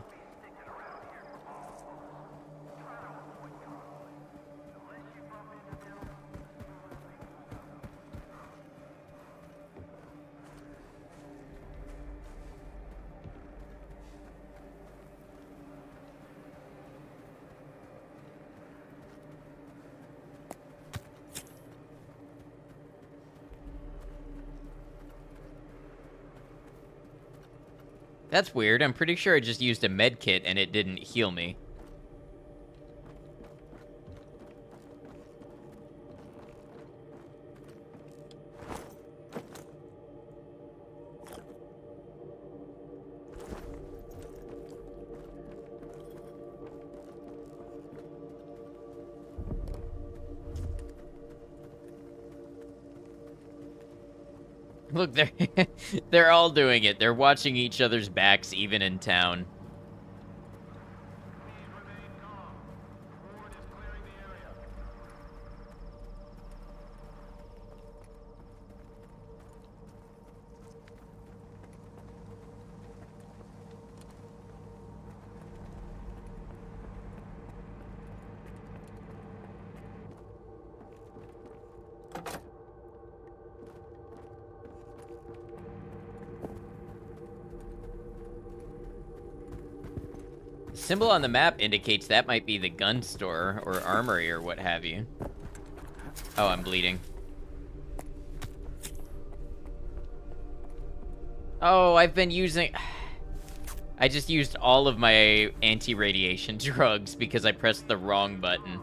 That's weird. I'm pretty sure I just used a med kit and it didn't heal me. Look, they're all doing it. They're watching each other's backs, even in town. Symbol on the map indicates that might be the gun store or armory or what have you. Oh, I'm bleeding. Oh, I've been using... I just used all of my anti-radiation drugs because I pressed the wrong button.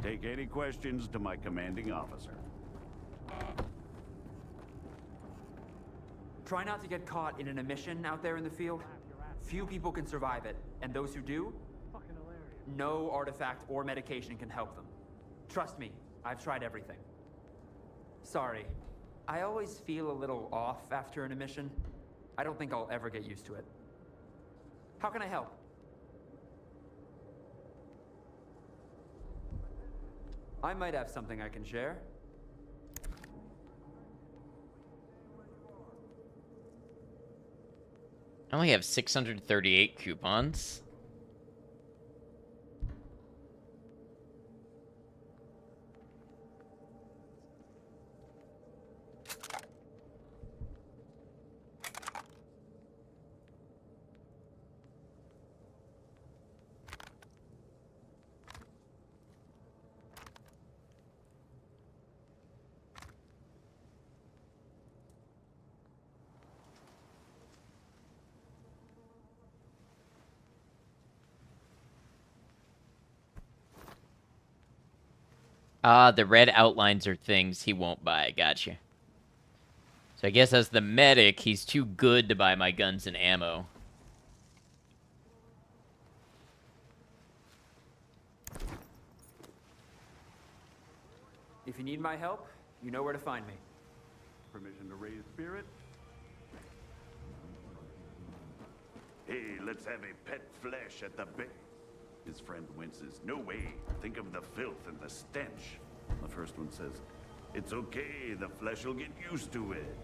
Take any questions to my commanding officer. Try not to get caught in an emission out there in the field. Few people can survive it, and those who do, no artifact or medication can help them. Trust me, I've tried everything. Sorry, I always feel a little off after an emission. I don't think I'll ever get used to it. How can I help? I might have something I can share. I only have 638 coupons. Ah, the red outlines are things he won't buy. Gotcha. So I guess as the medic, he's too good to buy my guns and ammo. If you need my help, you know where to find me. Permission to raise spirit? Hey, let's have a pet flesh at the bay. His friend winces. No way. Think of the filth and the stench. The first one says, it's okay, the flesh will get used to it.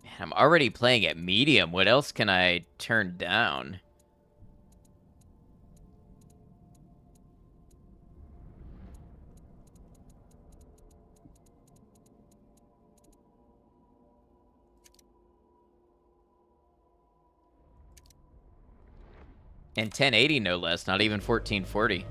Man, I'm already playing at medium. What else can I turn down? And 1080 no less, not even 1440.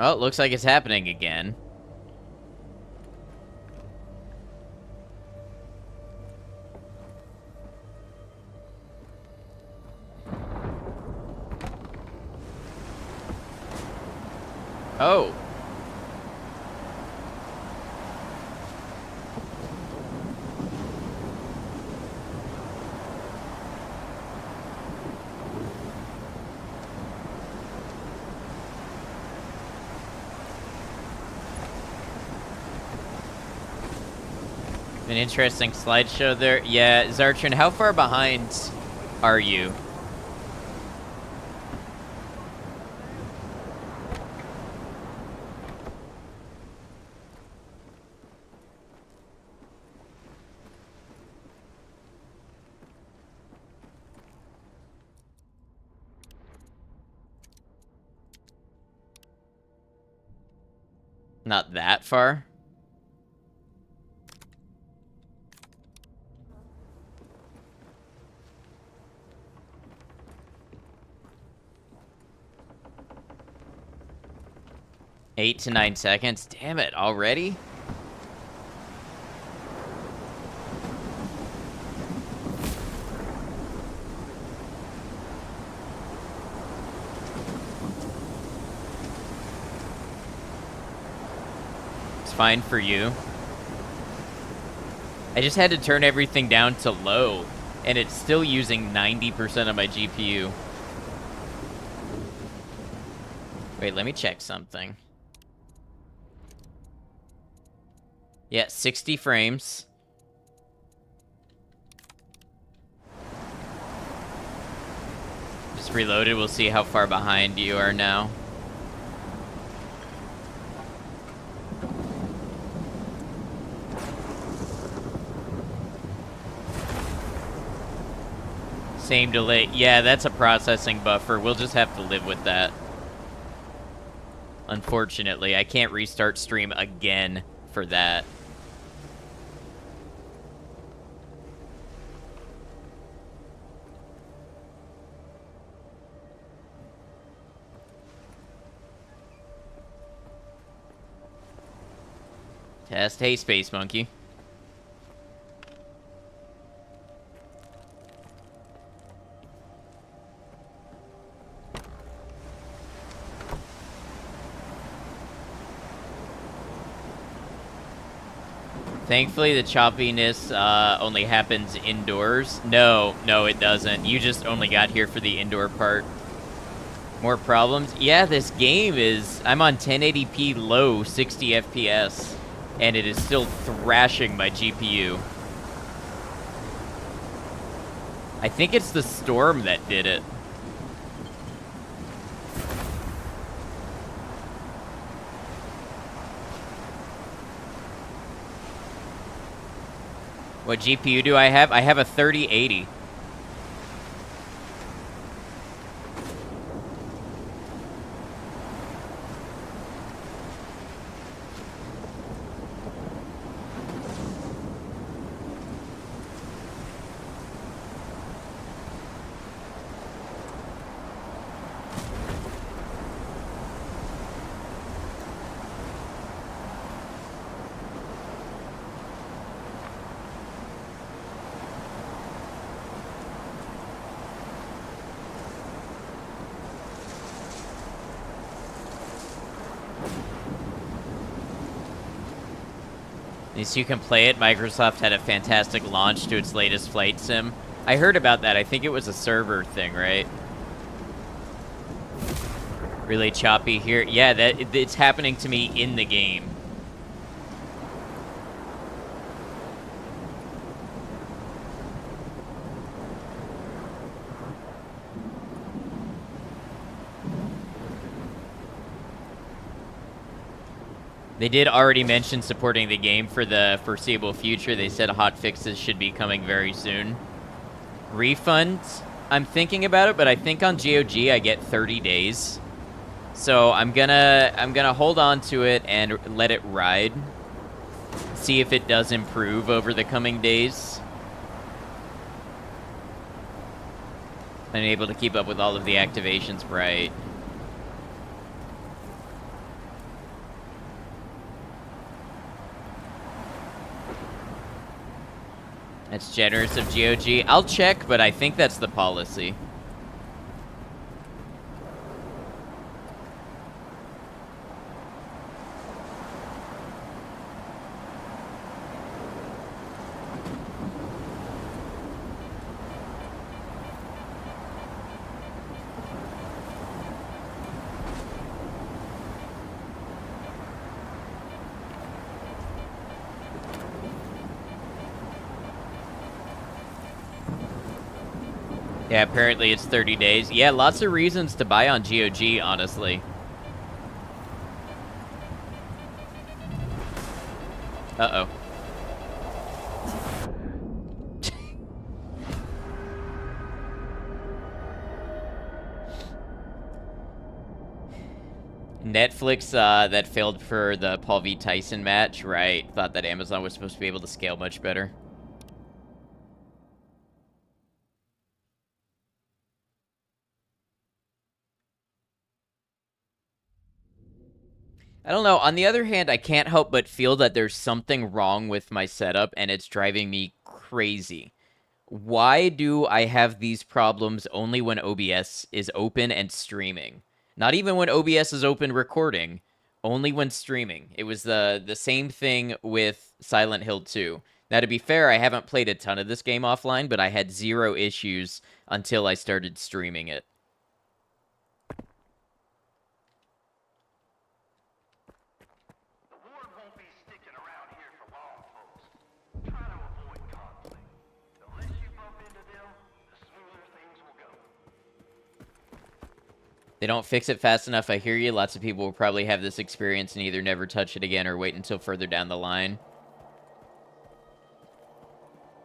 Oh, it looks like it's happening again. Oh. An interesting slideshow there. Yeah, Zartrin, how far behind are you? Not that far. Eight to 9 seconds. Damn it, already? It's fine for you. I just had to turn everything down to low, and it's still using 90% of my GPU. Wait, let me check something. Yeah, 60 frames. Just reloaded, we'll see how far behind you are now. Same delay. Yeah, that's a processing buffer. We'll just have to live with that. Unfortunately, I can't restart stream again for that. Test. Hey, Space Monkey. Thankfully, the choppiness only happens indoors. No, it doesn't. You just only got here for the indoor part. More problems? Yeah, this game is... I'm on 1080p low, 60 FPS. And it is still thrashing my GPU. I think it's the storm that did it. What GPU do I have? I have a 3080. At least you can play it. Microsoft had a fantastic launch to its latest flight sim. I heard about that. I think it was a server thing, right? Really choppy here. Yeah, it's happening to me in the game. They did already mention supporting the game for the foreseeable future. They said hot fixes should be coming very soon. Refunds, I'm thinking about it, but I think on GOG I get 30 days. So I'm gonna hold on to it and let it ride. See if it does improve over the coming days. I'm able to keep up with all of the activations, right? That's generous of GOG. I'll check, but I think that's the policy. Yeah, apparently it's 30 days. Yeah, lots of reasons to buy on GOG, honestly. Uh-oh. Netflix, that failed for the Paul v. Tyson match, right? Thought that Amazon was supposed to be able to scale much better. I don't know. On the other hand, I can't help but feel that there's something wrong with my setup, and it's driving me crazy. Why do I have these problems only when OBS is open and streaming? Not even when OBS is open recording, only when streaming. It was the same thing with Silent Hill 2. Now, to be fair, I haven't played a ton of this game offline, but I had zero issues until I started streaming it. They don't fix it fast enough, I hear you. Lots of people will probably have this experience and either never touch it again or wait until further down the line.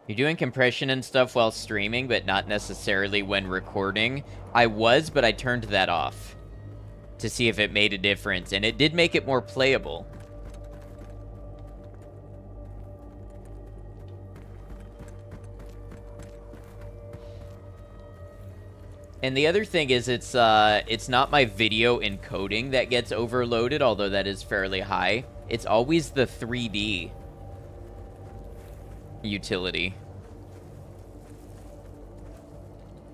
You're doing compression and stuff while streaming, but not necessarily when recording. I was, but I turned that off to see if it made a difference, and it did make it more playable. And the other thing is it's not my video encoding that gets overloaded, although that is fairly high. It's always the 3D utility.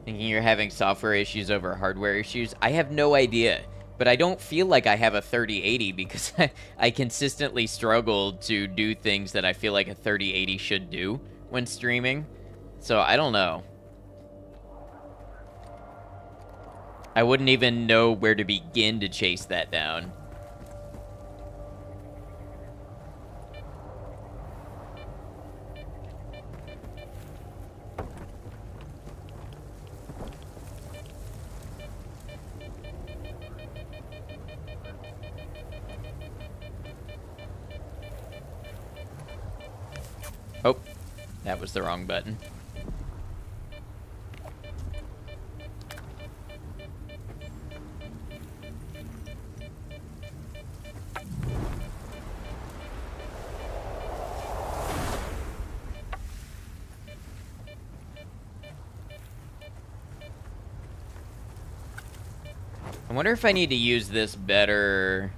Thinking you're having software issues over hardware issues? I have no idea, but I don't feel like I have a 3080 because I consistently struggle to do things that I feel like a 3080 should do when streaming. So I don't know. I wouldn't even know where to begin to chase that down. Oh, that was the wrong button. I wonder if I need to use this better.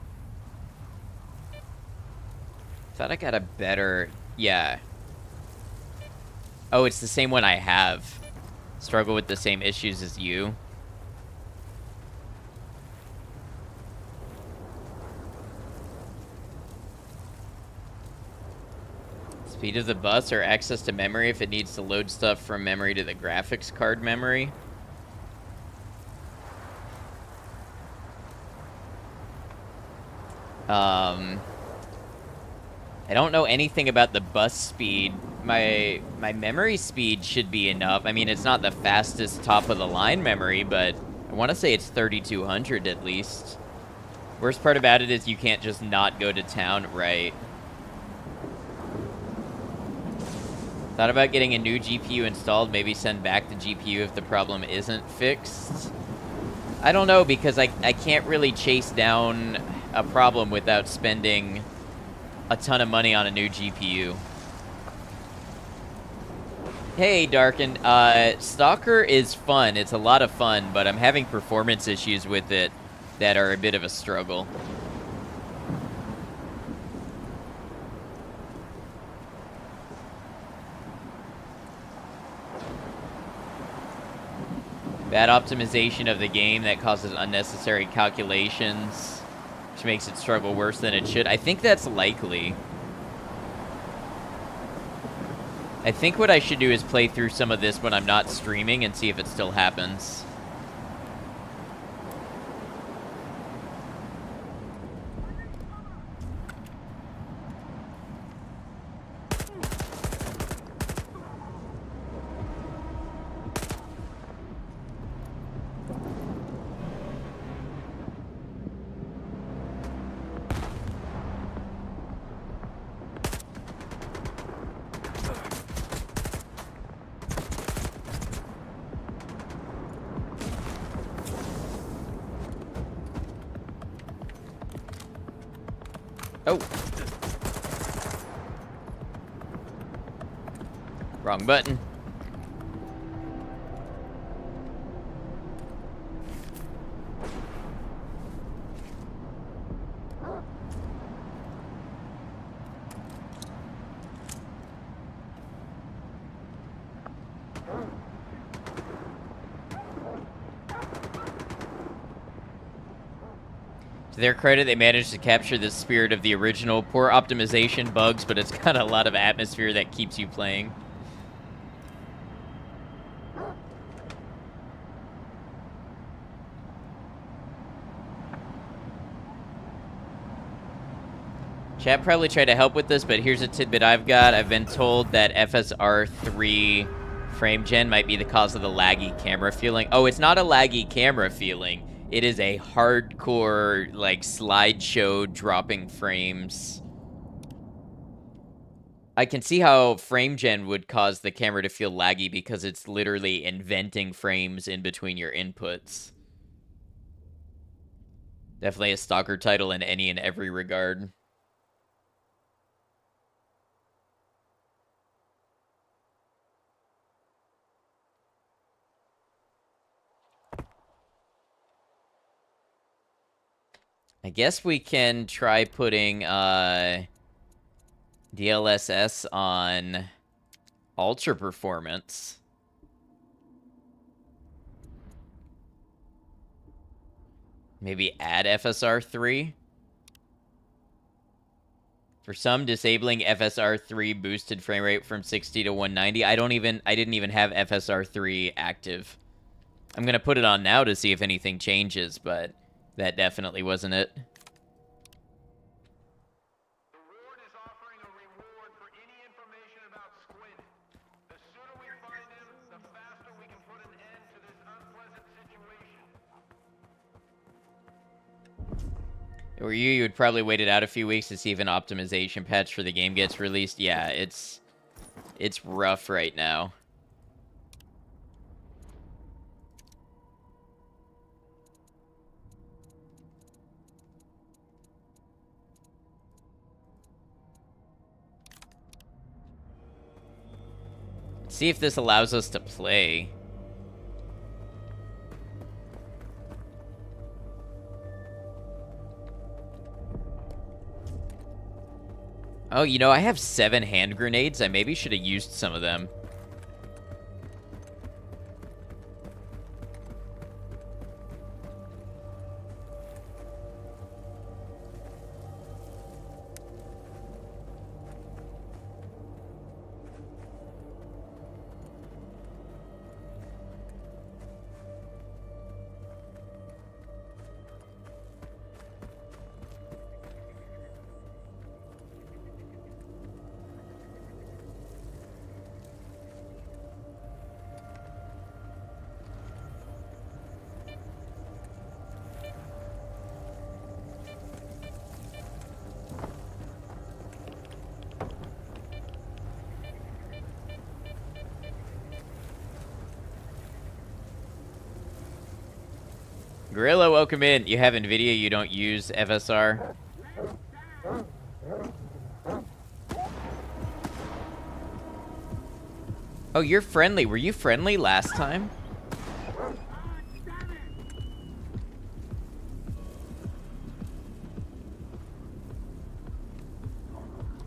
Thought I got a better... Yeah. Oh, it's the same one I have. Struggle with the same issues as you. Speed of the bus or access to memory if it needs to load stuff from memory to the graphics card memory. I don't know anything about the bus speed. My memory speed should be enough. I mean, it's not the fastest top-of-the-line memory, but I want to say it's 3200 at least. Worst part about it is you can't just not go to town, right? Thought about getting a new GPU installed, maybe send back the GPU if the problem isn't fixed. I don't know, because I can't really chase down a problem without spending a ton of money on a new GPU. Hey, Darken. Stalker is fun. It's a lot of fun, but I'm having performance issues with it that are a bit of a struggle. Bad optimization of the game that causes unnecessary calculations, which makes it struggle worse than it should. I think that's likely. I think what I should do is play through some of this when I'm not streaming and see if it still happens. Oh. Wrong button. To their credit, they managed to capture the spirit of the original. Poor optimization bugs, but it's got a lot of atmosphere that keeps you playing. Chat probably tried to help with this, but here's a tidbit I've got. I've been told that FSR 3 frame gen might be the cause of the laggy camera feeling. Oh, it's not a laggy camera feeling. It is a hardcore, like, slideshow dropping frames. I can see how frame gen would cause the camera to feel laggy because it's literally inventing frames in between your inputs. Definitely a Stalker title in any and every regard. I guess we can try putting DLSS on Ultra Performance. Maybe add FSR 3. For some, disabling FSR 3 boosted frame rate from 60 to 190. I didn't even have FSR 3 active. I'm gonna put it on now to see if anything changes, but that definitely wasn't it. Or you would probably wait it out a few weeks to see if an optimization patch for the game gets released. Yeah, it's rough right now. Let's see if this allows us to play. Oh, you know, I have 7 hand grenades. I maybe should have used some of them. Gorilla, welcome in. You have NVIDIA, you don't use FSR? Oh, you're friendly. Were you friendly last time?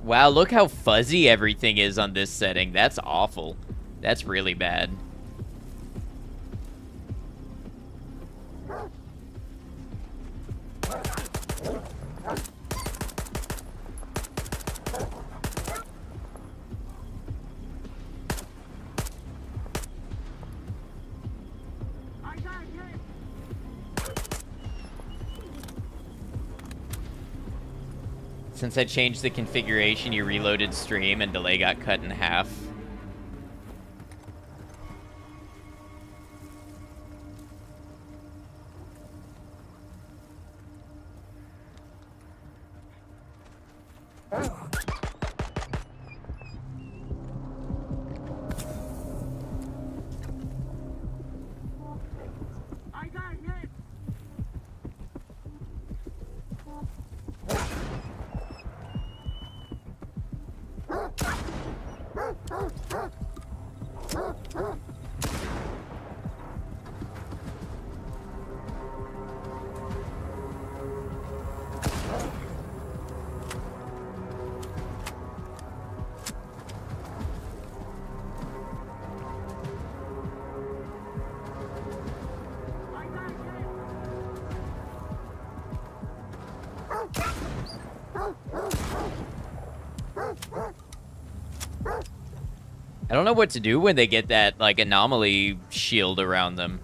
Wow, look how fuzzy everything is on this setting. That's awful. That's really bad. Since I changed the configuration, you reloaded stream and delay got cut in half. I don't know what to do when they get that, like, anomaly shield around them.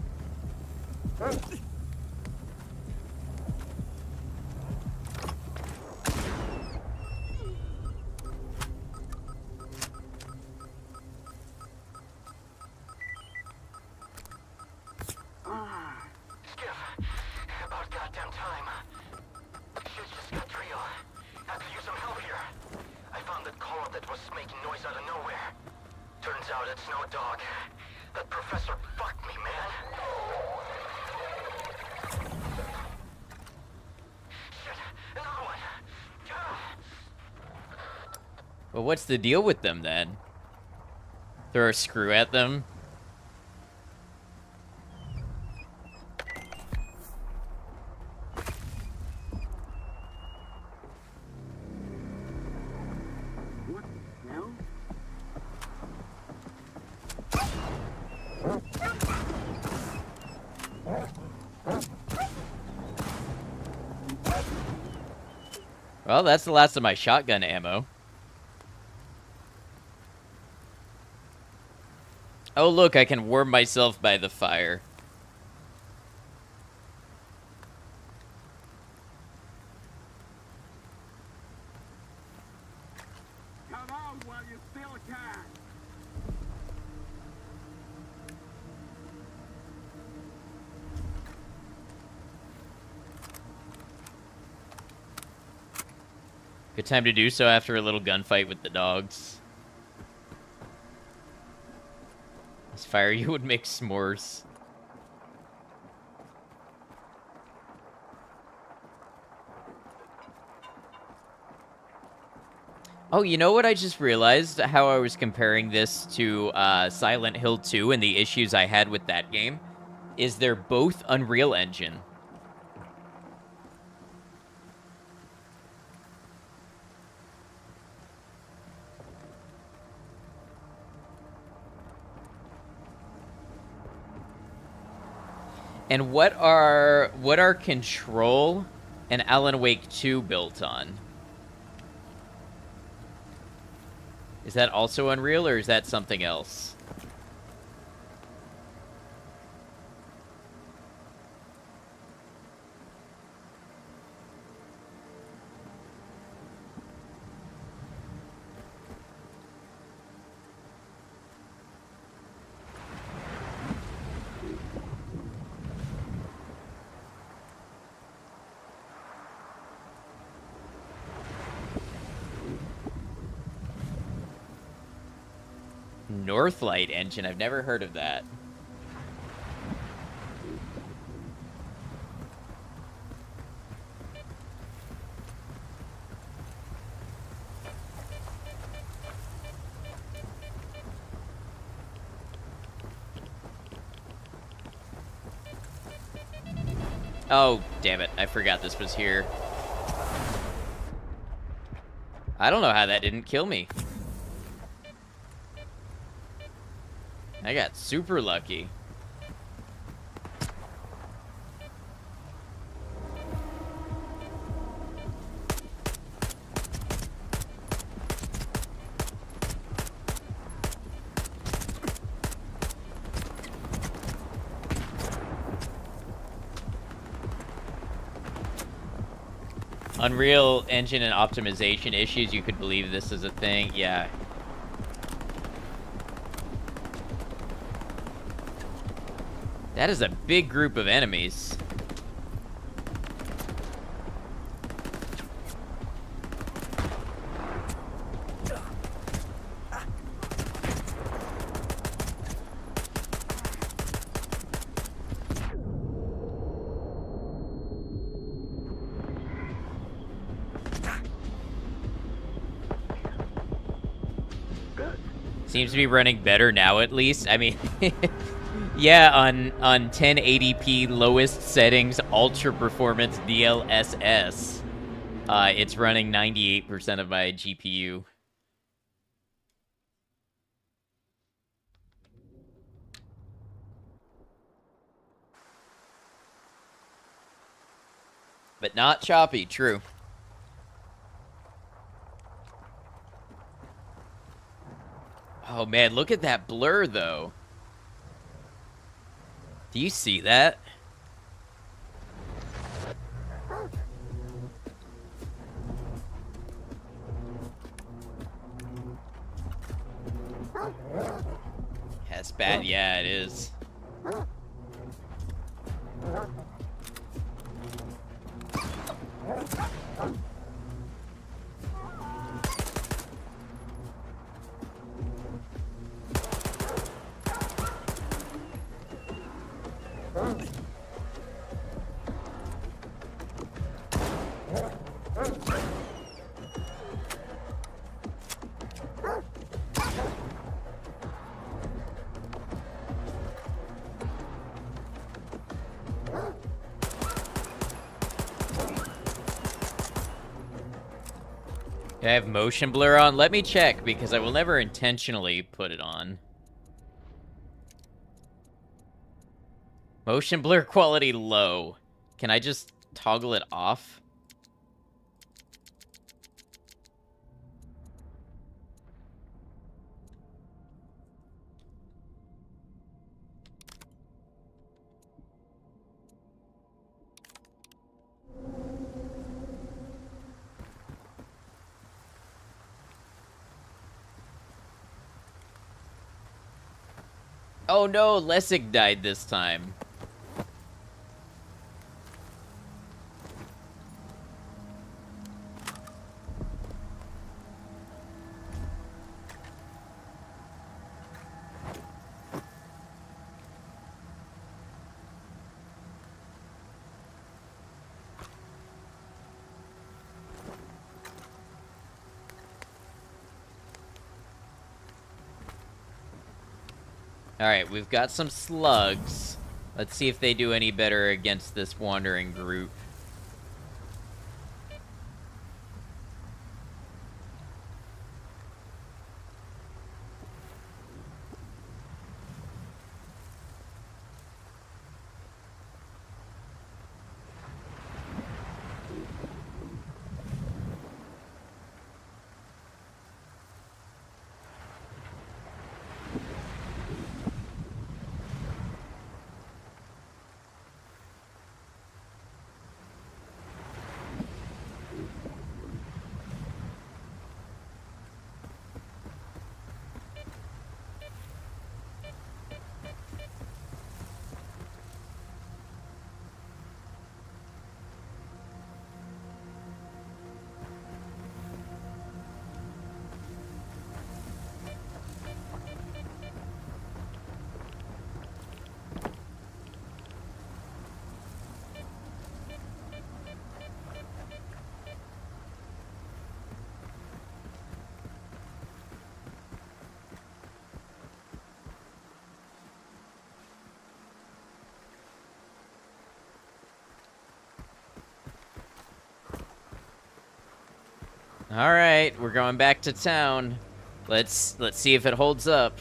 Well, what's the deal with them, then? Throw a screw at them? What now? Well, that's the last of my shotgun ammo. Oh, look, I can warm myself by the fire. Come on while you still can. Good time to do so after a little gunfight with the dogs. This fire, you would make s'mores. Oh, you know what I just realized? How I was comparing this to Silent Hill 2 and the issues I had with that game? Is they're both Unreal Engine. And what are Control and Alan Wake 2 built on? Is that also Unreal, or is that something else? Northlight engine. I've never heard of that. Oh, damn it. I forgot this was here. I don't know how that didn't kill me. I got super lucky. Unreal Engine and optimization issues, you could believe this is a thing. Yeah. That is a big group of enemies. Seems to be running better now, at least. I mean, yeah, on 1080p lowest settings, ultra performance DLSS, it's running 98% of my GPU. But not choppy, true. Oh man, look at that blur though. Do you see that? That's bad. Yeah, it is. Do I have motion blur on? Let me check, because I will never intentionally put it on. Motion blur quality low. Can I just toggle it off? Oh no, Lessig died this time. Alright, we've got some slugs. Let's see if they do any better against this wandering group. All right, we're going back to town. Let's see if it holds up.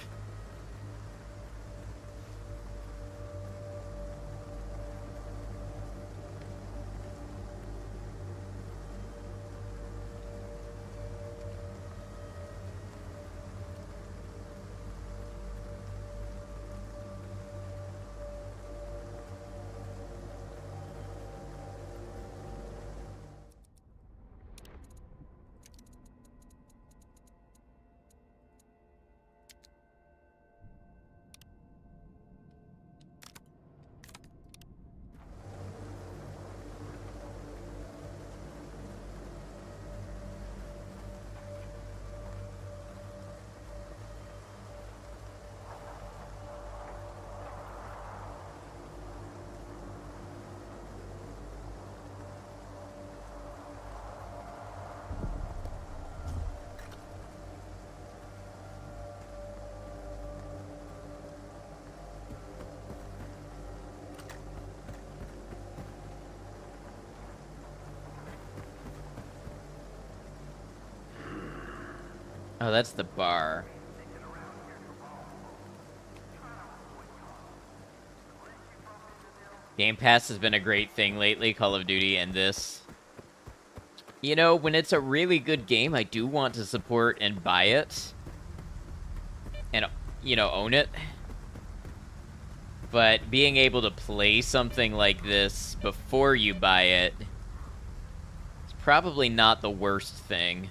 Oh, that's the bar. Game Pass has been a great thing lately, Call of Duty and this. You know, when it's a really good game, I do want to support and buy it. And, you know, own it. But being able to play something like this before you buy it is probably not the worst thing.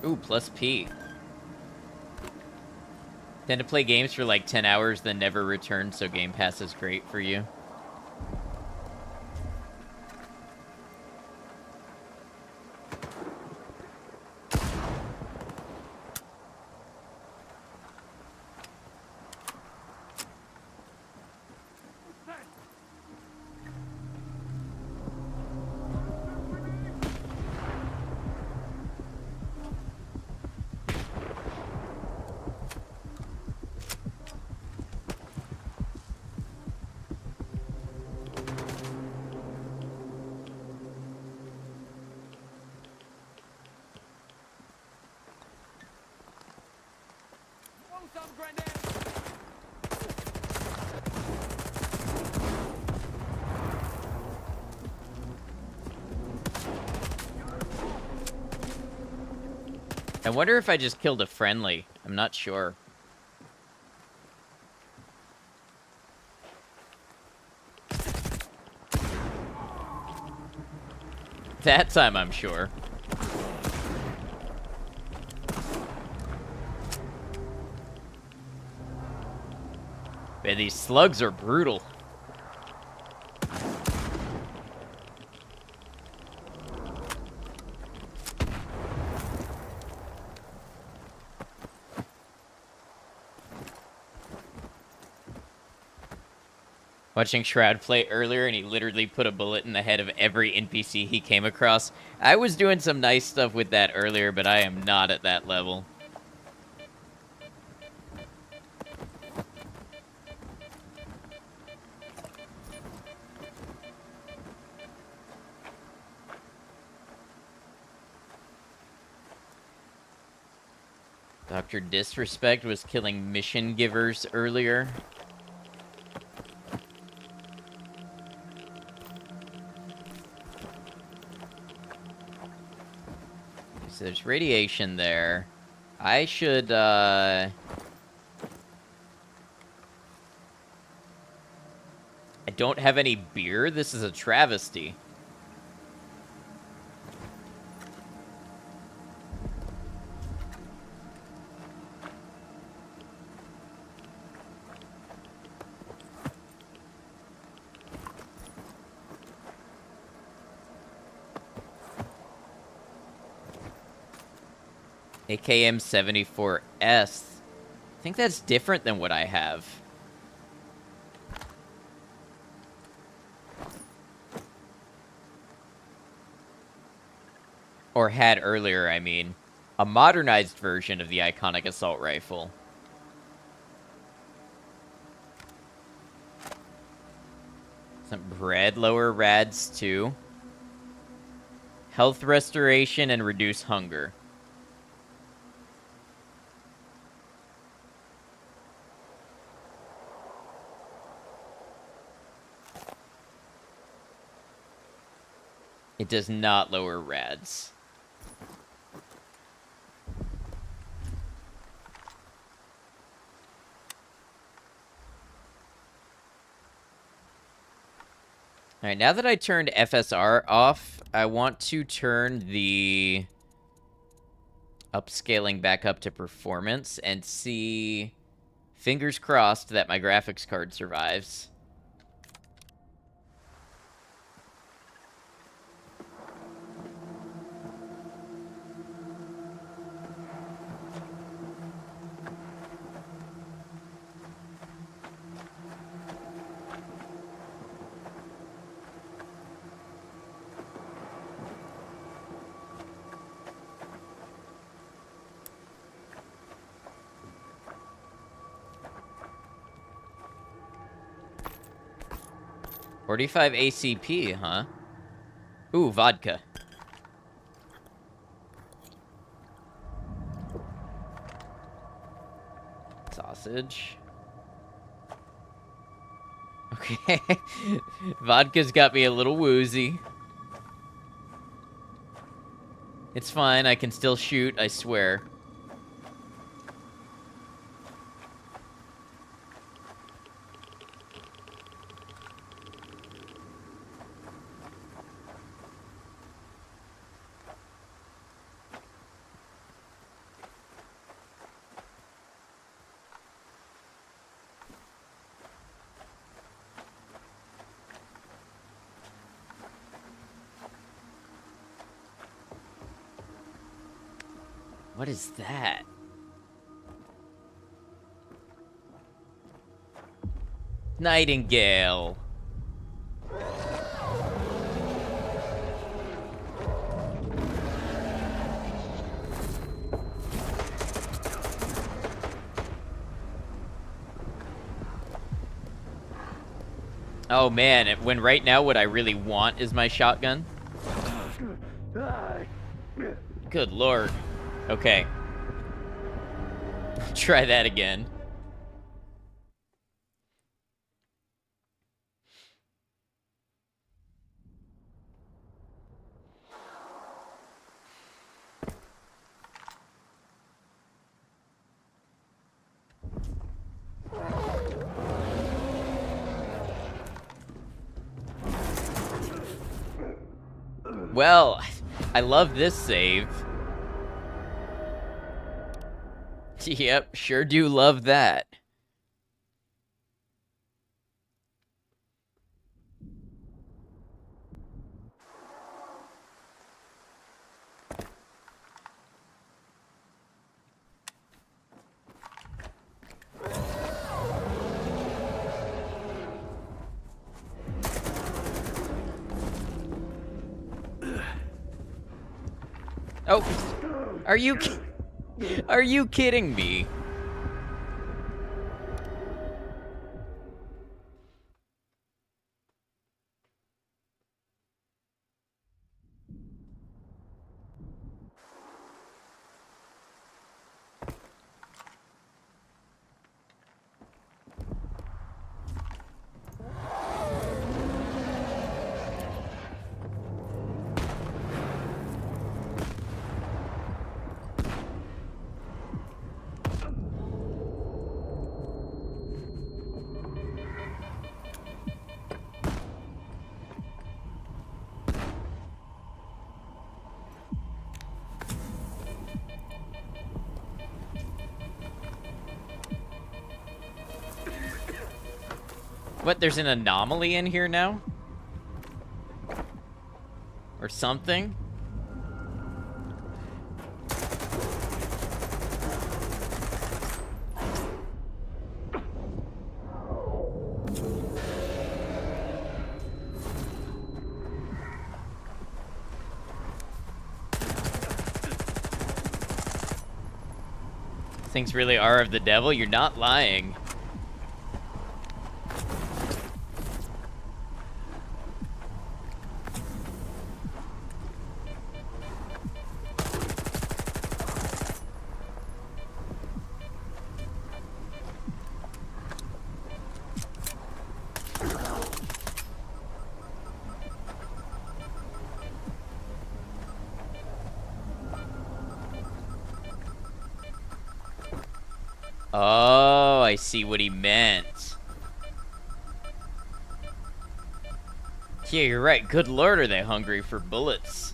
Ooh, plus P. Tend to play games for like 10 hours, then never return, so Game Pass is great for you. I wonder if I just killed a friendly. I'm not sure. That time, I'm sure. Man, these slugs are brutal. Watching Shroud play earlier, and he literally put a bullet in the head of every NPC he came across. I was doing some nice stuff with that earlier, but I am not at that level. Dr. Disrespect was killing mission givers earlier. So there's radiation there. I should, I don't have any beer? This is a travesty. AKM 74S. I think that's different than what I have. Or had earlier, I mean. A modernized version of the iconic assault rifle. Some bread lower rads too. Health restoration and reduce hunger. It does not lower rads. Alright, now that I turned FSR off, I want to turn the upscaling back up to performance and see, fingers crossed, that my graphics card survives. $45 ACP, huh? Ooh, vodka. Sausage. Okay. Vodka's got me a little woozy. It's fine, I can still shoot, I swear. What is that? Nightingale. Oh man, when right now what I really want is my shotgun. Good lord. Okay. Try that again. Well, I love this save. Yep, sure do love that. Oh, are you kidding me? What, there's an anomaly in here now? Or something? Things really are of the devil? You're not lying. Oh, I see what he meant. Yeah, you're right. Good lord, are they hungry for bullets.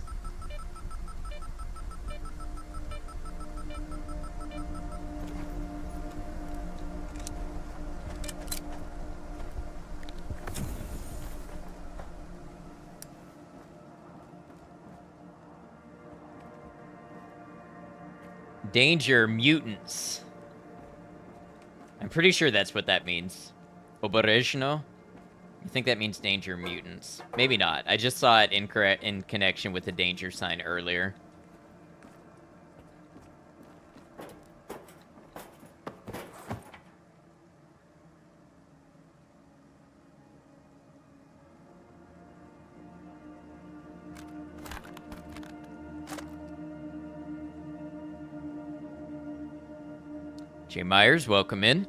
Danger, mutants. I'm pretty sure that's what that means. Oberezno? I think that means danger mutants. Maybe not. I just saw it in connection with the danger sign earlier. Jay Myers, welcome in.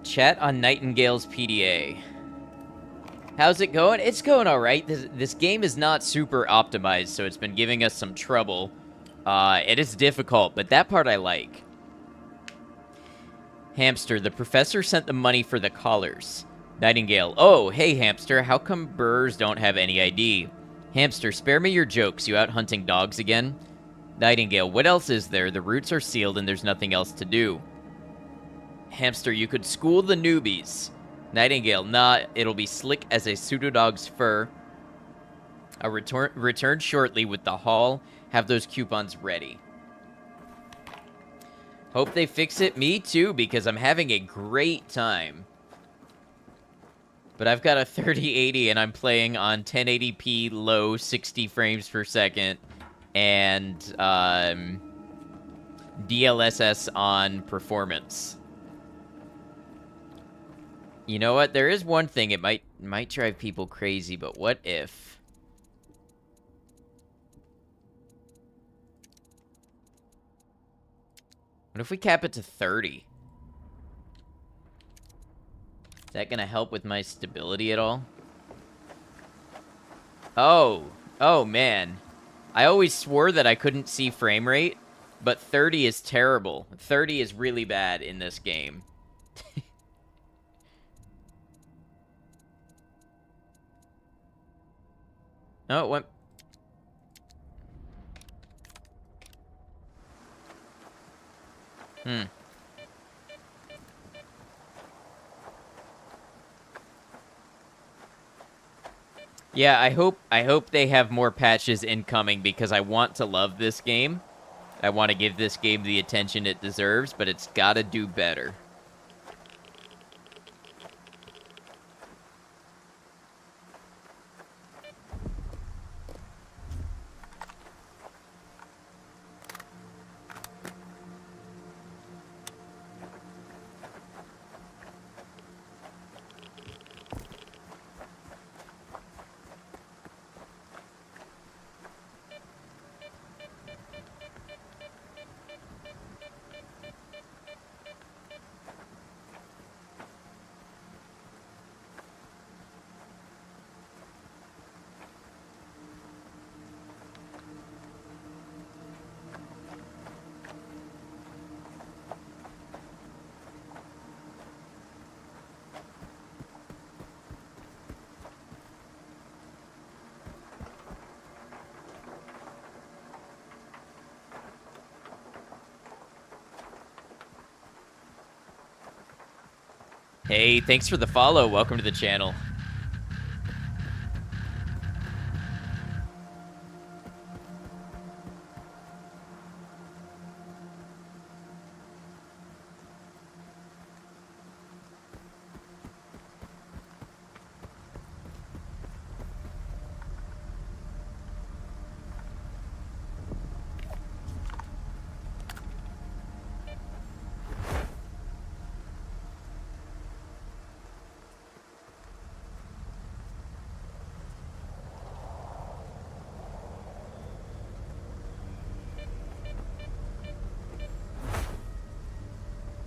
Chat on Nightingale's PDA. How's it going? It's going alright. This game is not super optimized, so it's been giving us some trouble. It is difficult, but that part I like. Hamster, the professor sent the money for the collars. Nightingale, oh, hey Hamster, how come burrs don't have any ID? Hamster, spare me your jokes, you out hunting dogs again? Nightingale, what else is there? The routes are sealed and there's nothing else to do. Hamster, you could school the newbies. Nightingale, nah, it'll be slick as a pseudodog's fur. I'll return shortly with the haul. Have those coupons ready. Hope they fix it. Me too, because I'm having a great time. But I've got a 3080 and I'm playing on 1080p low 60 frames per second. And DLSS on performance. You know what? There is one thing. It might drive people crazy, but what if... What if we cap it to 30? Is that gonna help with my stability at all? Oh man. I always swore that I couldn't see frame rate, but 30 is terrible. 30 is really bad in this game. Oh, it went... Yeah, I hope they have more patches incoming because I want to love this game. I want to give this game the attention it deserves, but it's got to do better. Hey, thanks for the follow. Welcome to the channel.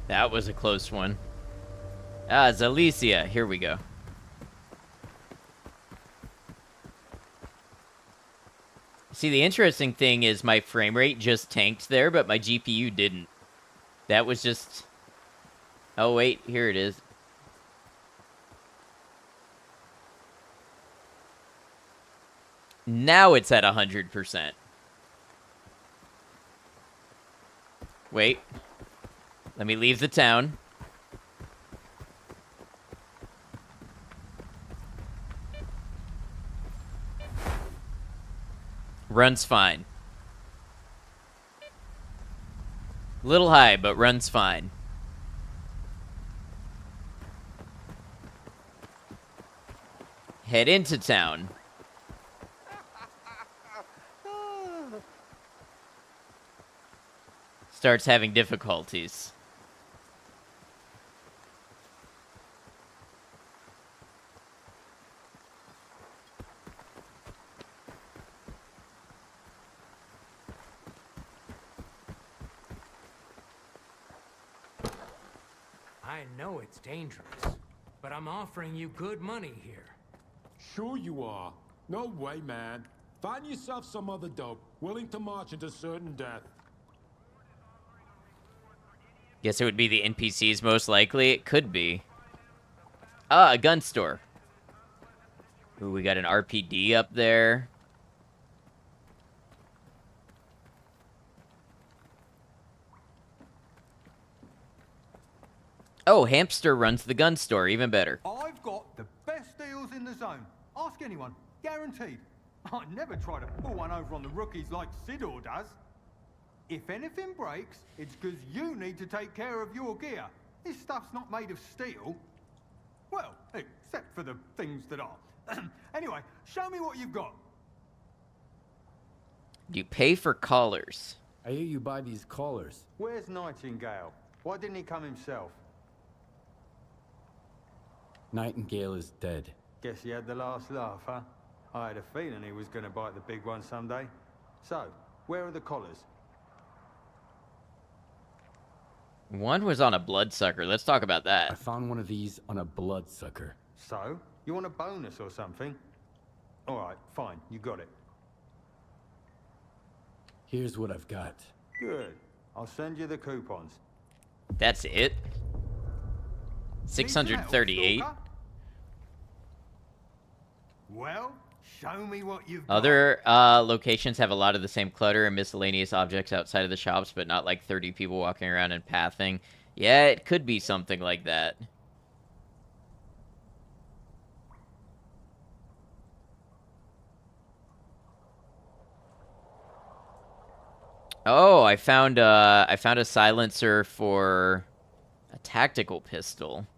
That was a close one. Ah, Zalicia. Here we go. See, the interesting thing is my frame rate just tanked there, but my GPU didn't. That was just... Oh, wait. Here it is. Now it's at 100%. Wait. Let me leave the town. Runs fine. Little high, but runs fine. Head into town. Starts having difficulties. I know it's dangerous, but I'm offering you good money here. Sure you are. No way, man. Find yourself some other dope, willing to march into certain death. Guess it would be the NPCs most likely. It could be. Ah, a gun store. Ooh, we got an RPD up there. Oh, Hamster runs the gun store. Even better. I've got the best deals in the zone. Ask anyone. Guaranteed. I never try to pull one over on the rookies like Sidor does. If anything breaks, it's because you need to take care of your gear. This stuff's not made of steel. Well, except for the things that are. Anyway, show me what you've got. You pay for callers. I hear you buy these callers. Where's Nightingale? Why didn't he come himself? Nightingale is dead. Guess he had the last laugh, huh? I had a feeling he was going to bite the big one someday. So, where are the collars? One was on a bloodsucker. Let's talk about that. I found one of these on a bloodsucker. So? You want a bonus or something? Alright, fine. You got it. Here's what I've got. Good. I'll send you the coupons. That's it? 638? Well, show me what you've got. Other locations have a lot of the same clutter and miscellaneous objects outside of the shops, but not like 30 people walking around and pathing. Yeah, it could be something like that. Oh, I found a silencer for a tactical pistol.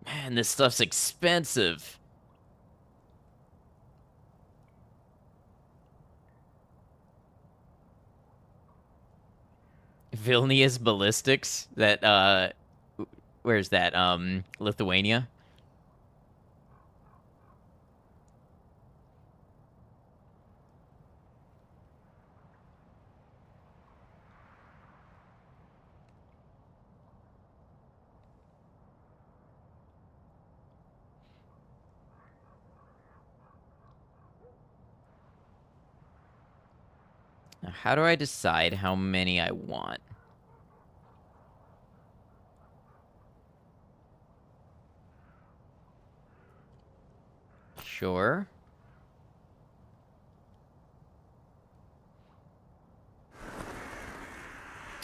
Man, this stuff's expensive. Vilnius Ballistics? That, where's that? Lithuania? Now, how do I decide how many I want? Sure.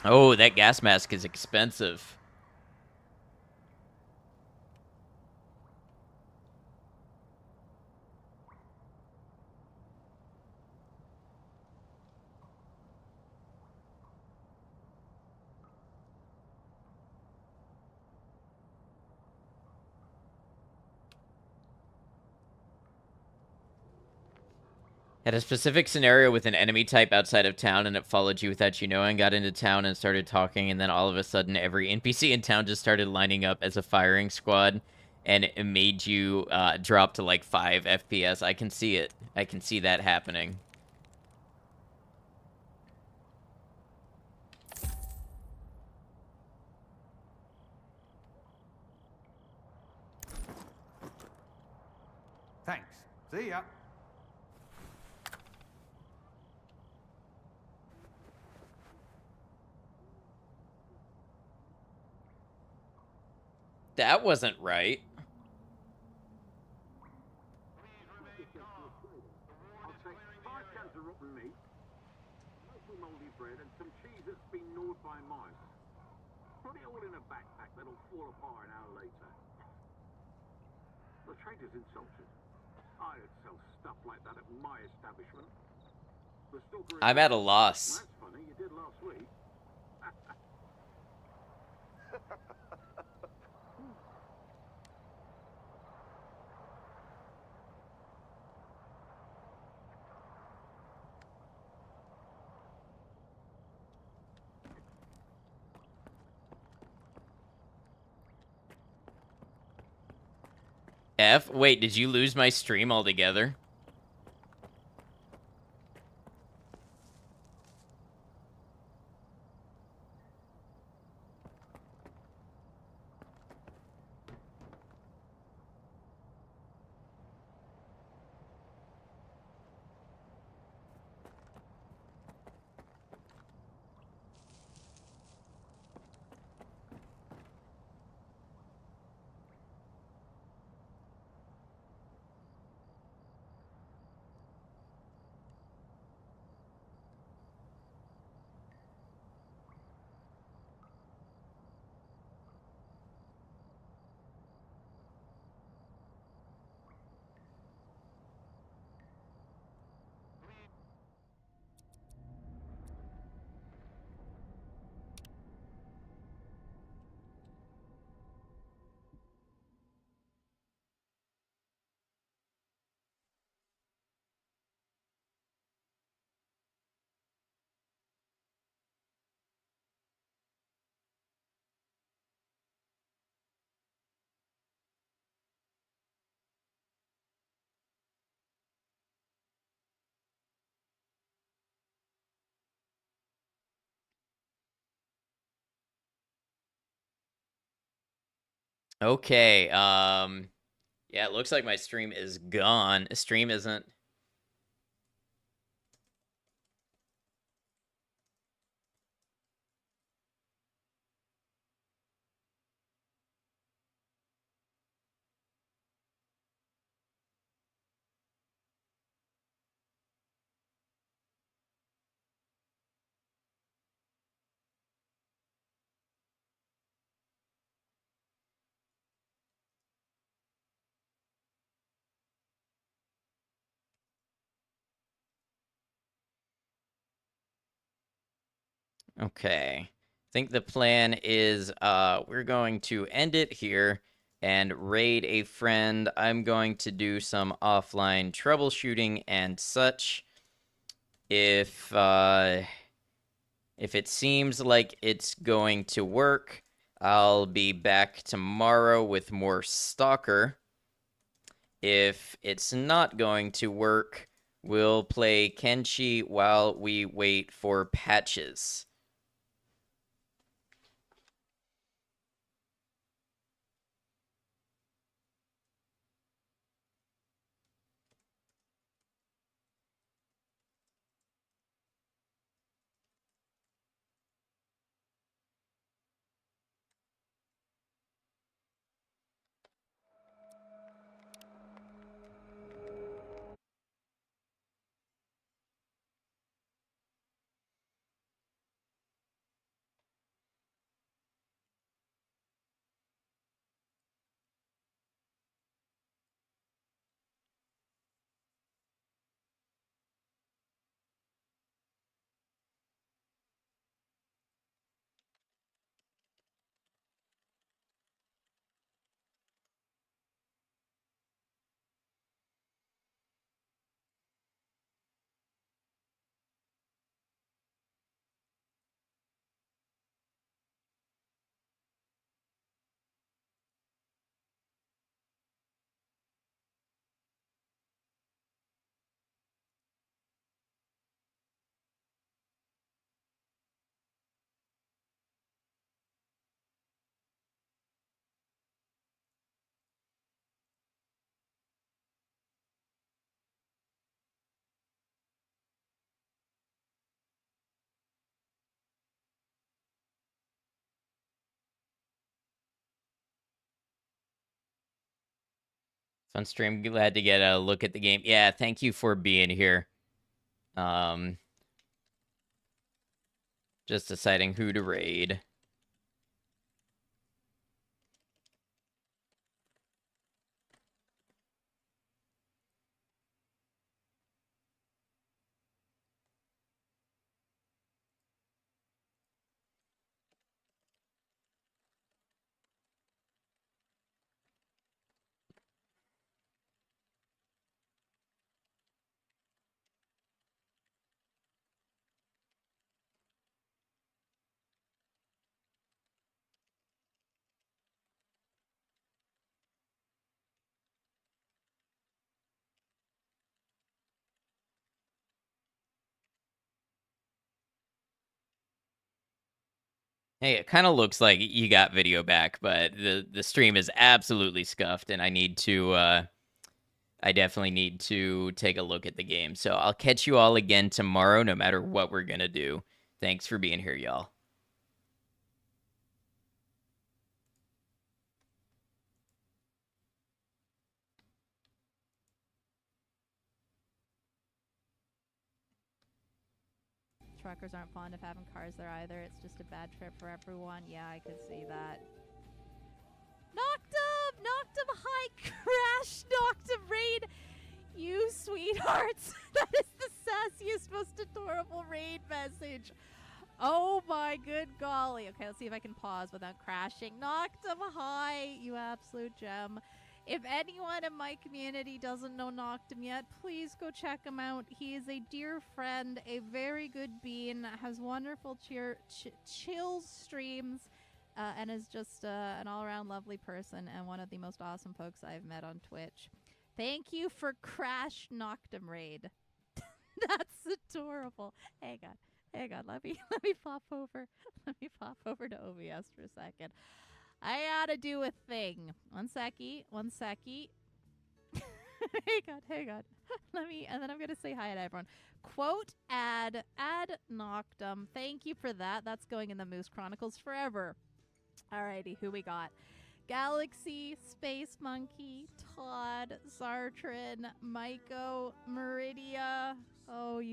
Oh, that gas mask is expensive. Had a specific scenario with an enemy type outside of town, and it followed you without you knowing, got into town and started talking, and then all of a sudden every NPC in town just started lining up as a firing squad, and it made you drop to like 5 FPS. I can see it. I can see that happening. Thanks. See ya. That wasn't right. I'll take 5 cans of rotten meat, local mouldy bread, and some cheese that's been gnawed by mice. Put it all in a backpack that'll fall apart an hour later. The trader's insulted. I'd sell stuff like that at my establishment. The stalker. I'm at a loss. That's funny, you did last week. F? Wait, did you lose my stream altogether? Okay, yeah, it looks like my stream is gone. Stream isn't... Okay. I think the plan is we're going to end it here and raid a friend. I'm going to do some offline troubleshooting and such. If it seems like it's going to work, I'll be back tomorrow with more Stalker. If it's not going to work, we'll play Kenshi while we wait for patches. Fun stream. Glad to get a look at the game. Yeah, thank you for being here. Just deciding who to raid. Hey, it kind of looks like you got video back, but the stream is absolutely scuffed, and I need to I definitely need to take a look at the game. So I'll catch you all again tomorrow, no matter what we're gonna do. Thanks for being here, y'all. Truckers aren't fond of having cars there either. It's just a bad trip for everyone. Yeah, I could see that. Knocked him high, crash, knocked him raid. You sweethearts. That is the sassiest, most adorable raid message. Oh my good golly. Okay, let's see if I can pause without crashing. Knocked him high, you absolute gem. If anyone in my community doesn't know Noctum yet, please go check him out. He is a dear friend, a very good bean, has wonderful chill streams, and is just an all-around lovely person and one of the most awesome folks I've met on Twitch. Thank you for Crash Noctum Raid. That's adorable. Hang on. Let me pop over. Let me pop over to OBS for a second. I gotta do a thing. One seckie. hang on. And then I'm gonna say hi to everyone. Quote, add Noctum. Thank you for that. That's going in the Moose Chronicles forever. Alrighty, who we got? Galaxy, Space Monkey, Todd, Zartrin, Maiko, Meridia. Oh, you